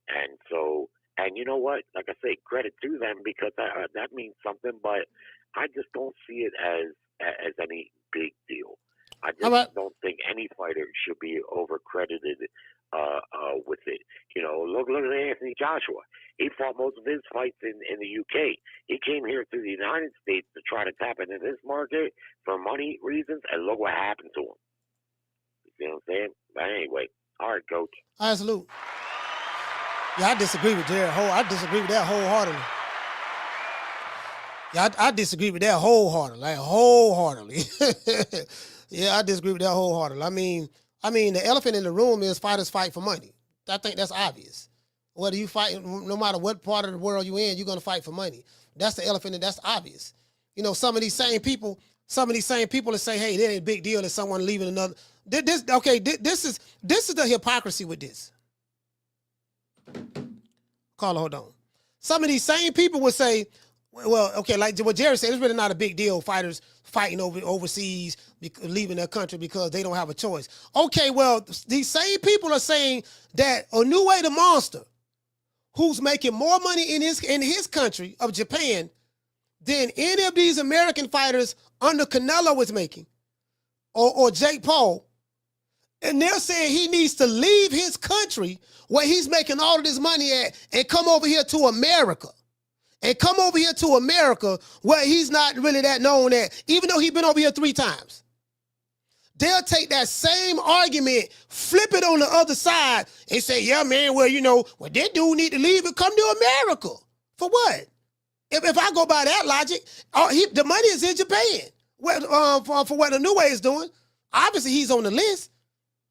And so, and you know what? Like I say, credit to them because that means something, but I just don't see it as any big deal. I just don't think any fighter should be over-credited with it. Look at Anthony Joshua. He fought most of his fights in the UK. He came here to the United States to try to tap into this market for money reasons, and look what happened to him. You know what I'm saying? But anyway, all right, Coach. All right, salute. Yeah, I disagree with Jared. I disagree with that wholeheartedly. Yeah, I disagree with that wholeheartedly. Yeah, I disagree with that wholeheartedly. I mean, the elephant in the room is fighters fight for money. I think that's obvious. Whether you fight, no matter what part of the world you're in, you're going to fight for money. That's the elephant, and that's obvious. Some of these same people that say, hey, that ain't a big deal if someone leaving another. This is the hypocrisy with this. Carla, hold on. Some of these same people would say, well, okay, like what Jerry said, it's really not a big deal, fighters fighting overseas, leaving their country because they don't have a choice. Okay, well, these same people are saying that Inoue the monster, who's making more money in his country of Japan than any of these American fighters under Canelo is making, or Jake Paul, and they're saying he needs to leave his country where he's making all of this money at and come over here to America and come over here to America where he's not really that known at, even though he's been over here 3 times. They'll take that same argument, flip it on the other side, and say, yeah, man, well, that dude need to leave and come to America. For what? If I go by that logic, the money is in Japan for what Inoue is doing. Obviously, he's on the list.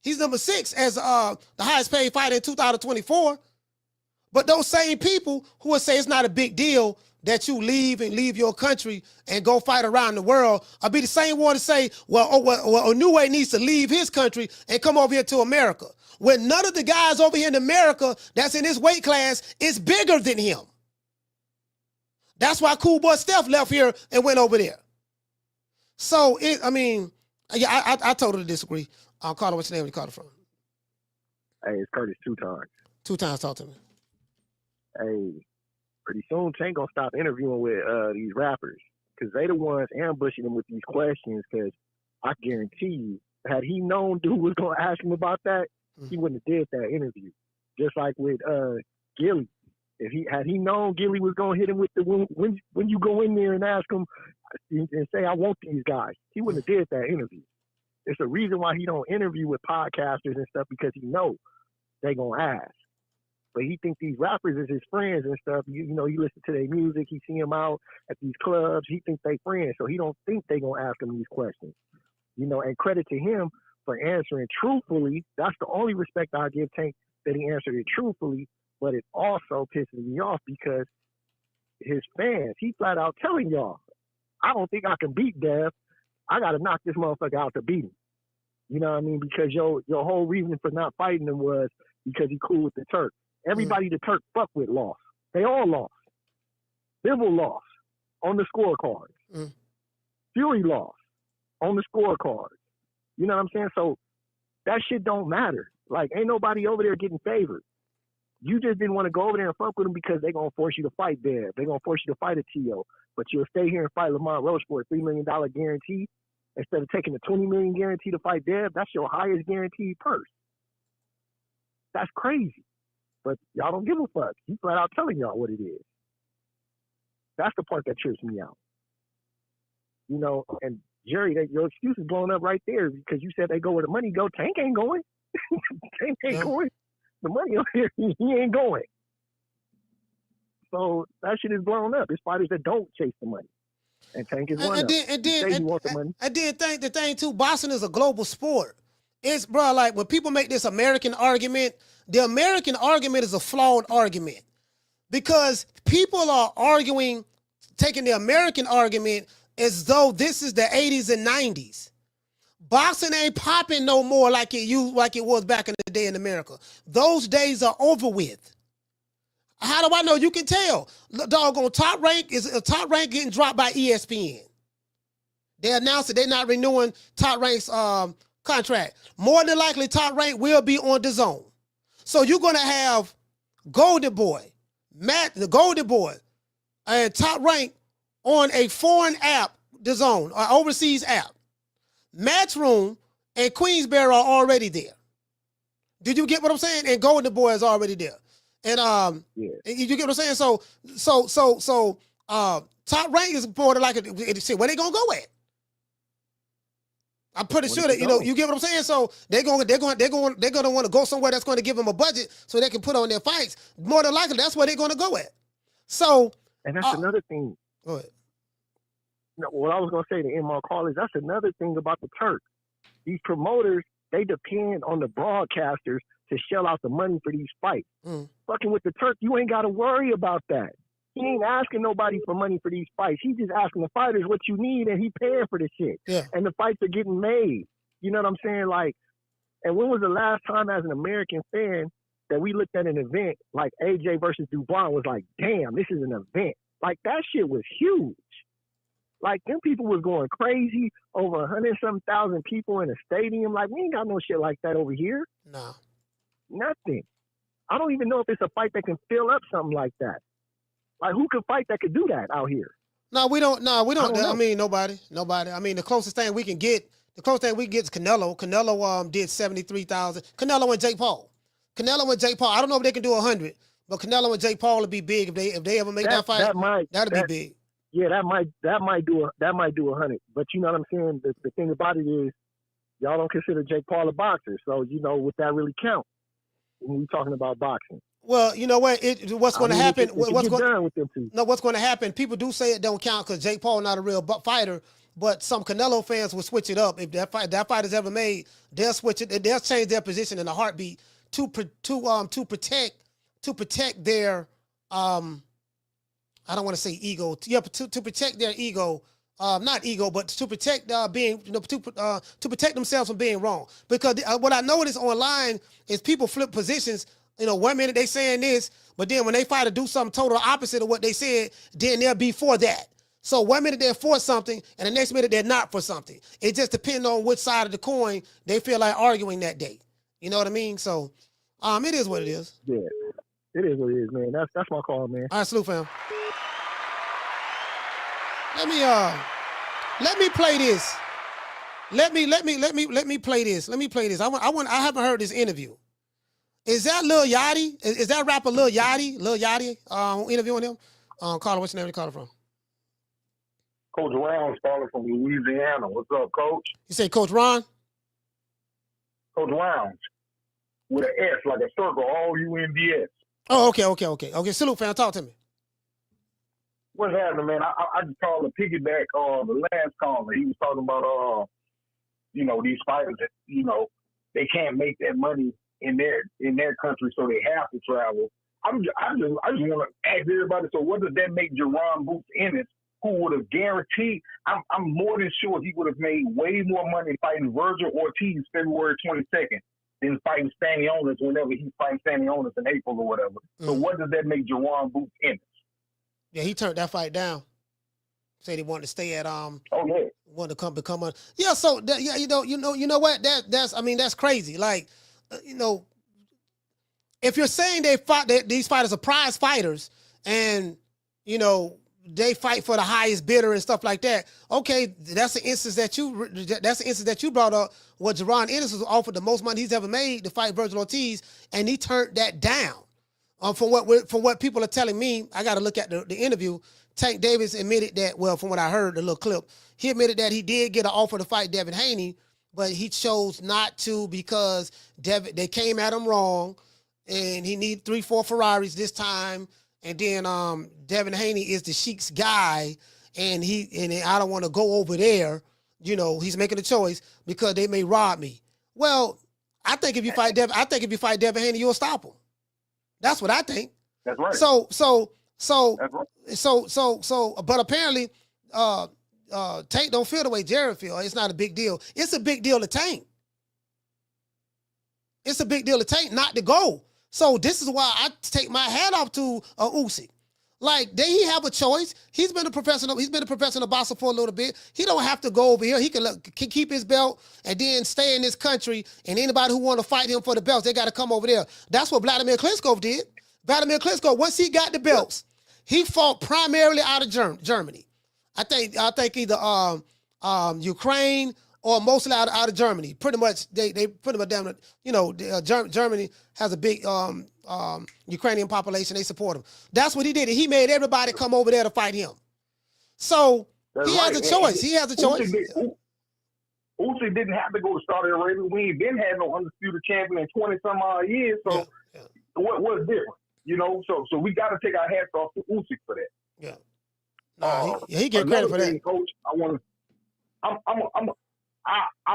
He's number 6 as the highest paid fighter in 2024. But those same people who will say it's not a big deal that you leave your country and go fight around the world, I'll be the same one to say, well, Inoue needs to leave his country and come over here to America. When none of the guys over here in America that's in his weight class is bigger than him. That's why Cool Boy Steph left here and went over there. So, I totally disagree. Carter, what's your name? Where you called it from? Hey, it's Curtis 2 times. 2 times, talk to me. Hey, pretty soon Tank gonna stop interviewing with these rappers because they the ones ambushing him with these questions. Because I guarantee you, had he known dude was gonna ask him about that, he wouldn't have did that interview. Just like with Gilly, had he known Gilly was gonna hit him with the when you go in there and ask him and say I want these guys, he wouldn't have did that interview. It's a reason why he don't interview with podcasters and stuff because he knows they gonna ask. But he think these rappers is his friends and stuff. He listen to their music. He see them out at these clubs. He think they friends, so he don't think they gonna ask him these questions. And credit to him for answering truthfully. That's the only respect I give Tank, that he answered it truthfully. But it also pisses me off because his fans, he flat out telling y'all, I don't think I can beat Dev. I got to knock this motherfucker out to beat him. You know what I mean? Because your whole reason for not fighting him was because he cool with the Turk. Everybody the Turk fuck with lost. They all lost. Bivol lost on the scorecards. Fury lost on the scorecards. You know what I'm saying? So that shit don't matter. Like, ain't nobody over there getting favored. You just didn't want to go over there and fuck with them because they're going to force you to fight Dev. They're going to force you to fight a T.O. But you'll stay here and fight Lamont Roach for a $3 million guarantee instead of taking a $20 million guarantee to fight Dev. That's your highest guaranteed purse. That's crazy. But y'all don't give a fuck. He flat out telling y'all what it is. That's the part that trips me out. And Jerry, your excuse is blown up right there because you said they go where the money go. Tank ain't going. Tank ain't going. The money over here, he ain't going. So that shit is blown up. It's fighters that don't chase the money. And Tank is one of them. And then think the thing too, boxing is a global sport. It's, bro, like when people make this American argument, the American argument is a flawed argument because people are arguing, taking the American argument as though this is the 80s and 90s. Boxing ain't popping no more like it was back in the day in America. Those days are over with. How do I know? You can tell. Doggone Top Rank getting dropped by ESPN. They announced that they're not renewing Top Rank's contract. More than likely, Top Rank will be on the zone. So you're gonna have Golden Boy, the Golden Boy, and Top Rank on a foreign app, the zone, or overseas app. Matchroom and Queensberry are already there. Did you get what I'm saying? And Golden Boy is already there. And you get what I'm saying? So Top Rank is more than like where they gonna go at? I'm pretty sure that you get what I'm saying. So they're gonna want to go somewhere that's going to give them a budget so they can put on their fights. More than likely, that's where they're going to go at. So, and that's another thing. Go ahead. No, what I was going to say to end my call is that's another thing about the Turk. These promoters, they depend on the broadcasters to shell out the money for these fights. Fucking with the Turk, you ain't got to worry about that. He ain't asking nobody for money for these fights. He's just asking the fighters what you need, and he paying for the shit. Yeah. And the fights are getting made. You know what I'm saying? Like, and when was the last time as an American fan that we looked at an event like AJ versus Dubois and was like, damn, this is an event. Like, that shit was huge. Like, them people was going crazy, over 100-something people in a stadium. Like, we ain't got no shit like that over here. No. Nothing. I don't even know if it's a fight that can fill up something like that. Like, who could fight that could do that out here? No, we don't. I mean, nobody. I mean, the closest thing we can get is Canelo. Canelo did 73,000. Canelo and Jake Paul. I don't know if they can do 100, But Canelo and Jake Paul would be big if they ever make that fight. That'd be big. Yeah, that might do 100. But you know what I'm saying? The thing about it is, y'all don't consider Jake Paul a boxer, so would that really count when we're talking about boxing? Well, you know what? What's going to happen? What's going to happen? People do say it don't count because Jake Paul not a real fighter. But some Canelo fans will switch it up if that fight is ever made. They'll switch it. They'll change their position in a heartbeat to protect their I don't want to say ego. Yeah, to protect their ego. Not ego, but to protect to protect themselves from being wrong. Because what I notice online is people flip positions. 1 minute they saying this, but then when they fight to do something total opposite of what they said, then they'll be for that. So 1 minute they're for something, and the next minute they're not for something. It just depends on which side of the coin they feel like arguing that day. You know what I mean? So, it is what it is. Yeah, it is what it is, man. That's my call, man. All right, salute, fam. Let me play this. Let me play this. Let me play this. I haven't heard this interview. Is that Lil Yachty? Is that rapper Lil Yachty? Lil Yachty interviewing him? Carter, what's your name? You calling from? Coach Round's calling from Louisiana. What's up, Coach? You say Coach Ron? Coach Rounds. With an S, like a circle, all-U-N-D-S. Oh, okay. Salute, fam. Talk to me. What's happening, man? I just called to piggyback the last caller. He was talking about, these fighters that, they can't make that money in their country, so they have to travel. I just want to ask everybody, so what does that make Jerron Boots Ennis, who would have guaranteed, I'm more than sure he would have made way more money fighting Virgil Ortiz February 22nd than fighting Stanionis whenever he fights Stanionis in April or whatever. So what does that make Jerron Boots Ennis? Yeah, he turned that fight down. Said he wanted to stay at wanted to become a So you know what? That's crazy. Like, if you're saying these fighters are prize fighters and they fight for the highest bidder and stuff like that. Okay, that's the instance that you brought up. Where Jerron Ennis was offered the most money he's ever made to fight Virgil Ortiz, and he turned that down. From what people are telling me, I got to look at the interview. Tank Davis admitted that. Well, from what I heard, the little clip, he admitted that he did get an offer to fight Devin Haney, but he chose not to because they came at him wrong, and he need 3-4 Ferraris this time. And then Devin Haney is the Sheik's guy, and I don't want to go over there. He's making a choice because they may rob me. Well, I think if you fight Devin Haney, you'll stop him. That's what I think. That's right. But apparently, Tank don't feel the way Jared feel. It's not a big deal. It's a big deal to Tank. It's a big deal to Tank not to go. So this is why I take my hat off to Usyk. Like, he have a choice. He's been a professional boxer for a little bit. He don't have to go over here. He can keep his belt and then stay in this country. And anybody who want to fight him for the belts, they got to come over there. That's what Vladimir Klitschko did. Vladimir Klitschko, once he got the belts, he fought primarily out of Germany. I think either Ukraine or mostly out of Germany. Pretty much, they pretty much down. Germany has a big Ukrainian population. They support him. That's what he did. He made everybody come over there to fight him. So has a choice. He has a choice. Usyk didn't have to go to Saudi Arabia. We ain't been having no undisputed champion in 20 some odd years. So what's different? So we got to take our hats off to Usyk for that. Yeah. He get credit for that. Coach, I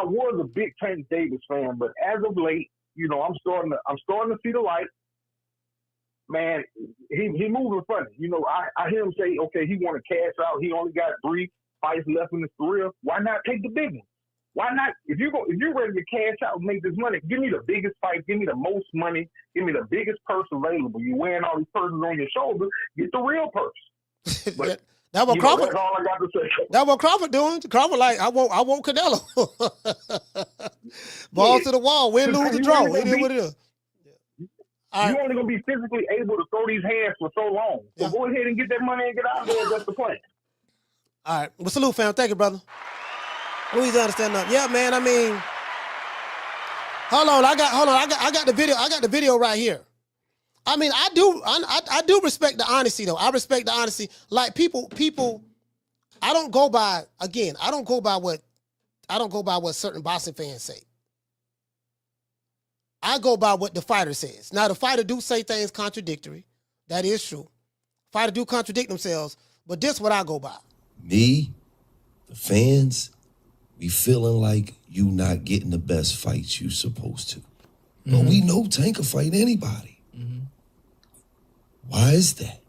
was a big Tank Davis fan, but as of late, I'm starting to see the light. Man, he moving funny. I hear him say, okay, he want to cash out. He only got 3 fights left in his career. Why not take the big one? Why not? If you're ready to cash out and make this money, give me the biggest fight. Give me the most money. Give me the biggest purse available. You're wearing all these purses on your shoulders. Get the real purse. But that's what Crawford. That's all I got to say. That's what Crawford doing. Crawford like, I want Canelo. Balls to the wall. Win, lose, or draw. It is what it is. You're only going to be physically able to throw these hands for so long. So go ahead and get that money and get out there. That's the plan. All right. Well, salute, fam. Thank you, brother. Louisiana stand up. Yeah, man. I mean, hold on. I got the video. I got the video right here. I mean, I do respect the honesty though. I respect the honesty. Like people. I don't go by what certain boxing fans say. I go by what the fighter says. Now the fighter do say things contradictory. That is true. Fighter do contradict themselves, but this what I go by. Me, the fans, we feeling like you not getting the best fights you supposed to. But we know Tank can fight anybody. Why is that?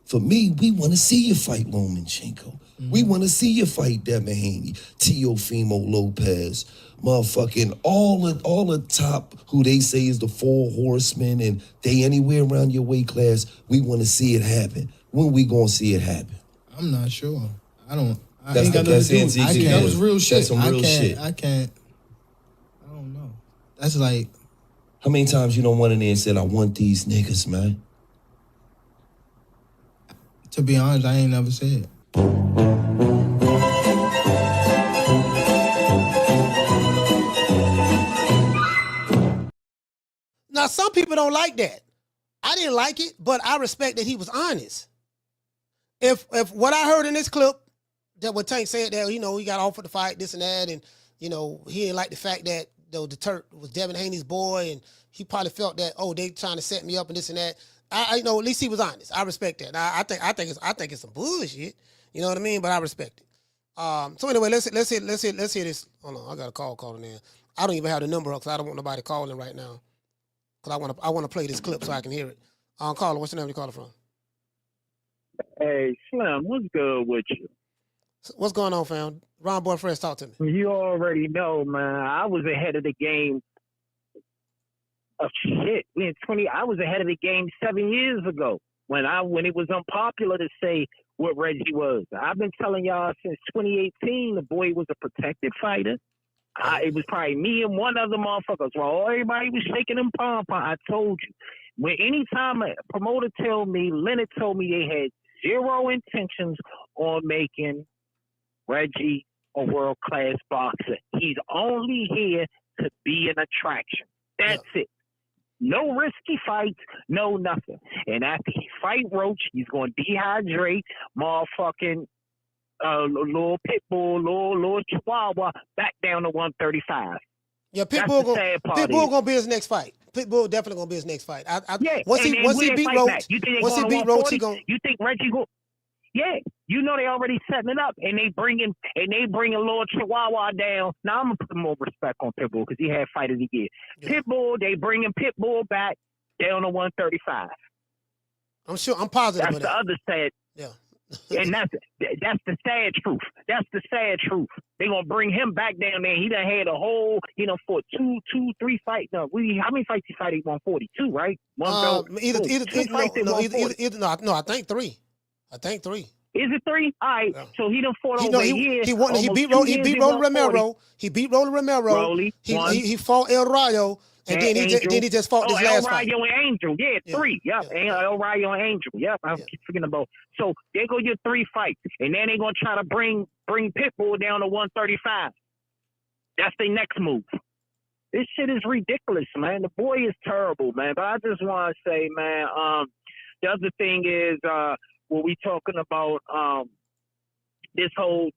For me, we want to see you fight Lomachenko. We want to see you fight Devin Haney, Teofimo Lopez, motherfucking all the top who they say is the 4 horsemen and they anywhere around your weight class. We want to see it happen. When we gonna see it happen? I'm not sure. I ain't got That's nothing to do. That was real shit. That's some real shit. I don't know. That's like, how many times you don't went in there and said, I want these niggas, man? to be honest, I ain't never said. Now, some people don't like that. I didn't like it, but I respect that he was honest. If what I heard in this clip, that what Tank said that, he got offered to fight, this and that, and, he didn't like the fact that, the Turk was Devin Haney's boy, and he probably felt that, they trying to set me up and this and that. I at least he was honest. I respect that. I think it's some bullshit. You know what I mean? But I respect it. So anyway, let's hear this. Hold on, I got a call calling in. I don't even have the number up because I don't want nobody calling right now. Because I want to play this clip so I can hear it. Caller, what's your name? You calling from? Hey, Slim, what's good with you? What's going on, fam? Ron Boy Fresh, talk to me. You already know, man. I was ahead of the game. Oh shit! I was ahead of the game 7 years ago when it was unpopular to say what Reggie was. I've been telling y'all since 2018 the boy was a protected fighter. It was probably me and one other motherfucker. While everybody was shaking them pom-pom, I told you. When anytime a promoter Leonard told me they had zero intentions on making Reggie a world-class boxer. He's only here to be an attraction. That's it. No risky fights, no nothing. And after he fight Roach, he's going to dehydrate motherfucking little Pitbull, little Chihuahua back down to 135. Yeah, Pitbull gonna be his next fight. Pitbull definitely gonna be his next fight. Once he beat Roach, he gonna. You think Reggie go? Yeah, they already setting it up, and they bringing a little Chihuahua down. Now I'm gonna put more respect on Pitbull because he had fight of the year. Yeah. Pitbull, they bringing Pitbull back down to 135. I'm positive. That's the other sad. Yeah. And that's the sad truth. That's the sad truth. They gonna bring him back down there. He done had a whole, for 3 fights. No, how many fights he fight? He 142, right? I think 3. I think 3. Is it 3? All right. Yeah. So he done fought over a year. He beat Rolly Romero. He beat Rolly Romero. He fought El Rayo. And then he just fought this last fight. El Rayo and Angel. Yeah, 3. Yep. Yeah. El Rayo and Angel. Yep. I keep forgetting about. So they go your 3 fights. And then they going to try to bring Pitbull down to 135. That's their next move. This shit is ridiculous, man. The boy is terrible, man. But I just want to say, man, the other thing is, when we talking about this whole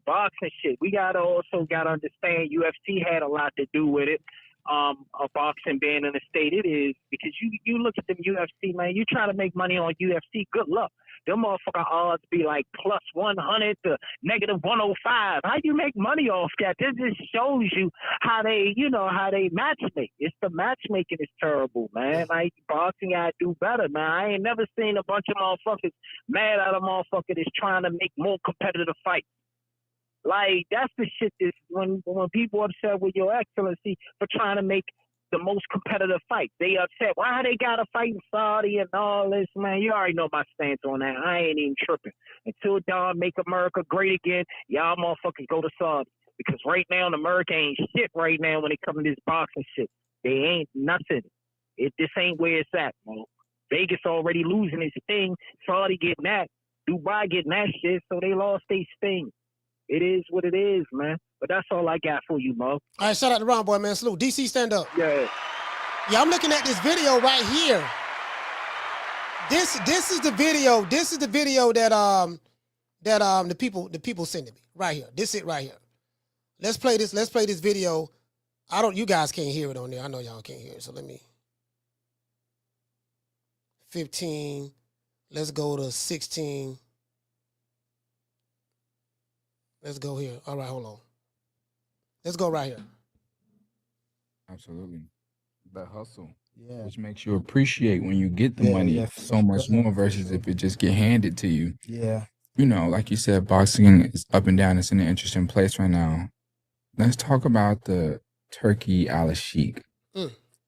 boxing shit, we also gotta understand UFC had a lot to do with it. A boxing ban in the state, it is because you look at them UFC, man. You try to make money on UFC, good luck. Them motherfucking odds be like plus 100 to negative 105. How you make money off that? This just shows you how they matchmake. It's the matchmaking is terrible, man. Like boxing gotta do better, man. I ain't never seen a bunch of motherfuckers mad at a motherfucker that's trying to make more competitive fights. Like that's the shit that's when people upset with Your Excellency for trying to make the most competitive fight. They upset. Why they gotta fight in Saudi and all this, man? You already know my stance on that. I ain't even tripping. Until Don make America great again, y'all motherfuckers go to Saudi. Because right now in America ain't shit right now when it comes to this boxing shit. They ain't nothing. This ain't where it's at, man. Vegas already losing its thing. Saudi getting that. Dubai getting that shit, so they lost their sting. It is what it is, man. But that's all I got for you, Mo. All right, shout out to Ron Boy, man. Salute. DC, stand up. Yeah. Yeah, I'm looking at this video right here. This is the video. This is the video that the people sending me right here. This it right here. Let's play this. Let's play this video. You guys can't hear it on there. I know y'all can't hear it. So let me 15. Let's go to 16. Let's go here. All right, hold on. Let's go right here. Absolutely. That hustle. Yeah. Which makes you appreciate when you get the money so much more versus if it just get handed to you. Yeah. You know, like you said, boxing is up and down. It's in an interesting place right now. Let's talk about the Turkey Al-Sheikh.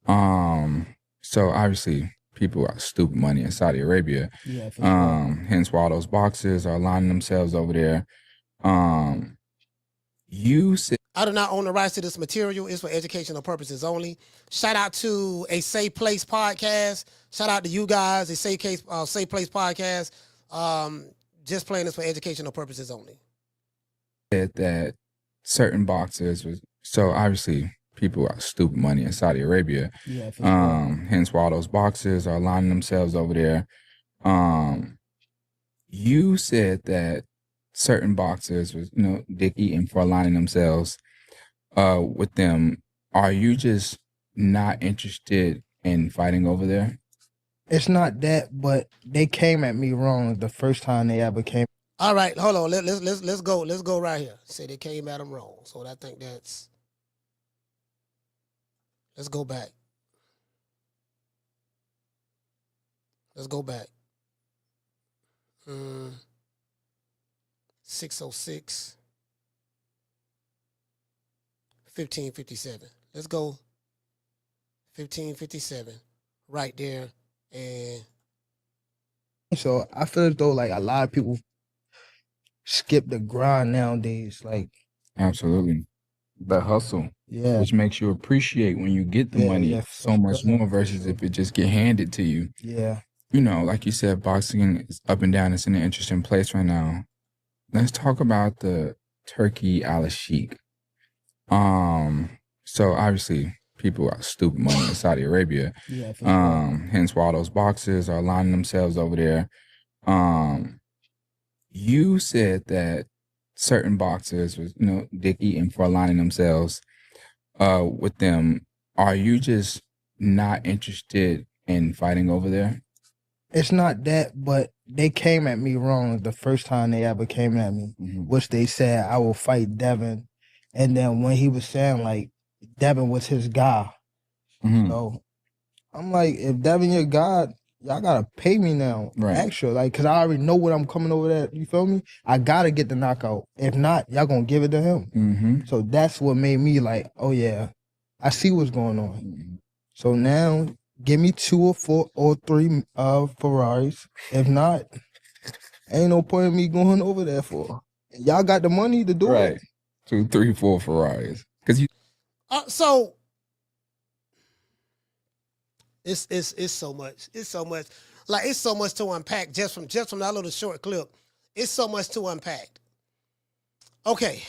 So obviously people got stupid money in Saudi Arabia. Yeah, for sure. Hence why those boxers are lining themselves over there. You said I do not own the rights to this material. It's for educational purposes only. Shout out to a Safe Place podcast. Shout out to you guys, a Safe Place podcast. Just playing this for educational purposes only. that certain boxers was so obviously people got stupid money in Saudi Arabia. Yeah, for sure. Hence why those boxers are lining themselves over there. You said that certain boxers was, dick eating for aligning themselves with them. Are you just not interested in fighting over there? It's not that, but they came at me wrong the first time they ever came. All right, hold on. Let's go. Let's go right here. Say they came at them wrong. So I think that's. Let's go back. Let's go back. 606. 1557. Let's go. 1557. Right there. And So I feel as though like a lot of people skip the grind nowadays. Like Absolutely. The hustle. Yeah. Which makes you appreciate when you get the money so much more versus if it just get handed to you. Yeah. You know, like you said, boxing is up and down. It's in an interesting place right now. Let's talk about the Turkey Al-Sheikh. So obviously people got stupid money in Saudi Arabia. Yeah, for sure. Hence why those boxers are lining themselves over there. You said that certain boxers was, dick eating for aligning themselves with them. Are you just not interested in fighting over there? It's not that, but they came at me wrong the first time they ever came at me, which they said I will fight Devin. And then when he was saying like Devin was his guy. So I'm like, if Devin your guy, y'all gotta pay me now. Right. Extra. Like, cause I already know what I'm coming over there. You feel me? I gotta get the knockout. If not, y'all gonna give it to him. So that's what made me like, oh yeah, I see what's going on. So now give me 2 or 4 or 3 Ferraris. If not, ain't no point in me going over there for. Y'all got the money to do it. 2, 3, 4 Ferraris. Cause you so it's so much. It's so much. Like it's so much to unpack just from that little short clip. It's so much to unpack. Okay.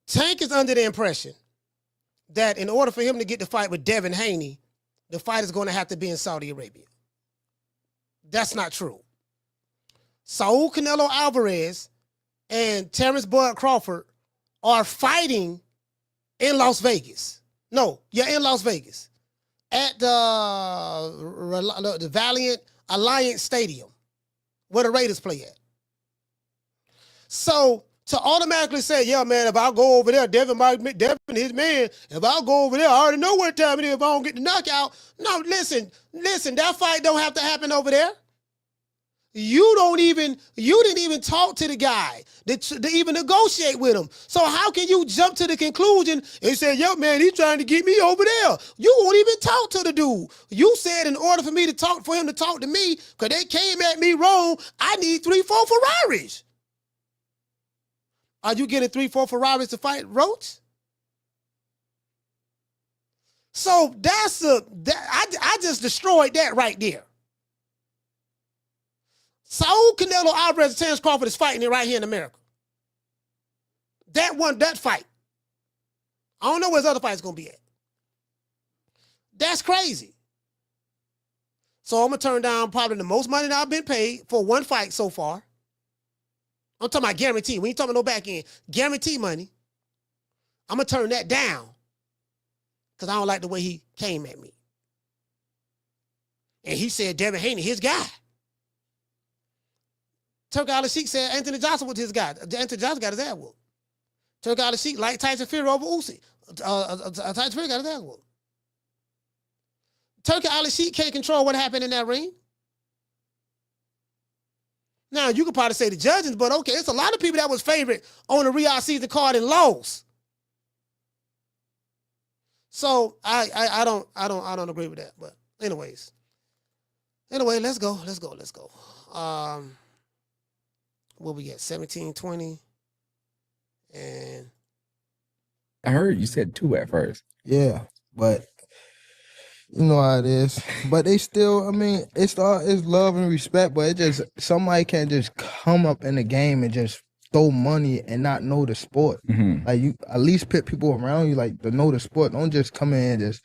Tank is under the impression that in order for him to get the fight with Devin Haney, the fight is going to have to be in Saudi Arabia. That's not true. Saul Canelo Alvarez and Terrence Bud Crawford are fighting in Las Vegas. No, in Las Vegas at the Valiant Alliance Stadium where the Raiders play at. So to automatically say, yeah, man, if I go over there, Devin his man, if I go over there, I already know what time it is if I don't get the knockout. No, listen, that fight don't have to happen over there. You didn't even talk to the guy to even negotiate with him. So how can you jump to the conclusion and say, yo, man, he's trying to get me over there? You won't even talk to the dude. You said in order for him to talk to me, because they came at me wrong, I need 3, 4 Ferraris. Are you getting 3, 4 Ferraris to fight Roach? So I just destroyed that right there. Saul Canelo Alvarez and Terrence Crawford is fighting it right here in America. That fight. I don't know where his other fight's gonna be at. That's crazy. So I'm going to turn down probably the most money that I've been paid for one fight so far. I'm talking about guarantee. We ain't talking about no back end. Guarantee money. I'm going to turn that down because I don't like the way he came at me. And he said Devin Haney, his guy. Turk Al-Sheikh said Anthony Johnson was his guy. Anthony Johnson got his ass whooped. Turk Al-Sheikh liked Tyson Fury over Usyk. Tyson Fury got his ass whooped. Turk Al-Sheikh can't control what happened in that ring. Now, you could probably say the judges, but okay, it's a lot of people that was favorite on the Riyadh season card and lost. So I don't agree with that. But anyway, let's go. What we get? 17-20. And I heard you said 2 at first. Yeah, but you know how it is. But they still, I mean, it's love and respect, but it just, somebody can't just come up in the game and just throw money and not know the sport. Mm-hmm. Like, you at least put people around you like to know the sport. Don't just come in and just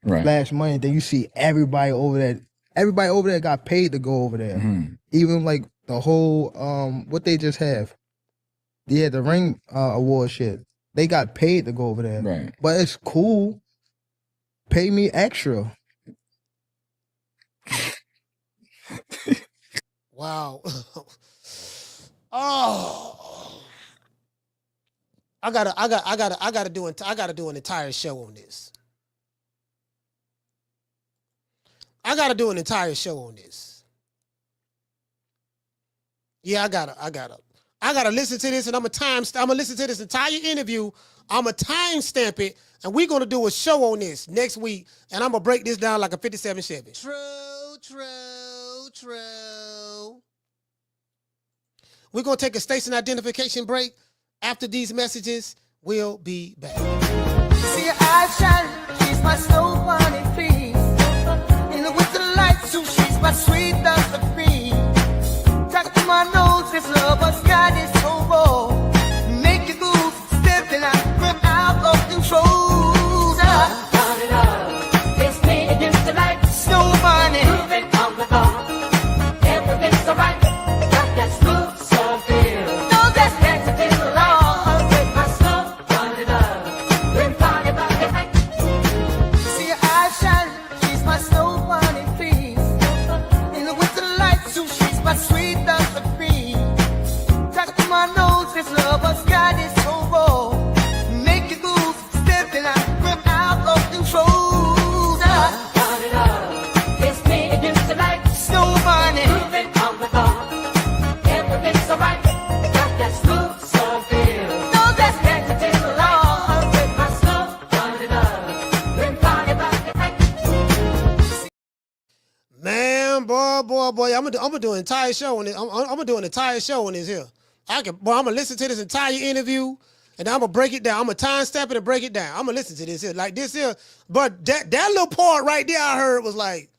flash money. Then you see everybody over there. Everybody over there got paid to go over there. Mm-hmm. Even like the whole what they just have. They had the ring award shit. They got paid to go over there. Right. But it's cool. Pay me extra. wow. Oh. I gotta do an entire show on this. I gotta do an entire show on this. Yeah, I gotta listen to this, and I'm gonna listen to this entire interview. I'm gonna timestamp it, and we're gonna do a show on this next week, and I'm gonna break this down like a 57 Chevy. True. We're gonna take a station identification break. After these messages, we'll be back. See your eyes shine, she's my snow bunny, please. In the winter lights, too, she's my sweet dust of cream. Talk to my nose, this lover's got is so raw. Make you move, stepping out of control. Turn it up, it's me against the light. Snow bunny, moving on the bar. Everything's so right, got that smooth, so feel. No, that's next to the law. With my snow bunny love, we're party about the night. See your eyes shine, she's my snow bunny, please. In the winter lights, too, she's my sweet dust of cream. Talk to my nose, this lover's got is so raw. Make you move, stepping out of control. Turn it up, it's me against the light. Snow bunny, moving on the bar. Everything's so right, got that smooth, so feel. No, that's next to the law. With my snow bunny love, we're party about the night. Man, boy, I'm gonna do an entire show on this. I'm gonna do an entire show on this here. I'm gonna listen to this entire interview, and I'm gonna break it down. I'm gonna timestamp it and break it down. I'm gonna listen to this here, like this here. But that little part right there, I heard was like,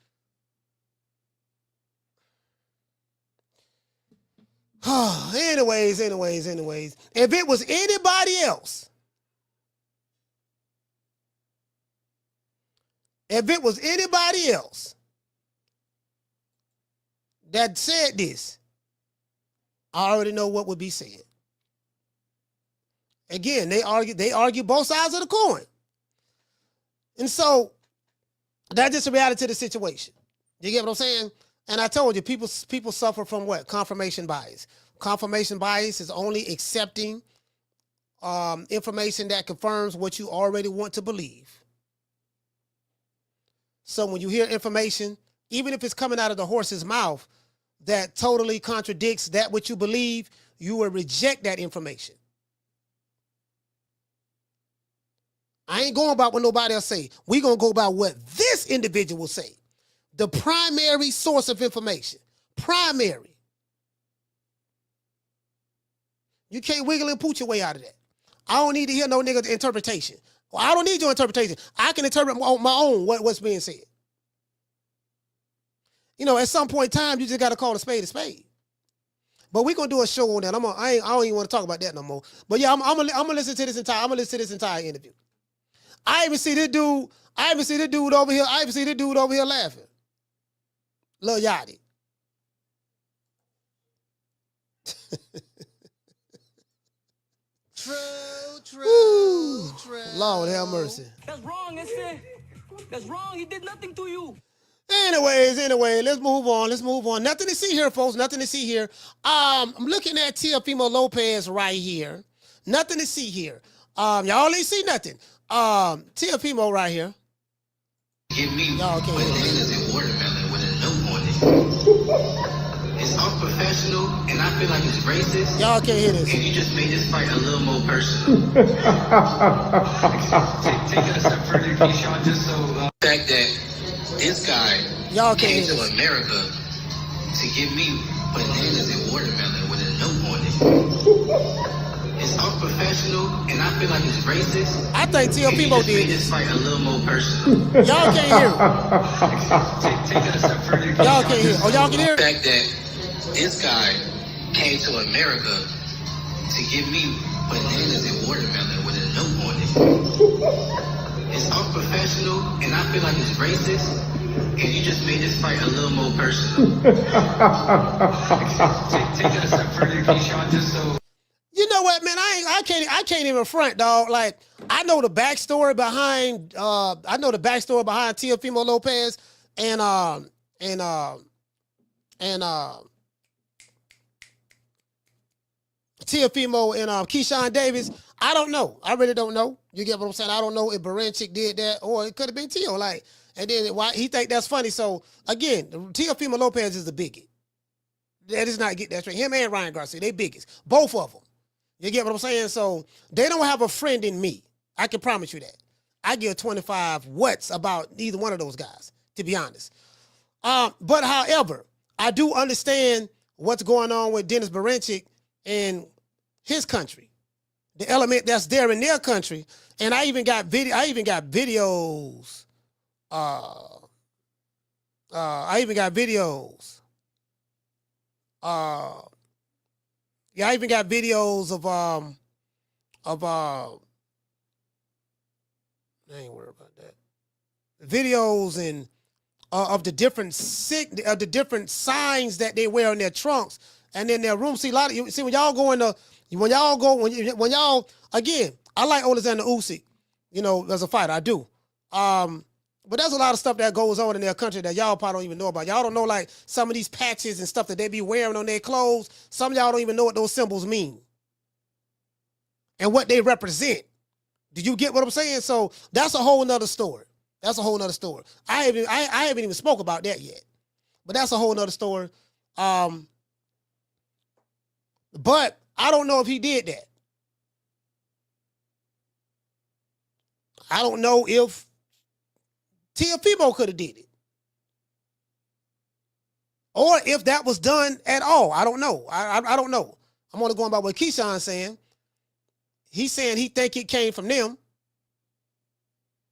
anyways. If it was anybody else, that said this, I already know what would be said. Again, they argue both sides of the coin. And so that's just the reality of the situation. You get what I'm saying? And I told you, people suffer from what? Confirmation bias. Confirmation bias is only accepting information that confirms what you already want to believe. So when you hear information, even if it's coming out of the horse's mouth, that totally contradicts that what you believe, you will reject that information. I ain't going about what nobody else say. We're going to go about what this individual say. The primary source of information. Primary. You can't wiggle and pooch your way out of that. I don't need to hear no nigga's interpretation. Well, I don't need your interpretation. I can interpret on my own what's being said. You know, at some point in time, you just got to call a spade a spade. But we're going to do a show on that. I don't even want to talk about that no more. But yeah, I'm going to listen to this entire interview. I even see this dude, I even see this dude over here. Laughing. Lil Yachty. True. Lord have mercy. That's wrong, ese. That's wrong. He did nothing to you. Anyway, let's move on. Nothing to see here, folks. Nothing to see here. I'm looking at Teofimo Lopez right here. Nothing to see here. Y'all ain't see nothing. Teofimo right here. Give me Y'all can't bananas and watermelon with a note on it. It's unprofessional, and I feel like it's racist. Y'all can't hear this. And you just made this fight a little more personal. Take it a step further, Keyshawn, just so the fact that this guy came to America to give me bananas and watermelon with a note on it. It's unprofessional, and I feel like it's racist. I think Teofimo did this fight a little more personal. Y'all can't hear it. Take it a step further. Y'all can't hear it. Oh, y'all can hear it? The fact that this guy came to America to give me bananas and watermelon with a note on it. It's unprofessional, and I feel like it's racist. And you just made this fight a little more personal. Take it a step further, Keyshawn, just so. You know what, man? I can't even front, dog. Like, I know the backstory behind Teofimo Lopez and Teofimo and Keyshawn Davis. I don't know. I really don't know. You get what I'm saying? I don't know if Baranchyk did that or it could have been Teo. Like, and then why he think that's funny. So again, Teofimo Lopez is the biggest. That is not get that straight. Him and Ryan Garcia, they biggest. Both of them. You get what I'm saying? So they don't have a friend in me. I can promise you that. I give 25 whats about either one of those guys, to be honest. But however, I do understand what's going on with Dennis Baranchyk in his country, the element that's there in their country, and I even got videos. I even got videos of I ain't worried about that. Videos and of the different signs that they wear on their trunks and in their room. See, when y'all go again, I like Oleksandr Usyk, as a fighter, I do. But there's a lot of stuff that goes on in their country that y'all probably don't even know about. Y'all don't know, like, some of these patches and stuff that they be wearing on their clothes. Some of y'all don't even know what those symbols mean and what they represent. Do you get what I'm saying? So that's a whole nother story. I haven't even spoke about that yet. But that's a whole nother story. But I don't know if he did that. I don't know if Teofimo could have did it. Or if that was done at all. I don't know. I don't know. I'm only going by what Keyshawn's saying. He's saying he think it came from them.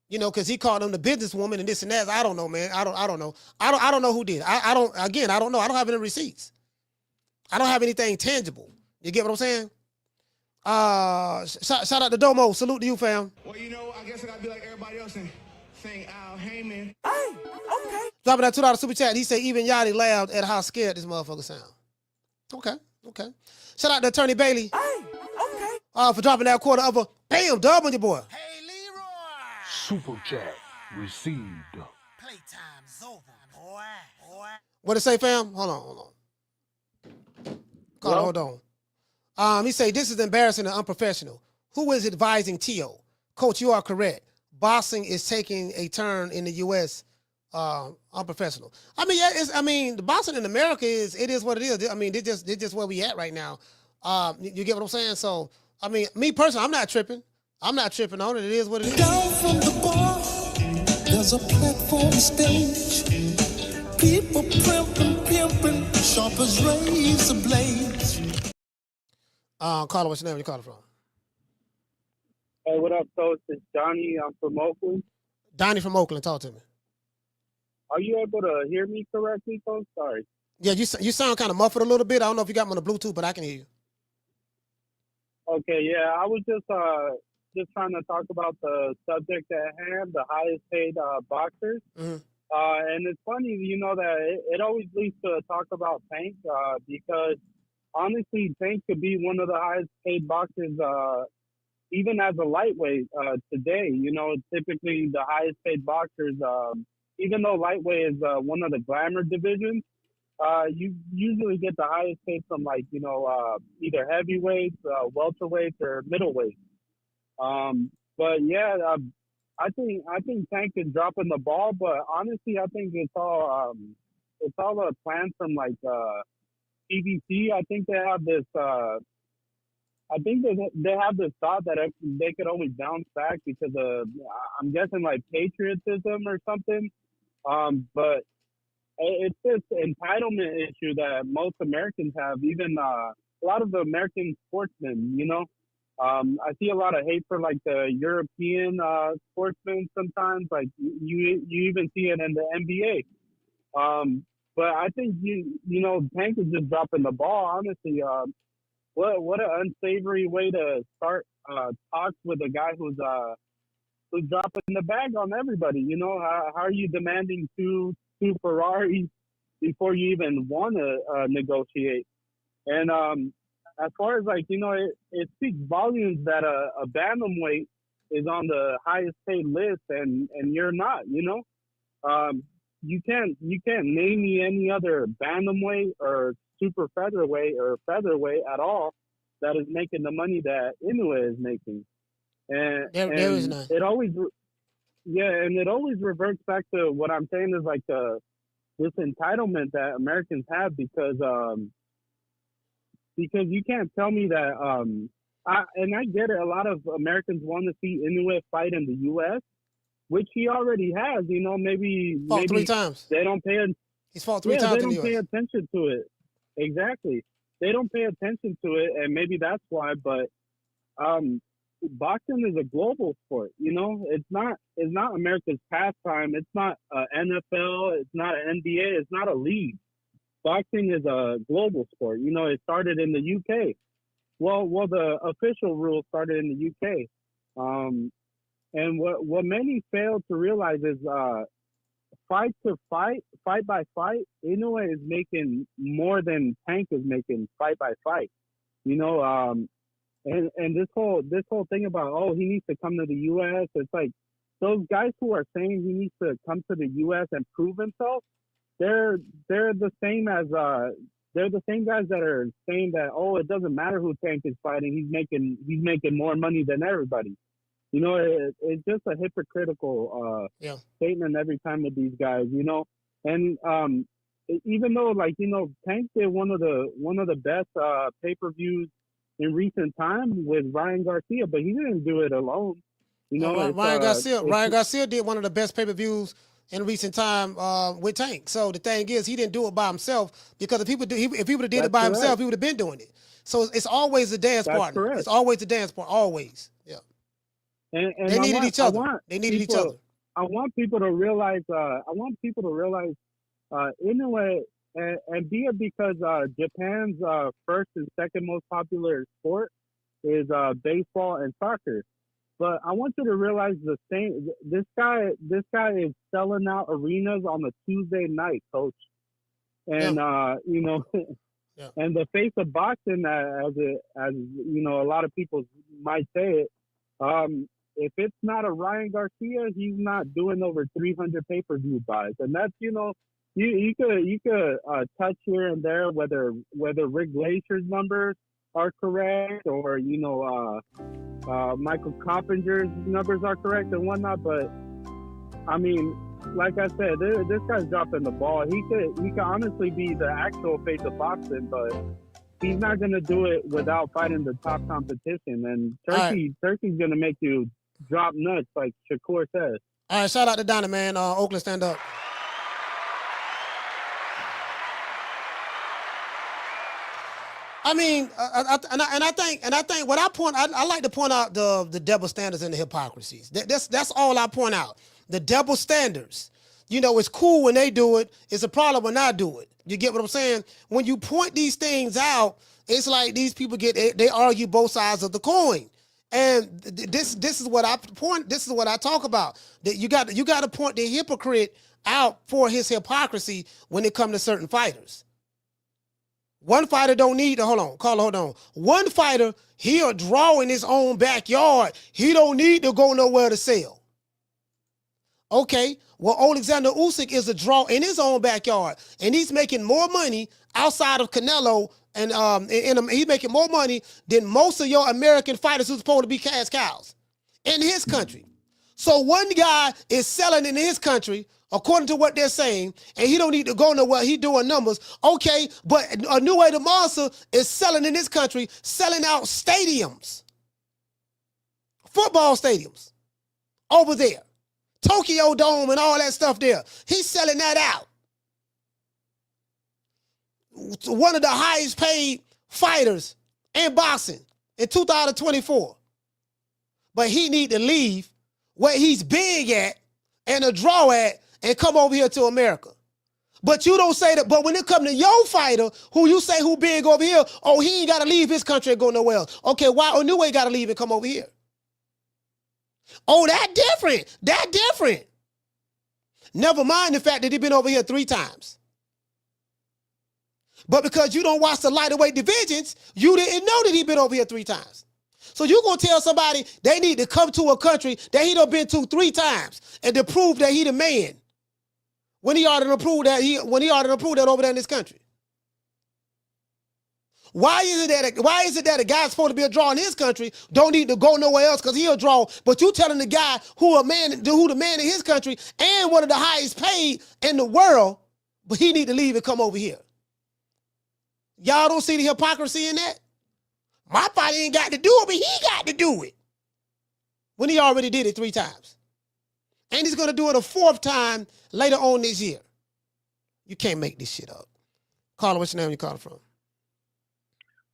Because he called them the businesswoman and this and that. I don't know, man. I don't know. I don't know who did. I don't know. I don't have any receipts. I don't have anything tangible. You get what I'm saying? Shout out to Domo. Salute to you, fam. Well, I guess I gotta be like everybody else and sing Al Heyman. Hey, okay. Dropping that $2 super chat. He said even Yachty laughed at how scared this motherfucker sound. Okay. Shout out to Attorney Bailey. Hey, okay. For dropping that quarter of a bam dub on your boy. Super chat received. Playtime's over, boy. What it say, fam? Hold on. Hold on. He say this is embarrassing and unprofessional. Who is advising Teo? Coach, you are correct. Boxing is taking a turn in the U.S. Unprofessional. The boxing in America is what it is. I mean, it's just where we at right now. You get what I'm saying? So, me personally, I'm not tripping. I'm not tripping on it. It is what it is. Down from the bar, there's a platform stage. People pimping, sharp as razor blades. Carla, what's your name? Where you calling from? Hey, what up, Coach? It's Donnie. I'm from Oakland. Donnie from Oakland. Talk to me. Are you able to hear me correctly, Coach? Sorry. Yeah, you sound kind of muffled a little bit. I don't know if you got me on the Bluetooth, but I can hear you. Okay, yeah. I was just just trying to talk about the subject at hand, the highest paid boxers. Mhm. And it's funny, you know, that it always leads to talk about Tank because honestly, Tank could be one of the highest paid boxers even as a lightweight today. You know, typically the highest paid boxers, even though lightweight is one of the glamour divisions, you usually get the highest paid from like, you know, either heavyweights, welterweights, or middleweights. But yeah, I think Tank is dropping the ball, but honestly, I think it's all a plan from like PBC. I think they have this. I think they have this thought that they could always bounce back because of, I'm guessing, like patriotism or something. But it's this entitlement issue that most Americans have. Even a lot of the American sportsmen, you know. I see a lot of hate for like the European sportsmen sometimes. Like you even see it in the NBA. But I think you know Tank is just dropping the ball. Honestly, what an unsavory way to start talks with a guy who's dropping the bag on everybody. You know, how are you demanding two Ferraris before you even want to negotiate? And as far as like, you know, it speaks volumes that a bantamweight is on the highest paid list and you're not, you know. You can't name me any other bantamweight or super featherweight or featherweight at all that is making the money that Inoue is making. And there is none. It always reverts back to what I'm saying is like this entitlement that Americans have because you can't tell me that I get it. A lot of Americans want to see Inoue fight in the U.S., which he already has. You know, maybe 3 times. They don't pay. He's fought 3 times. They don't pay attention to it. Exactly. They don't pay attention to it, and maybe that's why. But boxing is a global sport. You know, it's not America's pastime. It's not NFL. It's not an NBA. It's not a league. Boxing is a global sport. You know, it started in the UK. Well, the official rules started in the UK. And what many fail to realize is fight by fight, Inoue is making more than Tank is making fight by fight. You know, and this whole thing about he needs to come to the US, it's like those guys who are saying he needs to come to the US and prove himself, they're the same as they're the same guys that are saying that it doesn't matter who Tank is fighting, he's making more money than everybody. You know, it's just a hypocritical statement every time with these guys, you know. And even though, like, you know, Tank did one of the best pay-per-views in recent time with Ryan Garcia, but he didn't do it alone. You know, Ryan Garcia did one of the best pay-per-views in recent time with Tank. So the thing is, he didn't do it by himself because if he would have did it by himself, he would have been doing it. So it's always a dance partner. Correct. It's always a dance partner. Always. Yeah. And they needed each other. They needed each other. I want people to realize. Inoue, and be it because Japan's first and second most popular sport is baseball and soccer. But I want you to realize the same. This guy is selling out arenas on a Tuesday night, coach. And you know, and the face of boxing, as you know, a lot of people might say it. If it's not a Ryan Garcia, he's not doing over 300 pay-per-view buys, and that's, you know, you could touch here and there whether Rick Glacier's numbers are correct or, you know, Michael Coppinger's numbers are correct and whatnot. But I mean, like I said, this guy's dropping the ball. He could honestly be the actual face of boxing, but he's not gonna do it without fighting the top competition. And Turkey's gonna make you drop nuts, like Shakur says. All right, shout out to Donnie, man. Oakland, stand up. I mean, I think what I like to point out the double standards and the hypocrisies. That's all I point out. The double standards. You know, it's cool when they do it. It's a problem when I do it. You get what I'm saying? When you point these things out, it's like these people they argue both sides of the coin. And this is what I point. This is what I talk about. That you got to point the hypocrite out for his hypocrisy when it comes to certain fighters. One fighter don't need to, hold on. One fighter, he'll draw in his own backyard. He don't need to go nowhere to sell. Okay, well, Oleksandr Usyk is a draw in his own backyard, and he's making more money outside of Canelo, and he's making more money than most of your American fighters who's supposed to be cash cows in his country. So one guy is selling in his country, according to what they're saying, and he don't need to go nowhere. He doing numbers. Okay, but Inoue the Monster is selling in this country, selling out stadiums, football stadiums over there, Tokyo Dome and all that stuff there. He's selling that out. One of the highest paid fighters in boxing in 2024. But he need to leave where he's big at and a draw at and come over here to America. But you don't say that. But when it come to your fighter, who you say who big over here, oh, he ain't got to leave his country and go nowhere else. Okay, why Inoue got to leave and come over here? Oh, that different. That different. Never mind the fact that he been over here 3 times. But because you don't watch the lighter-weight divisions, you didn't know that he been over here 3 times. So you going to tell somebody they need to come to a country that he done been to 3 times and to prove that he the man when he ought to prove that over there in this country. Why is it that a guy's supposed to be a draw in his country don't need to go nowhere else because he'll a draw, but you telling the guy who the man in his country and one of the highest paid in the world, but he need to leave and come over here. Y'all don't see the hypocrisy in that? My fighter ain't got to do it, but he got to do it. When he already did it 3 times. And he's going to do it a 4th time later on this year. You can't make this shit up. Caller, what's your name? You calling from?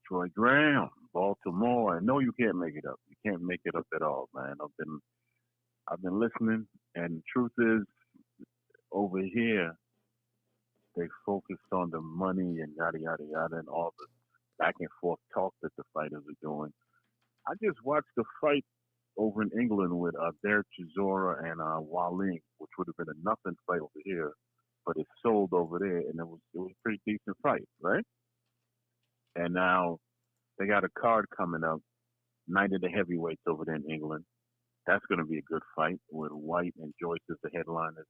Troy Graham, Baltimore. I know you can't make it up. You can't make it up at all, man. I've been listening, and the truth is, over here, they focused on the money and yada, yada, yada, and all the back and forth talk that the fighters are doing. I just watched the fight over in England with Derek Chisora and Waling, which would have been a nothing fight over here, but it sold over there, and it was a pretty decent fight, right? And now they got a card coming up, Night of the Heavyweights over there in England. That's going to be a good fight with White and Joyce as the headliners.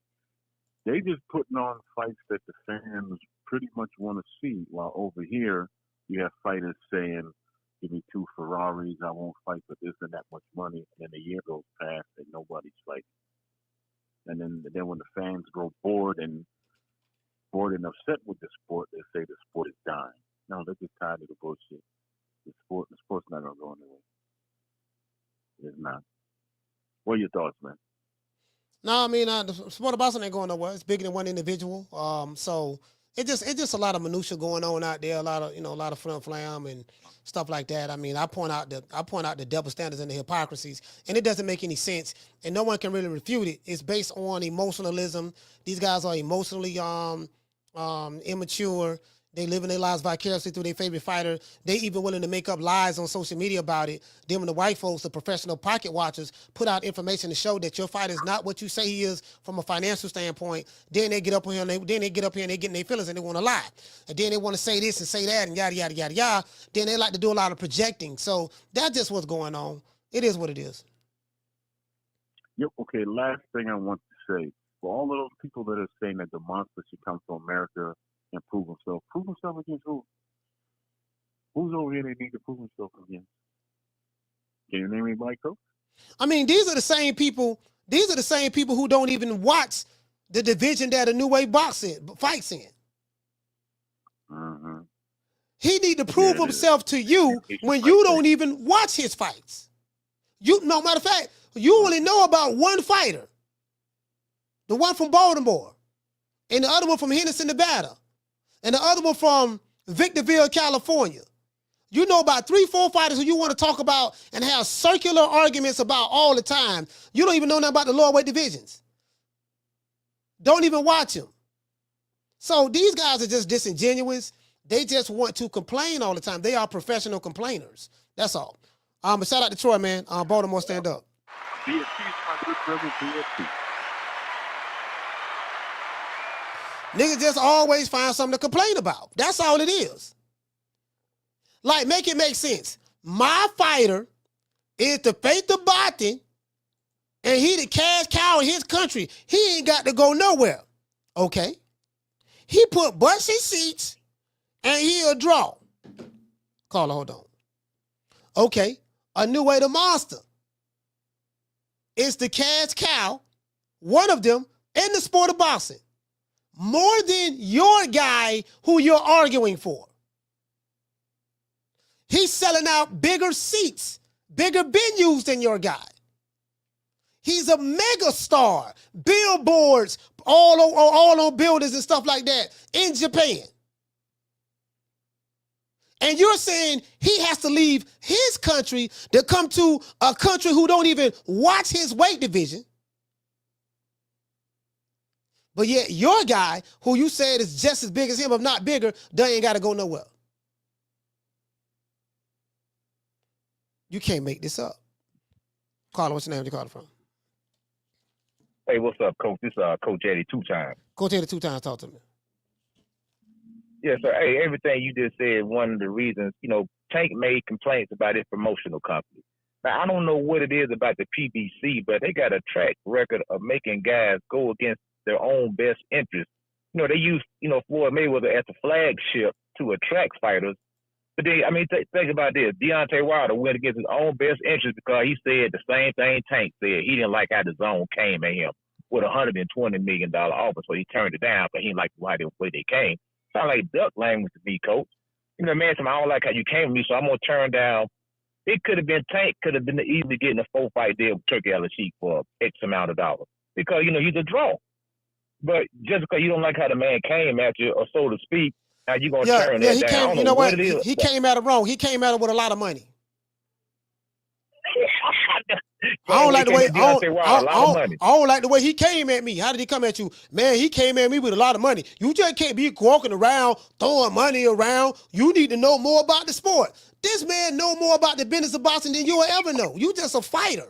They just putting on fights that the fans pretty much want to see, while over here you have fighters saying, give me 2 Ferraris, I won't fight for this and that much money, and then a year goes past and nobody's fighting. And then when the fans grow bored and upset with the sport, they say the sport is dying. No, they're just tired of the bullshit. The sport's not going to go anywhere. It's not. What are your thoughts, man? No, I mean, the sport of boxing ain't going nowhere. It's bigger than one individual. So it's just a lot of minutia going on out there. A lot of flam and stuff like that. I mean, I point out the double standards and the hypocrisies, and it doesn't make any sense, and no one can really refute it. It's based on emotionalism. These guys are emotionally immature. They living their lives vicariously through their favorite fighter. They even willing to make up lies on social media about it. Then when the white folks, the professional pocket watchers, put out information to show that your fighter is not what you say he is from a financial standpoint, then they get up here and they get in their feelings and they want to lie. And then they want to say this and say that and yada, yada, yada, yada. Then they like to do a lot of projecting. So that's just what's going on. It is what it is. Yep. Okay, last thing I want to say. For all of those people that are saying that the monster should come to America and prove himself against who? Who's over here they need to prove himself against? Can you name anybody, Coach? I mean, these are the same people who don't even watch the division that Inoue fights in. Mm-hmm. He need to prove himself to you when you don't even watch his fights. No matter of fact, you only know about one fighter. The one from Baltimore. And the other one from Henderson, Nevada. And the other one from Victorville, California. You know about 3-4 fighters who you want to talk about and have circular arguments about all the time. You don't even know nothing about the lower weight divisions. Don't even watch them. So these guys are just disingenuous. They just want to complain all the time. They are professional complainers. That's all. But shout out to Troy, man. Baltimore, stand up. Be at peace, my good brother. Be at peace. Niggas just always find something to complain about. That's all it is. Like, make it make sense. My fighter is the Faith of Boxing, and he the cash cow in his country. He ain't got to go nowhere. Okay? He put butts in seats, and he'll draw. Caller, hold on. Okay. Inoue the monster. It's the cash cow, one of them, in the sport of boxing. More than your guy who you're arguing for. He's selling out bigger seats, bigger venues than your guy. He's a mega star. Billboards, all on buildings and stuff like that in Japan. And you're saying he has to leave his country to come to a country who don't even watch his weight division. But yet your guy, who you said is just as big as him, if not bigger, they ain't got to go nowhere. You can't make this up. Carla, what's your name? You called from? Hey, what's up, Coach? This is Coach Eddie 2 times. Coach Eddie 2 times, talk to me. Yeah, so hey, everything you just said, one of the reasons, Tank made complaints about his promotional company. Now, I don't know what it is about the PBC, but they got a track record of making guys go against their own best interests. They use, Floyd Mayweather as a flagship to attract fighters. But then, think about this. Deontay Wilder went against his own best interest because he said the same thing Tank said. He didn't like how the zone came at him with a $120 million offer, so he turned it down, but he didn't like the way they came. Sound like duck language to me, Coach. Man, I don't like how you came with me, so I'm going to turn down. It could have been Tank, could have been easily getting a 4-fight deal with Turkey Al-Sheikh for X amount of dollars. Because, he's a draw. But just because you don't like how the man came at you, or so to speak, now you're going to turn that down. Came, you know what? He came at it wrong. He came at it with a lot of money. I don't like the way I don't like the way he came at me. How did he come at you? Man, he came at me with a lot of money. You just can't be walking around throwing money around. You need to know more about the sport. This man know more about the business of boxing than you will ever know. You just a fighter.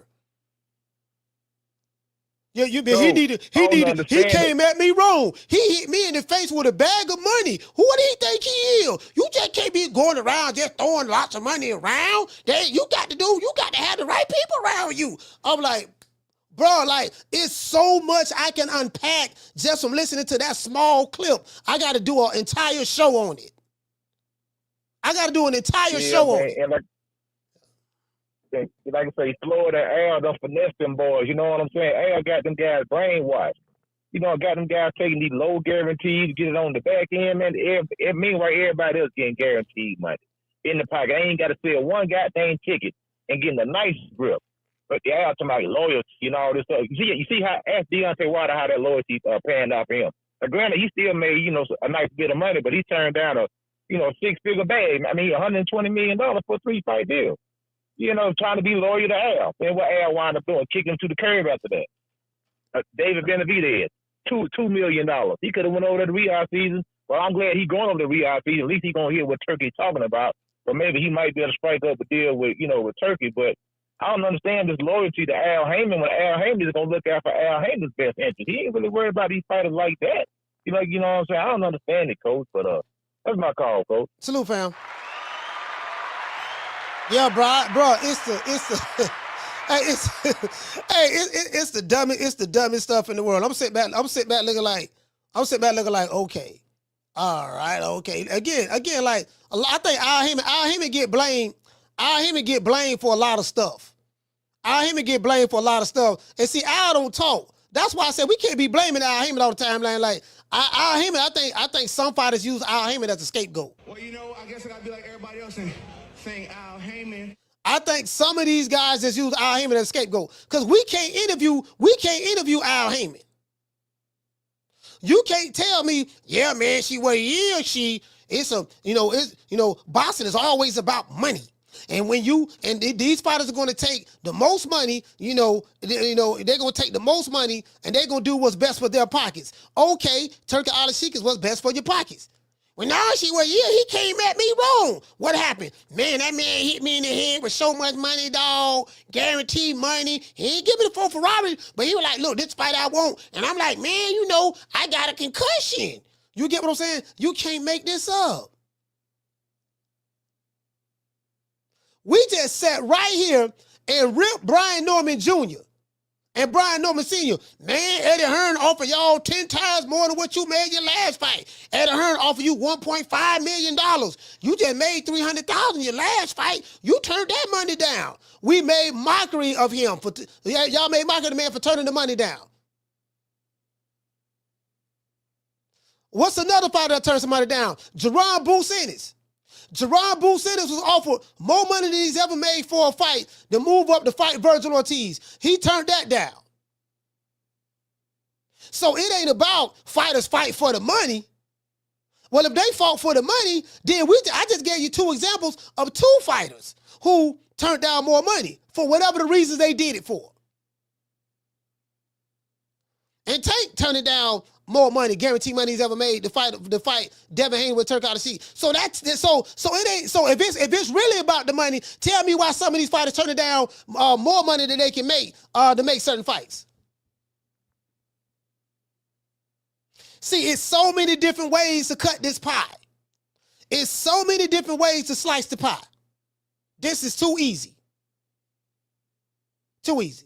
Yeah, he came at me wrong. He hit me in the face with a bag of money. Who do he think he is? You just can't be going around just throwing lots of money around. You got to have the right people around you. I'm like, bro, it's so much I can unpack just from listening to that small clip. I got to do an entire show on it. I got to do an entire show on it. Like I say, Florida Al done finesse them boys. You know what I'm saying? Al got them guys brainwashed. Got them guys taking these low guarantees to get it on the back end, man. Meanwhile, everybody else getting guaranteed money in the pocket. I ain't got to sell one goddamn ticket and getting a nice grip. But Al talking about loyalty and all this stuff. You see how, ask Deontay Wilder how that loyalty panned out for him. Now, granted, he still made, a nice bit of money, but he turned down a 6-figure bag. $120 million for a 3-fight deal. Trying to be loyal to Al. Then what Al wound up doing, kicking him to the curb after that. David Benavidez, $2 million. He could have went over to the Riyadh season. Well, I'm glad he going over to the Riyadh season. At least he gonna hear what Turkey's talking about. But maybe he might be able to strike up a deal with, with Turkey. But I don't understand this loyalty to Al Heyman when Al Heyman is gonna look out for Al Heyman's best interest. He ain't really worried about these fighters like that. You know what I'm saying? I don't understand it, Coach. But that's my call, Coach. Salute, fam. Yeah, bro, it's the dumbest stuff in the world. I'm sitting back looking like, okay, all right, okay. Again, like I think Al Heyman get blamed. Al Heyman get blamed for a lot of stuff. And see, Al don't talk. That's why I said we can't be blaming Al Heyman all the time. Like Al Heyman, I think some fighters use Al Heyman as a scapegoat. Well, I guess I gotta be like everybody else and saying Al Heyman. I think some of these guys just use Al Heyman as a scapegoat because we can't interview Al Heyman. You can't tell me, yeah, man, boxing is always about money. And these fighters are going to take the most money, they're going to take the most money and they're going to do what's best for their pockets. Okay, Turkey Al-Sheikh is what's best for your pockets. Well, no, he came at me wrong. What happened? Man, that man hit me in the head with so much money, dog. Guaranteed money. He ain't give me the full Ferrari, but he was like, look, this fight I want. And I'm like, man, I got a concussion. You get what I'm saying? You can't make this up. We just sat right here and ripped Brian Norman Jr. and Brian Norman Sr. Man, Eddie Hearn offered y'all 10 times more than what you made your last fight. Eddie Hearn offered you $1.5 million. You just made $300,000 your last fight. You turned that money down. We made mockery of him. Y'all made mockery of the man for turning the money down. What's another fighter that turned somebody down? Jerron Bruce Ennis. Jerron Bruce Ennis was offered more money than he's ever made for a fight to move up to fight Virgil Ortiz. He turned that down. So it ain't about fighters fight for the money. Well, if they fought for the money, then I just gave you 2 examples of 2 fighters who turned down more money for whatever the reasons they did it for. And Tank turning down more money, guaranteed money he's ever made to fight Devin Haney with Turk out of seat. So it ain't so if it's really about the money, tell me why some of these fighters turning down more money than they can make to make certain fights. See, it's so many different ways to cut this pie. It's so many different ways to slice the pie. This is too easy. Too easy.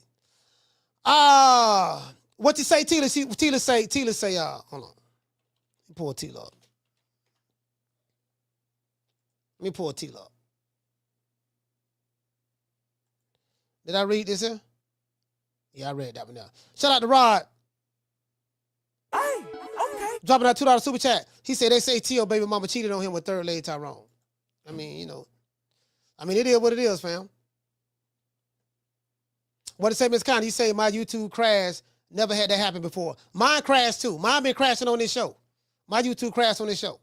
What you say, Tila? Tila say, hold on. Let me pull Tila up. Let me pull Tila up. Did I read this here? Yeah, I read that one now. Shout out to Rod. Hey, okay. Dropping that $2 super chat. He said they say T.O. baby mama cheated on him with third leg Tyrone. I mean, it is what it is, fam. What did say, Miss Connie? You say my YouTube crashed. Never had that happen before. Mine crashed too. Mine been crashing on this show. My YouTube crashed on this show.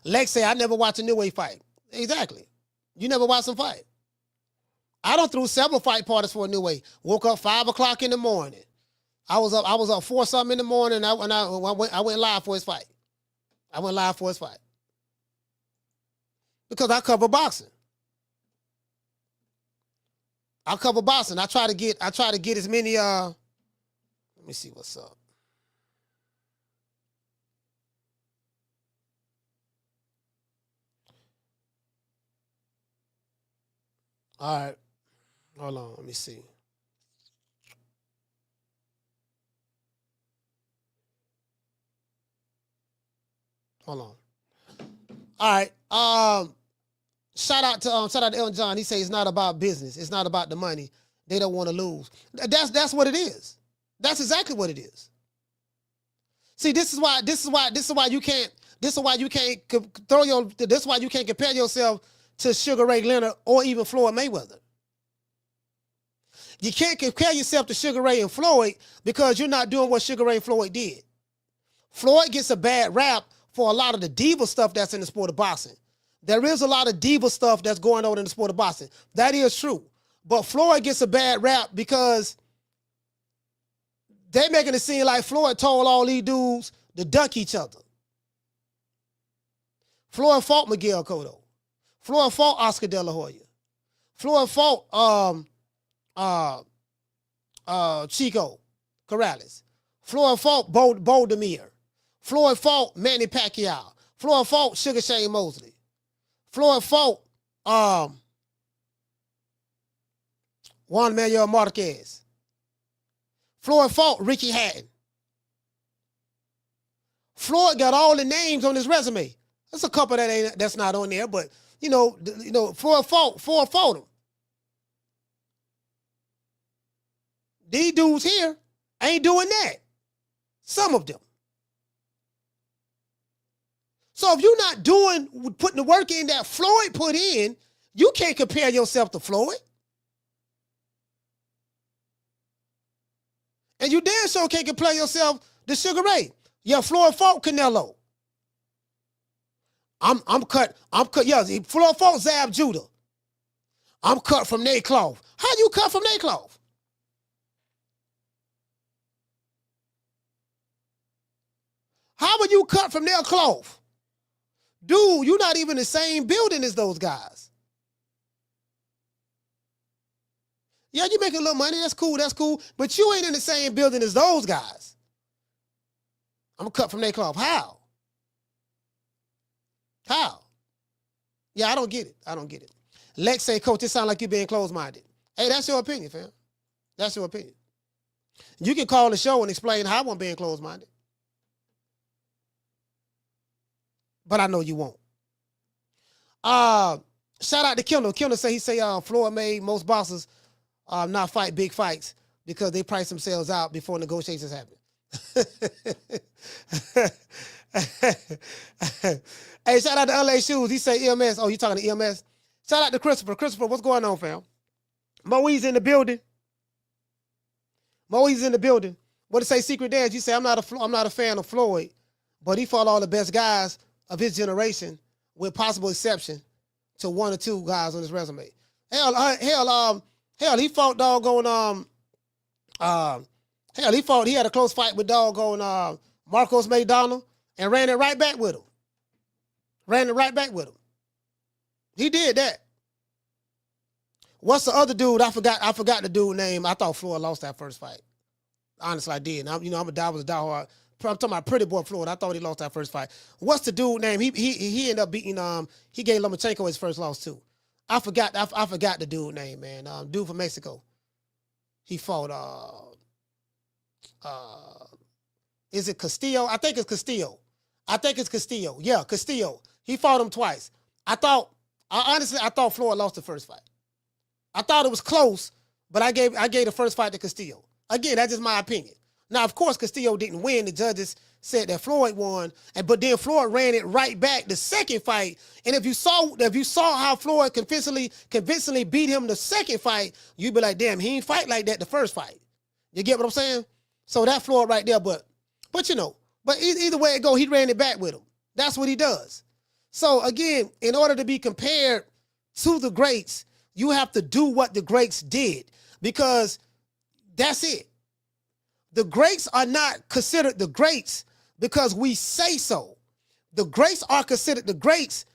Lex say, I never watched a Inoue fight. Exactly. You never watched him fight. I done threw several fight parties for Inoue. Woke up 5 o'clock in the morning. I was up 4 something in the morning. I went live for his fight. I went live for his fight. Because I cover boxing. I cover boxing. I try to get as many let me see what's up. All right. Hold on, let me see. Hold on. All right. Shout out to Elton John. He says it's not about business. It's not about the money. They don't want to lose. That's what it is. That's exactly what it is. See, this is why you can't compare yourself to Sugar Ray Leonard or even Floyd Mayweather. You can't compare yourself to Sugar Ray and Floyd because you're not doing what Sugar Ray and Floyd did. Floyd gets a bad rap for a lot of the diva stuff that's in the sport of boxing. There is a lot of diva stuff that's going on in the sport of boxing. That is true. But Floyd gets a bad rap because they making it seem like Floyd told all these dudes to duck each other. Floyd fought Miguel Cotto. Floyd fought Oscar De La Hoya. Floyd fought Chico Corrales. Floyd fought Bo Demir. Floyd fought Manny Pacquiao. Floyd fought Sugar Shane Mosley. Floyd fought Juan Manuel Marquez. Floyd fought Ricky Hatton. Floyd got all the names on his resume. There's a couple that's not on there, but Floyd fought him. These dudes here ain't doing that. Some of them. So if you're not putting the work in that Floyd put in, you can't compare yourself to Floyd. And you damn sure can't compare yourself to Sugar Ray. Yeah, Floyd fought Canelo. I'm cut. Yeah, Floyd fought Zab Judah. I'm cut from their cloth. How you cut from their cloth? How are you cut from their cloth? Dude, you're not even in the same building as those guys. Yeah, you making a little money. That's cool. But you ain't in the same building as those guys. I'm cut from their cloth. How? Yeah, I don't get it. Lex say, Coach, it sounds like you being closed-minded. Hey, that's your opinion, fam. That's your opinion. You can call the show and explain how I'm being closed-minded. But I know you won't. Shout out to Kendall. Kendall say Floyd made most bosses not fight big fights because they price themselves out before negotiations happen. Hey, shout out to LA Shoes. He say EMS. Oh, you talking to EMS? Shout out to Christopher. Christopher, what's going on, fam? Moe's in the building. What to say, Secret Dance? You say I'm not a fan of Floyd, but he fought all the best guys of his generation, with possible exception to one or two guys on his resume. Hell, he fought doggone he had a close fight with doggone Marcos McDonald and ran it right back with him. He did that. What's the other dude? I forgot the dude name. I thought Floyd lost that first fight. Honestly, I did. I was a diehard. I'm talking about Pretty Boy Floyd. I thought he lost that first fight. What's the dude name? He ended up beating he gave Lomachenko his first loss too. I forgot the dude name, man. Dude from Mexico. He fought is it Castillo? I think it's Castillo. Yeah, Castillo. He fought him twice. I thought Floyd lost the first fight. I thought it was close, but I gave the first fight to Castillo. Again, that's just my opinion. Now, of course, Castillo didn't win. The judges said that Floyd won, but then Floyd ran it right back the second fight. And if you saw how Floyd convincingly beat him the second fight, you'd be like, damn, he ain't fight like that the first fight. You get what I'm saying? So that Floyd right there, but either way it go, he ran it back with him. That's what he does. So again, in order to be compared to the greats, you have to do what the greats did, because that's it. The greats are not considered the greats because we say so. The greats are considered the greats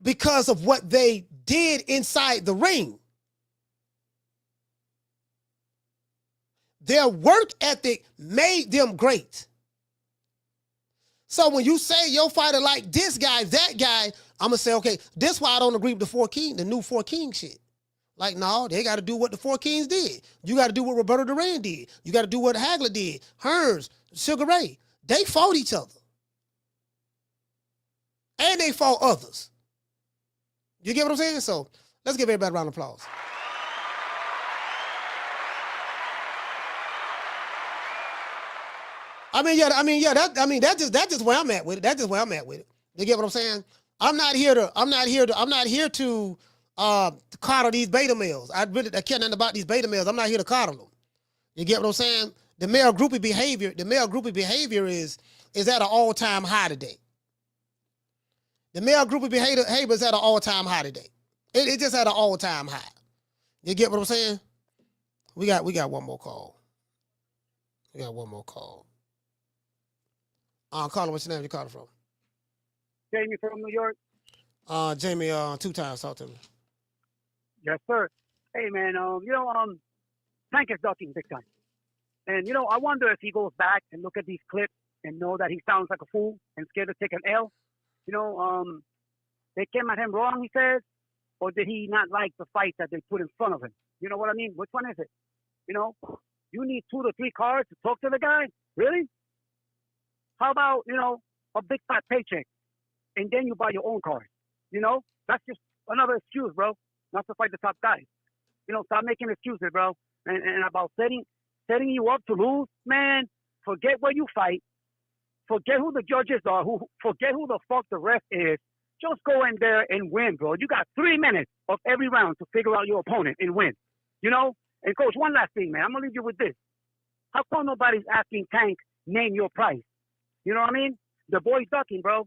because of what they did inside the ring. Their work ethic made them great. So when you say your fighter like this guy, that guy, I'm going to say, okay, this is why I don't agree with the new Four Kings shit. Like, no, they got to do what the Four Kings did. You got to do what Roberto Duran did. You got to do what Hagler did. Hearns, Sugar Ray. They fought each other. And they fought others. You get what I'm saying? So let's give everybody a round of applause. That's just where I'm at with it. That's just where I'm at with it. You get what I'm saying? I'm not here to coddle these beta males. I care nothing about these beta males. I'm not here to coddle them. You get what I'm saying? The male groupie behavior is at an all-time high today. The male groupie behavior is at an all-time high today. It's just at an all-time high. You get what I'm saying? We got one more call. Caller, what's your name? You calling from? Jamie from New York. Jamie, 2 times. Talk to me. Yes, sir. Hey, man, Tank is ducking big time. And, I wonder if he goes back and look at these clips and know that he sounds like a fool and scared to take an L. They came at him wrong, he says, or did he not like the fight that they put in front of him? You know what I mean? Which one is it? You need 2 to 3 cards to talk to the guy? Really? How about, a big fat paycheck and then you buy your own card? That's just another excuse, bro, not to fight the top guys. Stop making excuses, bro. And about setting you up to lose, man, forget where you fight. Forget who the judges are. Forget who the fuck the ref is. Just go in there and win, bro. You got 3 minutes of every round to figure out your opponent and win. And, Coach, one last thing, man. I'm going to leave you with this. How come nobody's asking Tank, name your price? You know what I mean? The boy's ducking, bro,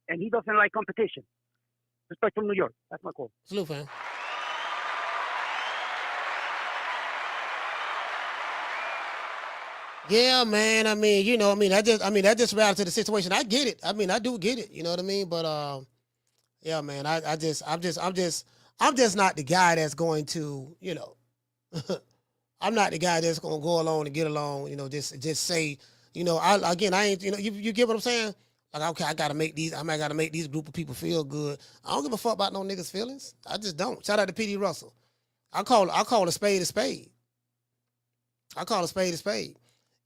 and he doesn't like competition. Respect from New York. That's my call. Salute, fam. Yeah, man. I mean, that just reality to the situation. I get it. I mean, I do get it. You know what I mean? But yeah, man. I'm just not the guy that's going to, I'm not the guy that's gonna go along and get along. Just say, I ain't, you get what I'm saying? Like, okay, I gotta make these group of people feel good. I don't give a fuck about no niggas' feelings. I just don't. Shout out to PD Russell. I call a spade a spade. I call a spade a spade.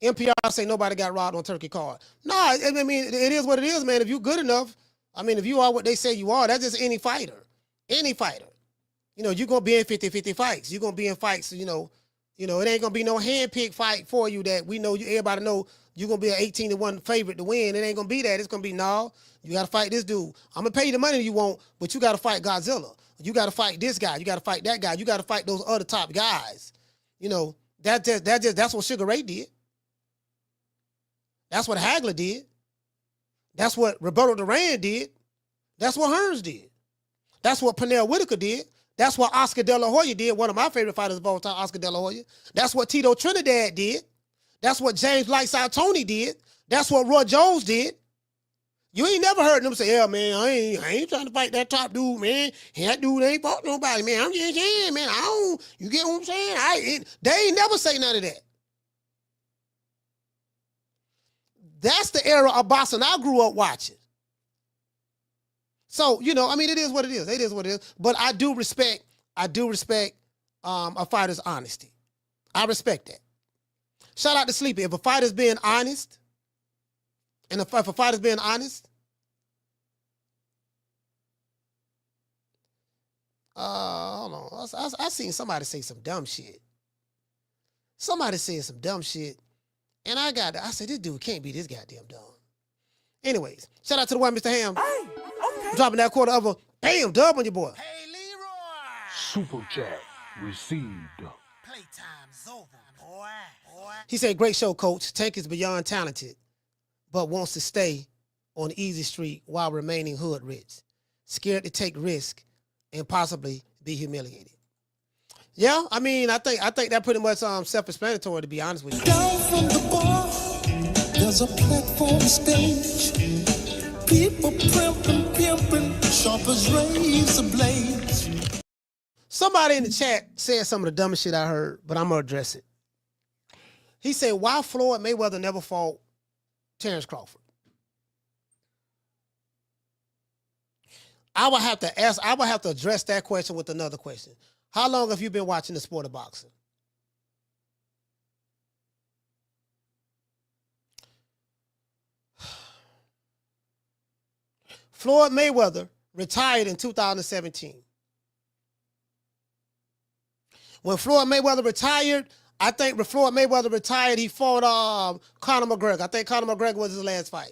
NPR say nobody got robbed on Turkey card. No, I mean, it is what it is, man. If you good enough, I mean, if you are what they say you are, that's just any fighter. Any fighter. You're going to be in 50-50 fights. You're going to be in fights, it ain't going to be no hand-picked fight for you that we know, everybody know you're going to be an 18-1 favorite to win. It ain't going to be that. It's going to be, no, you got to fight this dude. I'm going to pay you the money you want, but you got to fight Godzilla. You got to fight this guy. You got to fight that guy. You got to fight those other top guys. That's what Sugar Ray did. That's what Hagler did. That's what Roberto Duran did. That's what Hearns did. That's what Pernell Whitaker did. That's what Oscar De La Hoya did, one of my favorite fighters of all time, Oscar De La Hoya. That's what Tito Trinidad did. That's what James Lights Out Tony did. That's what Roy Jones did. You ain't never heard them say, yeah, man, I ain't trying to fight that top dude, man. That dude ain't fought nobody, man. I'm just saying, man, you get what I'm saying? They ain't never say none of that. That's the era of boxing I grew up watching. So, it is what it is. It is what it is. But I do respect a fighter's honesty. I respect that. Shout out to Sleepy. If a fighter's being honest, hold on. I seen somebody say some dumb shit. Somebody said some dumb shit. And I said, this dude can't be this goddamn dumb. Anyways, shout out to the one, Mr. Ham. Hey, okay. Dropping that quarter of a bam dub on your boy. Hey, Leroy. Super chat received. Playtime's over, boy. He said, great show, coach. Tank is beyond talented, but wants to stay on the easy street while remaining hood rich. Scared to take risk and possibly be humiliated. Yeah, I mean, I think that pretty much self-explanatory, to be honest with you. Down from the bar, there's a platform stage. People pimping, sharp as razor blades. Somebody in the chat said some of the dumbest shit I heard, but I'm going to address it. He said, why Floyd Mayweather never fought Terrence Crawford? I would have to address that question with another question. How long have you been watching the sport of boxing? Floyd Mayweather retired in 2017. When Floyd Mayweather retired, I think when Floyd Mayweather retired, he fought Conor McGregor. I think Conor McGregor was his last fight.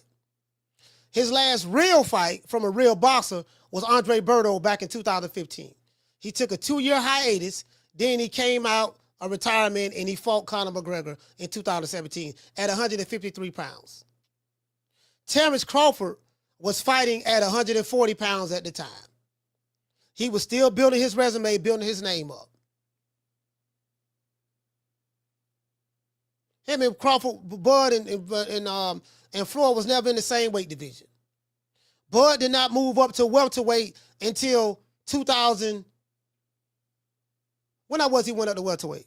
His last real fight from a real boxer was Andre Berto back in 2015. He took a 2-year hiatus, then he came out of retirement and he fought Conor McGregor in 2017 at 153 pounds. Terrence Crawford was fighting at 140 pounds at the time. He was still building his resume, building his name up. Him and Crawford, Bud and Floyd was never in the same weight division. Bud did not move up to welterweight until 2000. When he went up to welterweight?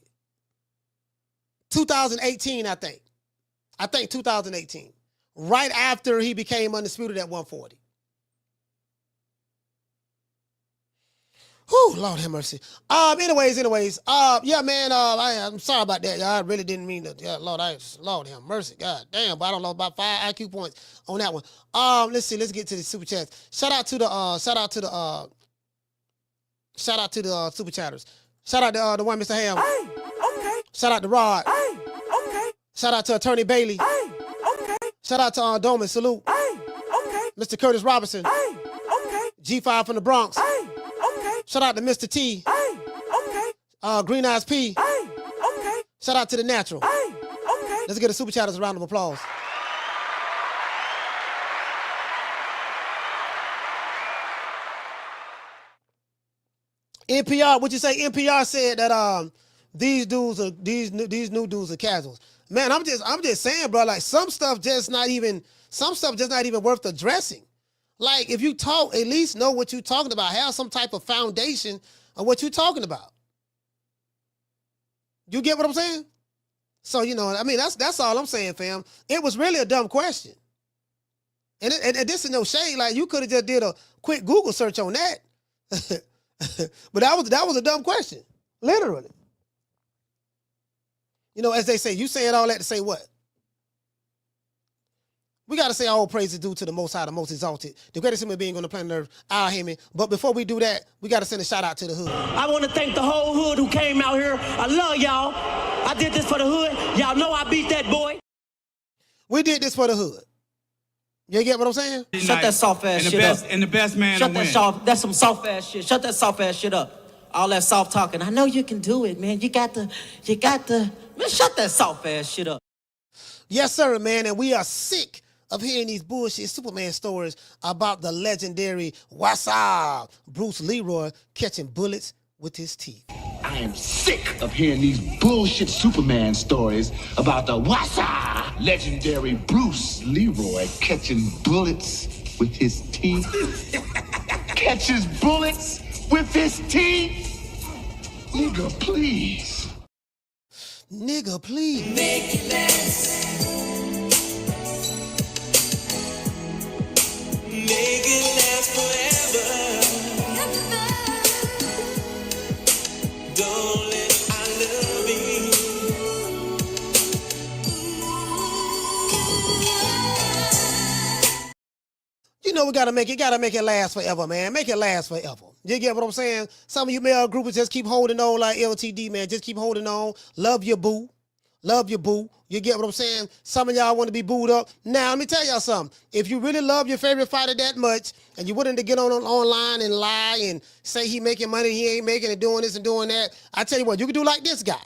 2018, I think. 2018. Right after he became undisputed at 140. Whew, Lord have mercy. Anyways. Yeah, man, I'm sorry about that. I really didn't mean to. Yeah, Lord have mercy. God damn, but I don't know, about 5 IQ points on that one. Let's see. Let's get to the super chats. Shout out to the super chatters. Shout out to the one, Mr. Ham. Hey, okay. Shout out to Rod. Hey, okay. Shout out to Attorney Bailey. Hey, okay. Shout out to Doman. Salute. Hey, okay. Mr. Curtis Robinson. Hey, okay. G5 from the Bronx. Hey, okay. Shout out to Mr. T. Hey, okay. Green Eyes P. Hey, okay. Shout out to the Natural. Hey, okay. Let's get a super chatters a round of applause. NPR, what you say? NPR said that these new dudes are casuals. Man, I'm just saying, bro. Like some stuff just not even worth addressing. Like if you talk, at least know what you're talking about. Have some type of foundation of what you're talking about. You get what I'm saying? So I mean, that's all I'm saying, fam. It was really a dumb question, and this is no shade. Like you could have just did a quick Google search on that, but that was a dumb question, literally. As they say, you saying all that to say what? We got to say all praise is due to the Most High, the Most Exalted, the greatest human being on the planet Earth, our Haman. But before we do that, we got to send a shout out to the hood. I want to thank the whole hood who came out here. I love y'all. I did this for the hood. Y'all know I beat that boy. We did this for the hood. You get what I'm saying? Shut that soft ass shit up. And the best man Shut that that's some soft ass shit. Shut that soft ass shit up. All that soft talking. I know you can do it, man. You got the. Man, shut that soft ass shit up. Yes, sir, man. And we are sick of hearing these bullshit Superman stories about the legendary Wassa Bruce Leroy catching bullets with his teeth. I am sick of hearing these bullshit Superman stories about the Wassa legendary Bruce Leroy catching bullets with his teeth. Catches bullets with his teeth? Nigga, please. Nigga, please. Make it last. Make it last forever. Don't let I love me. We gotta make it last forever, man. Make it last forever. You get what I'm saying? Some of you male groupers just keep holding on like LTD, man. Just keep holding on. Love your boo. Love your boo. You get what I'm saying? Some of y'all want to be booed up. Now, let me tell y'all something. If you really love your favorite fighter that much, and you willing to get on online and lie and say he making money, he ain't making it, doing this and doing that, I tell you what, you can do like this guy.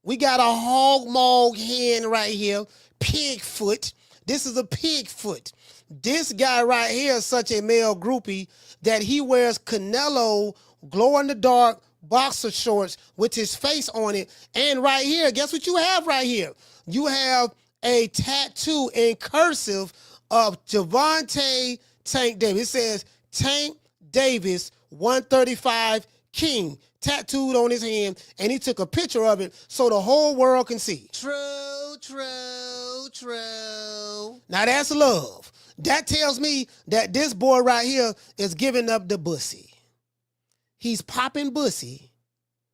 We got a hog mauled hen right here, pig foot. This is a pig foot. This guy right here is such a male groupie that he wears Canelo glow-in-the-dark boxer shorts with his face on it. And right here, guess what you have right here? You have a tattoo in cursive of Javante Tank Davis. It says Tank Davis 135 King tattooed on his hand, and he took a picture of it so the whole world can see. True, true, true. Now that's love. That tells me that this boy right here is giving up the bussy. He's popping bussy.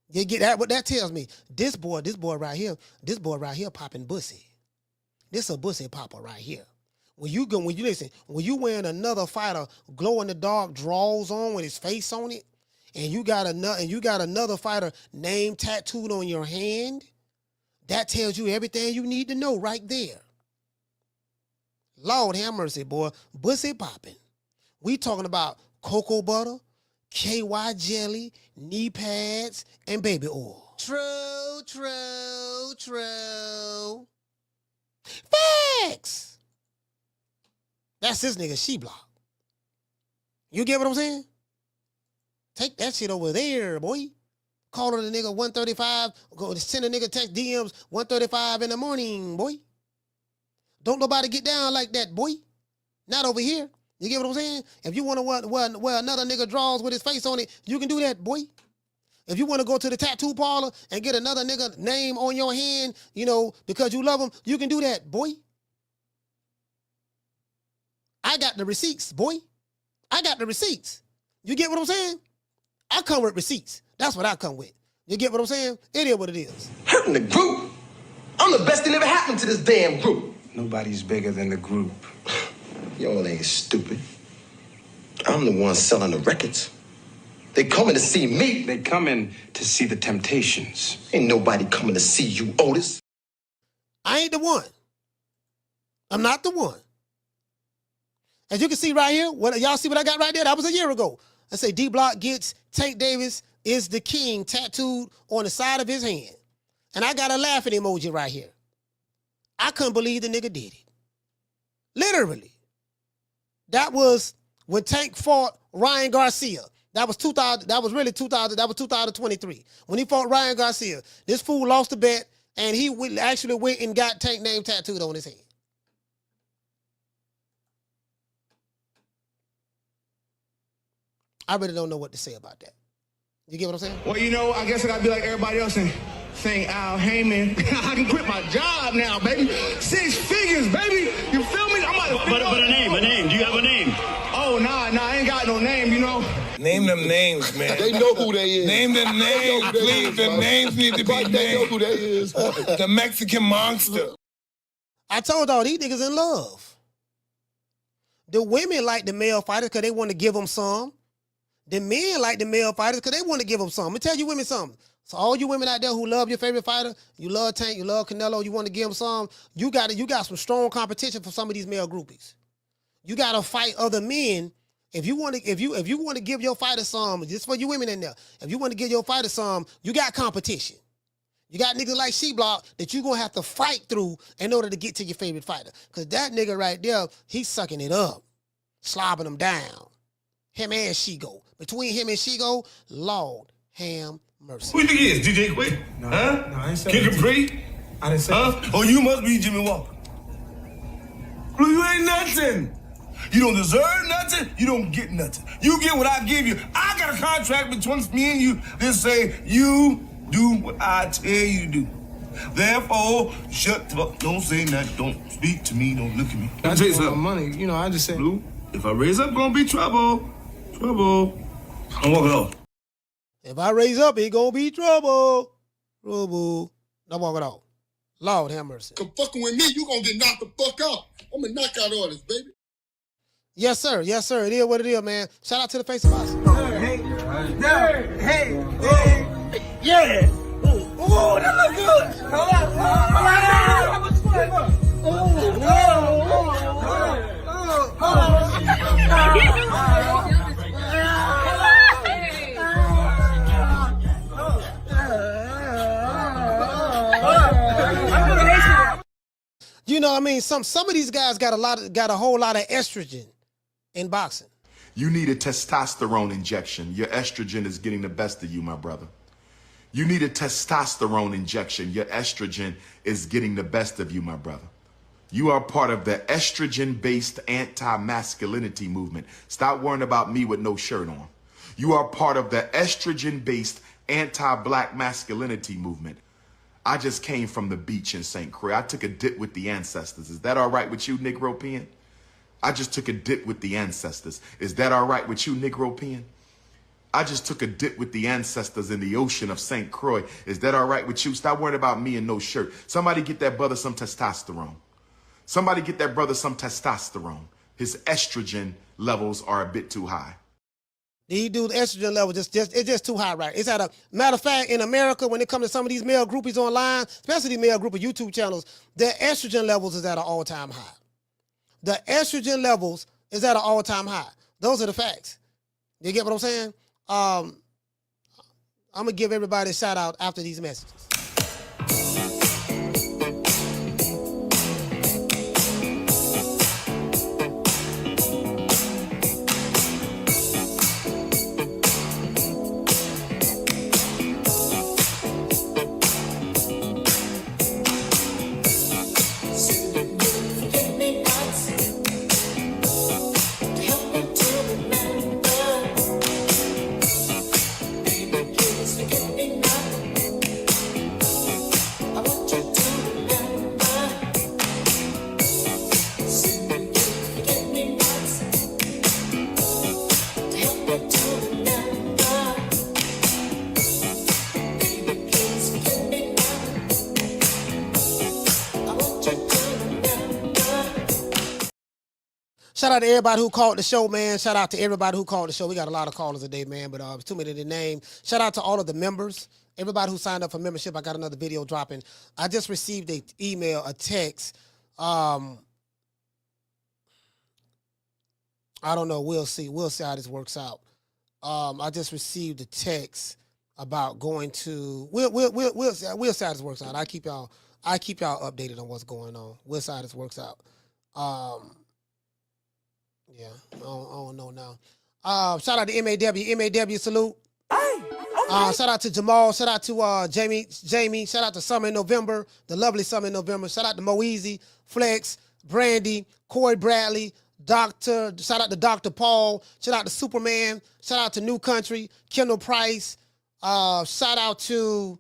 You get that? What that tells me? This boy right here popping bussy. This a bussy popper right here. When you wearing another fighter glow in the dark drawers on with his face on it, and you got another fighter name tattooed on your hand, that tells you everything you need to know right there. Lord have mercy, boy. Bussy popping. We talking about cocoa butter, KY jelly, knee pads, and baby oil. True, true, true. Facts. That's this nigga she-block. You get what I'm saying? Take that shit over there, boy. Call the nigga 135. Go send a nigga text DMs 135 in the morning, boy. Don't nobody get down like that, boy. Not over here. You get what I'm saying? If you want to wear another nigga draws with his face on it, you can do that, boy. If you want to go to the tattoo parlor and get another nigga name on your hand, because you love him, you can do that, boy. I got the receipts, boy. I got the receipts. You get what I'm saying? I come with receipts. That's what I come with. You get what I'm saying? It is what it is. Hurting the group? I'm the best thing ever happened to this damn group. Nobody's bigger than the group. Y'all ain't stupid. I'm the one selling the records. They coming to see me. They coming to see the Temptations. Ain't nobody coming to see you, Otis. I ain't the one. I'm not the one. As you can see right here, y'all see what I got right there? That was a year ago. I say D-Block gets Tank Davis is the king tattooed on the side of his hand. And I got a laughing emoji right here. I couldn't believe the nigga did it. Literally. That was when Tank fought Ryan Garcia. That was 2023. When he fought Ryan Garcia. This fool lost the bet. and he actually went and got Tank name tattooed on his hand. I really don't know what to say about that. You get what I'm saying? Well, you know, I guess I gotta be like everybody else and saying Al Heyman. I can quit my job now, baby. 6 figures, baby. You feel me? I'm about to But a name. Do you have a name? Oh, nah, I ain't got no name, you know. Name them names, man. They know who they is. Name them names, please. The names need to be named. They know who they is. The Mexican monster. I told all these niggas in love. The women like the male fighters because they want to give them some. The men like the male fighters because they want to give them some. I'm going to tell you women something. So all you women out there who love your favorite fighter, you love Tank, you love Canelo, you want to give them some, you got some strong competition for some of these male groupies. You got to fight other men. If you want to give your fighter some, just for you women in there, if you want to give your fighter some, you got competition. You got niggas like She-Block that you're going to have to fight through in order to get to your favorite fighter. Because that nigga right there, he's sucking it up, slobbing them down. Him and Shigo. Between him and Shigo, Lord, have mercy. Who you think he is? DJ Quick? No, huh? no, I ain't say Kid that. Capri? I didn't say huh? that. Oh, you must be Jimmy Walker. Blue, you ain't nothing. You don't deserve nothing. You don't get nothing. You get what I give you. I got a contract between me and you that say you do what I tell you to do. Therefore, shut the fuck. Don't say nothing. Don't speak to me. Don't look at me. I just want money. You know, I just said. Blue, if I raise up, gonna be trouble. Trouble. I'm walking off. If I raise up, it gonna be trouble. Trouble. I'm walking off. Lord have mercy. Come fucking with me, you gonna get knocked the fuck out. I'm a knockout artist, baby. Yes, sir. Yes, sir. It is what it is, man. Shout out to the face of us. Hey. Yeah. Oh, that look good. You know what I mean? Some of these guys got a whole lot of estrogen in boxing. You need a testosterone injection. Your estrogen is getting the best of you, my brother. You need a testosterone injection. Your estrogen is getting the best of you, my brother. You are part of the estrogen-based anti-masculinity movement. Stop worrying about me with no shirt on. You are part of the estrogen-based anti-black masculinity movement. I just came from the beach in St. Croix. I took a dip with the ancestors. Is that all right with you, Negropean? I just took a dip with the ancestors. Is that all right with you, Negropean? I just took a dip with the ancestors in the ocean of St. Croix. Is that all right with you? Stop worrying about me and no shirt. Somebody get that brother some testosterone. Somebody get that brother some testosterone. His estrogen levels are a bit too high. These dudes' estrogen level it's just too high, right? It's at a matter of fact, in America, when it comes to some of these male groupies online, especially these male group of YouTube channels, their estrogen levels is at an all-time high. The estrogen levels is at an all-time high. Those are the facts. You get what I'm saying? I'm gonna give everybody a shout out after these messages. Shout out to everybody who called the show, man. Shout out to everybody who called the show. We got a lot of callers today, man, but it's too many to name. Shout out to all of the members, everybody who signed up for membership. I got another video dropping. I just received an email, a text. I don't know. We'll see. We'll see how this works out. I just received a text about going to. We'll see how this works out. I keep y'all updated on what's going on. We'll see how this works out. Yeah, I don't know now. Shout out to MAW. MAW, salute. Shout out to Jamal. Shout out to Jamie. Shout out to Summer in November, the lovely Summer in November. Shout out to Moeezy, Flex, Brandy, Corey Bradley, Doctor. Shout out to Dr. Paul. Shout out to Superman. Shout out to New Country, Kendall Price. Shout out to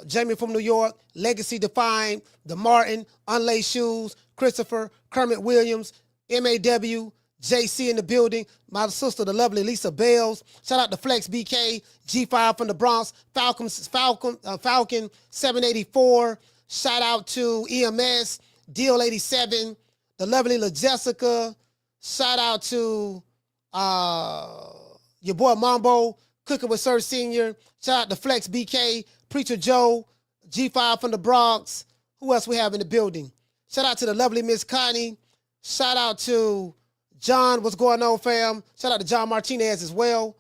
Jamie from New York, Legacy Defined, The Martin, Unlaced Shoes, Christopher, Kermit Williams, MAW, JC in the building, my sister, the lovely Lisa Bells. Shout out to Flex BK, G5 from the Bronx, Falcon 784. Shout out to EMS, Deal 87, the lovely La Jessica. Shout out to your boy Mambo, Cooking with Sir Senior. Shout out to Flex BK, Preacher Joe, G5 from the Bronx. Who else we have in the building? Shout out to the lovely Miss Connie. Shout out to John, what's going on, fam? Shout out to John Martinez as well.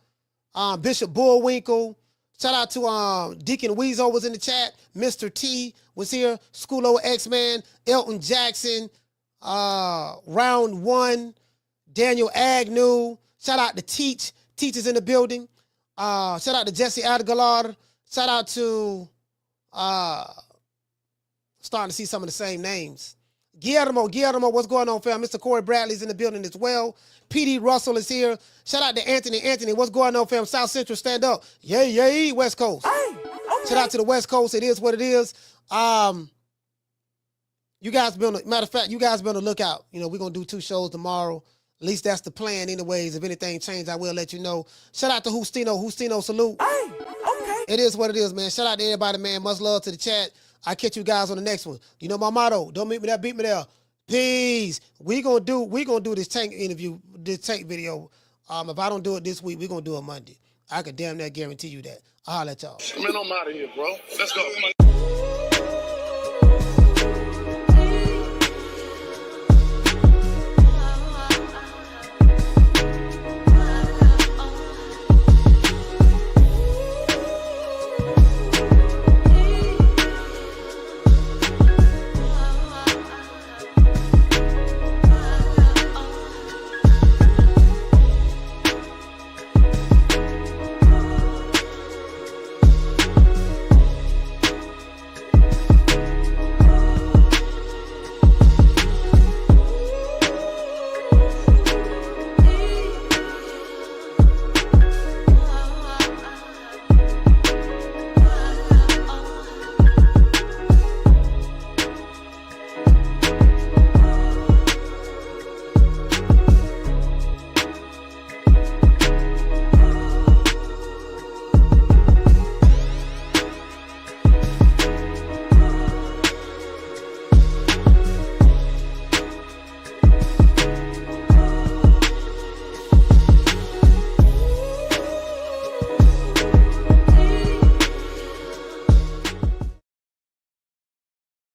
Bishop Bullwinkle. Shout out to Deacon Weezo was in the chat. Mr. T was here. Schoolo X-Man. Elton Jackson. Round One. Daniel Agnew. Shout out to Teach. Teach is in the building. Shout out to Jesse Adegalar. Shout out to starting to see some of the same names. Guillermo, what's going on, fam? Mr. Corey Bradley's in the building as well. PD Russell is here. Shout out to Anthony, what's going on, fam? South Central, stand up. Yay, West Coast. Hey, okay. Shout out to the West Coast. It is what it is. You guys be on the, matter of fact, you guys be on the lookout. You know, we're going to do 2 shows tomorrow. At least that's the plan anyways. If anything changes, I will let you know. Shout out to Justino, salute. Hey, okay. It is what it is, man. Shout out to everybody, man. Much love to the chat. I'll catch you guys on the next one. You know my motto. Don't meet me there, beat me there. Peace. We gonna do this tank interview, this tank video. If I don't do it this week, we're gonna do it Monday. I can damn near guarantee you that. I'll holler at y'all. Man, I'm out of here, bro. Let's go.